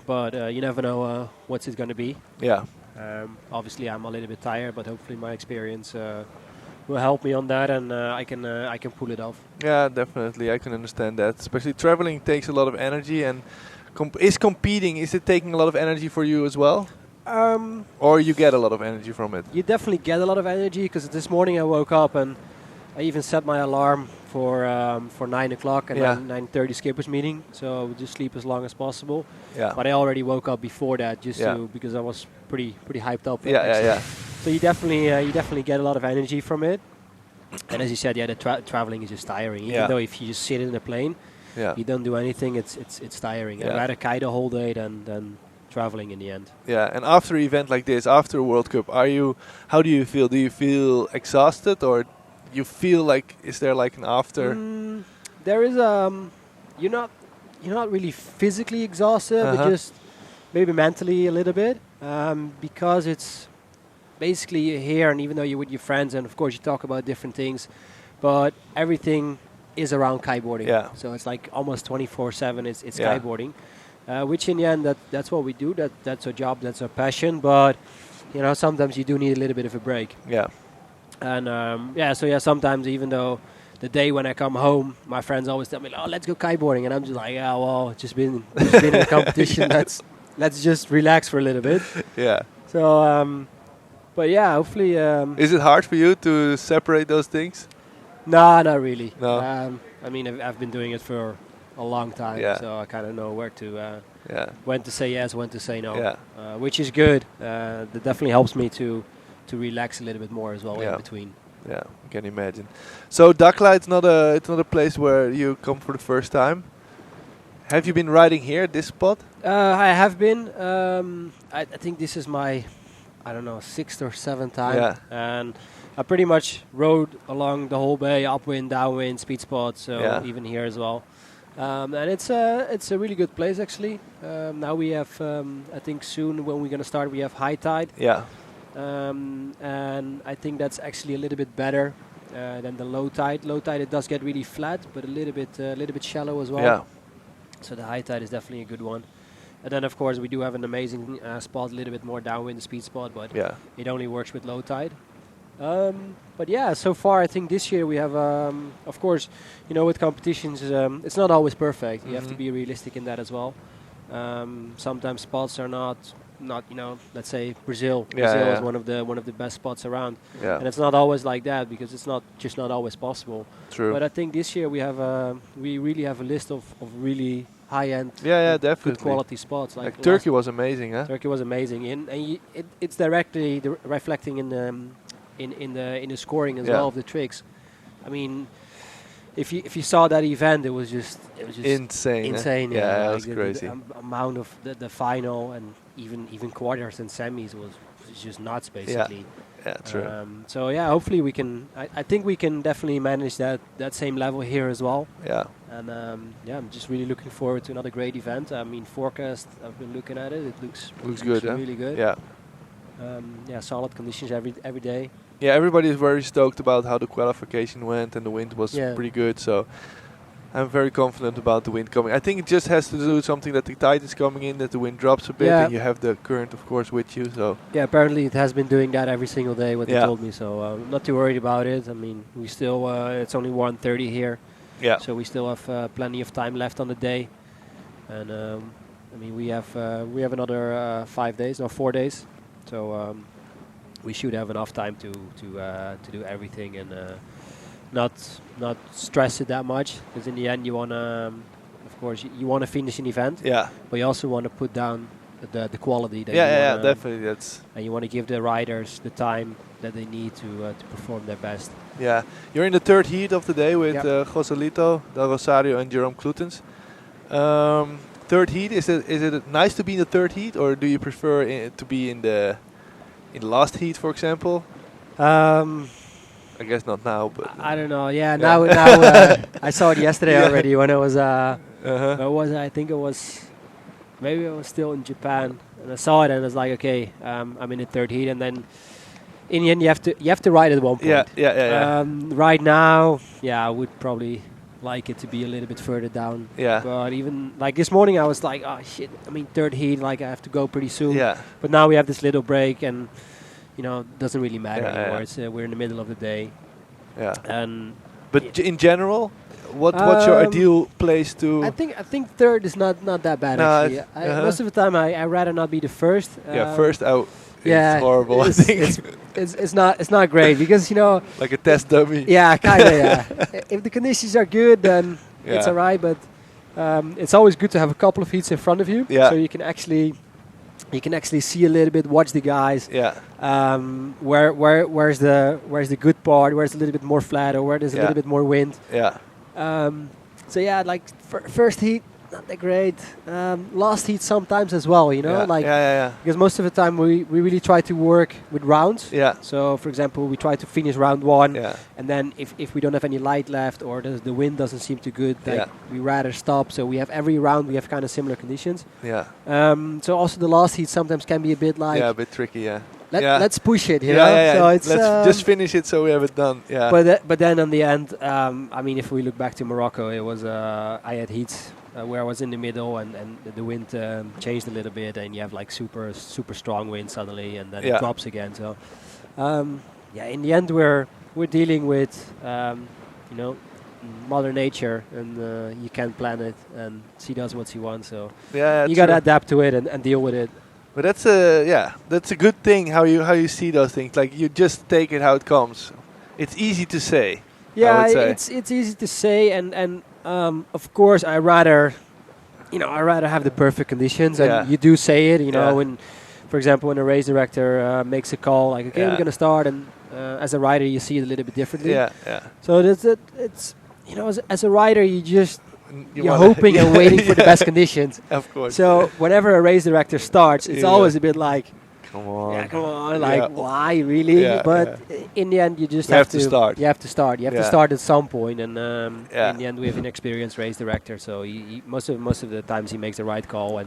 but you never know what's it going to be. Yeah. Obviously I'm a little bit tired, but hopefully my experience will help me on that, and I can pull it off. Yeah, definitely. I can understand that. Especially traveling takes a lot of energy, and is it taking a lot of energy for you as well? Or you get a lot of energy from it? You definitely get a lot of energy, because this morning I woke up and I even set my alarm for 9 o'clock and 9:30 skippers meeting, so I would just sleep as long as possible. Yeah. But I already woke up before that because I was pretty hyped up. Yeah. So you definitely get a lot of energy from it. And as you said, the traveling is just tiring. Even though if you just sit in a plane, you don't do anything, it's tiring. Yeah. I'd rather kite a whole day than traveling in the end. Yeah, and after an event like this, after a World Cup, how do you feel? Do you feel exhausted, or you feel like, is there like an after? There is you're not really physically exhausted, but just maybe mentally a little bit, because it's basically you're here, and even though you're with your friends, and of course you talk about different things, but everything is around kiteboarding. Yeah. So it's like almost 24/7 it's kiteboarding, which in the end that's what we do. That's our job. That's our passion. But sometimes you do need a little bit of a break. Yeah. And sometimes even though the day when I come home, my friends always tell me, "Oh, let's go kiteboarding," and I'm just like, "Yeah, well, it's just been in a competition. Let's just relax for a little bit." Yeah. So, but yeah, hopefully. Is it hard for you to separate those things? No, not really. No. I mean, I've been doing it for a long time, so I kind of know where to when to say yes, when to say no. Yeah. Which is good. That definitely helps me to relax a little bit more as well in between. Yeah, I can imagine. So Dakhla, it's not a place where you come for the first time. Have you been riding here at this spot? I have been. I think this is my, 6th or 7th time. Yeah. And I pretty much rode along the whole bay, upwind, downwind, speed spots, so even here as well. And it's a really good place actually. Now we have, I think soon when we're gonna start, we have high tide. Yeah. and I think that's actually a little bit better than the low tide. Low tide, it does get really flat, but a little bit shallow as well. Yeah. So the high tide is definitely a good one. And then of course we do have an amazing spot, a little bit more downwind speed spot, but it only works with low tide. But yeah, so far I think this year we have, of course, with competitions, it's not always perfect. You have to be realistic in that as well. Sometimes spots are not, let's say Brazil. Brazil is one of the best spots around, and it's not always like that because it's not always possible. True. But I think this year we really have a list of really high-end, definitely good quality spots. Like Turkey was amazing, huh? Turkey was amazing, and it's directly reflecting in the scoring as well of the tricks. I mean, if you saw that event, it was just insane. Insane. Yeah, like it was crazy. The amount of the final and even quarters and semis was just nuts, basically. Yeah, true. So yeah, hopefully we can. I think we can definitely manage that same level here as well. Yeah. And I'm just really looking forward to another great event. I mean, forecast. I've been looking at it. It looks good. Really good. Yeah. Solid conditions every day. Yeah, everybody is very stoked about how the qualification went, and the wind was pretty good. So I'm very confident about the wind coming. I think it just has to do with something that the tide is coming in, that the wind drops a bit, and you have the current, of course, with you. So yeah, apparently it has been doing that every single day. What they told me, so I'm not too worried about it. I mean, we still it's only 1:30 here. Yeah. So we still have plenty of time left on the day, and I mean we have another 5 days or 4 days, so we should have enough time to do everything and not stress it that much, because in the end you wanna, of course, you wanna finish an event. Yeah. But you also want to put down the quality. That Definitely. That's. And you want to give the riders the time that they need to perform their best. Yeah, you're in the third heat of the day with Joselito, Del Rosario, and Jerome Clutens. Third heat, is it nice to be in the third heat, or do you prefer to be in the last heat, for example? I guess not now, but I don't know. Yeah, now I saw it yesterday already when it was. Where was it? I think it was. Maybe I was still in Japan, and I saw it, and I was like, okay, I'm in the third heat, and then in the end you have to ride at one point. Yeah. Right now, I would probably like it to be a little bit further down. Yeah. But even like this morning, I was like, oh shit, I mean third heat, like I have to go pretty soon. Yeah. But now we have this little break, and it doesn't really matter anymore. It's we're in the middle of the day. Yeah. And but in general, what's your ideal place to? I think third is not that bad actually. Most of the time I rather not be the first. First out. It's horrible. I think it's not great because like a test dummy. Yeah, kind of. Yeah. If the conditions are good, then it's alright. But it's always good to have a couple of heats in front of you, so you can actually see a little bit, watch the guys. Yeah. Where's the good part? Where's a little bit more flat, or where there's a little bit more wind? Yeah. So yeah, like first heat, not that great. Last heat sometimes as well, because most of the time we really try to work with rounds. Yeah. So for example, we try to finish round one, and then if we don't have any light left or the wind doesn't seem too good, we rather stop. So we have every round we have kind of similar conditions. Yeah. So also the last heat sometimes can be a bit like a bit tricky. Yeah. Let's push it, you know. Yeah. So it's let's just finish it so we have it done. Yeah. But then in the end, I mean, if we look back to Morocco, it was I had heats where I was in the middle, and the wind changed a little bit, and you have like super strong wind suddenly, and then it drops again. So in the end we're dealing with Mother Nature, and you can't plan it, and she does what she wants. So you gotta adapt to it and deal with it. But that's a good thing how you see those things. Like you just take it how it comes. It's easy to say. Yeah, it's easy to say, and of course I rather have the perfect conditions, and you do say it. When, for example, when a race director makes a call like, okay, we're gonna start, and as a rider you see it a little bit differently. Yeah. So it's as a rider you're hoping and waiting for the best conditions. Of course. So whenever a race director starts, it's always a bit like, come on, like why really? But in the end, you just have to start. You have to start. You have to start at some point, and in the end, we have an experienced race director. So he most of the times he makes the right call,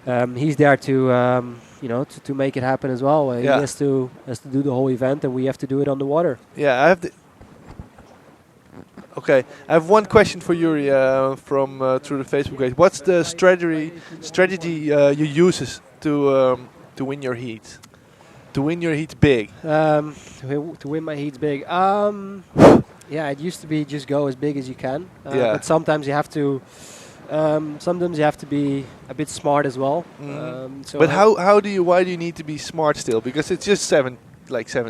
and he's there to to make it happen as well. He has to do the whole event, and we have to do it on the water. Yeah, I have Okay, I have one question for Yuri from through the Facebook page. What's the strategy you use to win your heats? To win your heats big? To win my heats big? Yeah, it used to be just go as big as you can. But sometimes you have to. Sometimes you have to be a bit smart as well. But why do you need to be smart still? Because it's just seven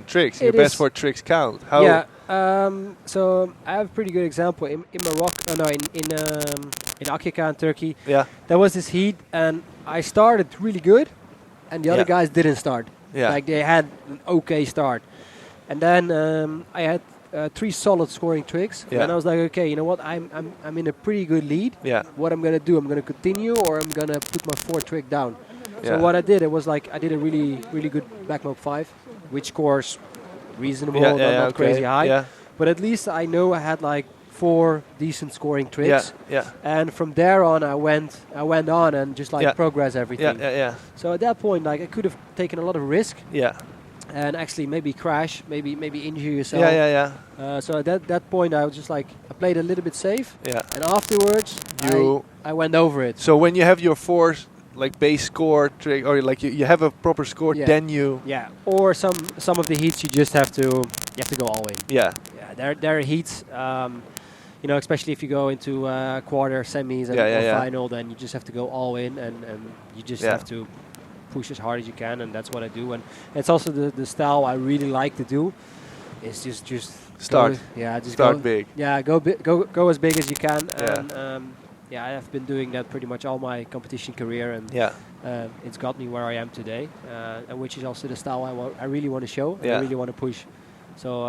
tricks. Your best 4 tricks count. How? Yeah. So I have a pretty good example in Morocco. In Akika in Turkey. Yeah. There was this heat, and I started really good, and the other guys didn't start. Yeah. Like they had an okay start, and then I had 3 solid scoring tricks, and I was like, okay, you know what? I'm in a pretty good lead. Yeah. What I'm gonna do? I'm gonna continue, or I'm gonna put my 4th trick down. So what I did, it was like I did a really good back mob 5, which scores reasonable, not crazy high. Yeah. But at least I know I had like 4 decent scoring tricks. Yeah. And from there on, I went on and just progress everything. Yeah. So at that point, like I could have taken a lot of risk. Yeah. And actually maybe crash, maybe injure yourself. Yeah. So at that point, I was just like I played a little bit safe. Yeah. And afterwards, I went over it. So when you have your 4 base score trick, or you have a proper score, then you or some of the heats you just have to go all in. Yeah. There are heats, especially if you go into quarter, semis, and final, then you just have to go all in, and you just have to push as hard as you can, and that's what I do. And it's also the style I really like to do. Is just start. Start big. Yeah, go as big as you can. And I have been doing that pretty much all my competition career, and it's got me where I am today, and which is also the style I really want to show. I really want to push. So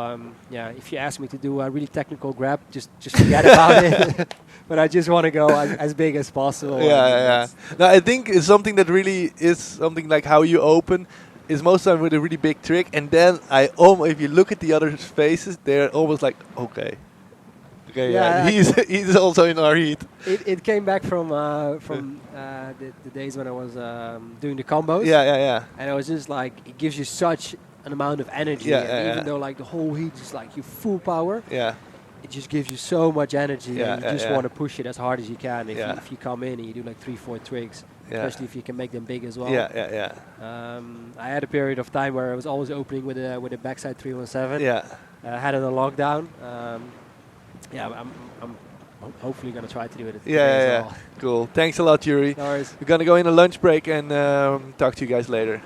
if you ask me to do a really technical grab, just forget about it. But I just want to go as big as possible. Yeah. No, I think it's something that really is something like how you open is most of the time with a really big trick, and then if you look at the other faces, they're almost like okay. He's also in our heat. It came back from the days when I was doing the combos. Yeah. And I was just like, it gives you such an amount of energy. Even though like the whole heat is like you full power. Yeah. It just gives you so much energy, and you just want to push it as hard as you can. If you come in and you do like 3-4 tricks, especially if you can make them big as well. Yeah. I had a period of time where I was always opening with a backside 317. Yeah. Had it on lockdown. I'm hopefully going to try to do it as well. Cool. Thanks a lot, Yuri. No worries. We're going to go in a lunch break and talk to you guys later.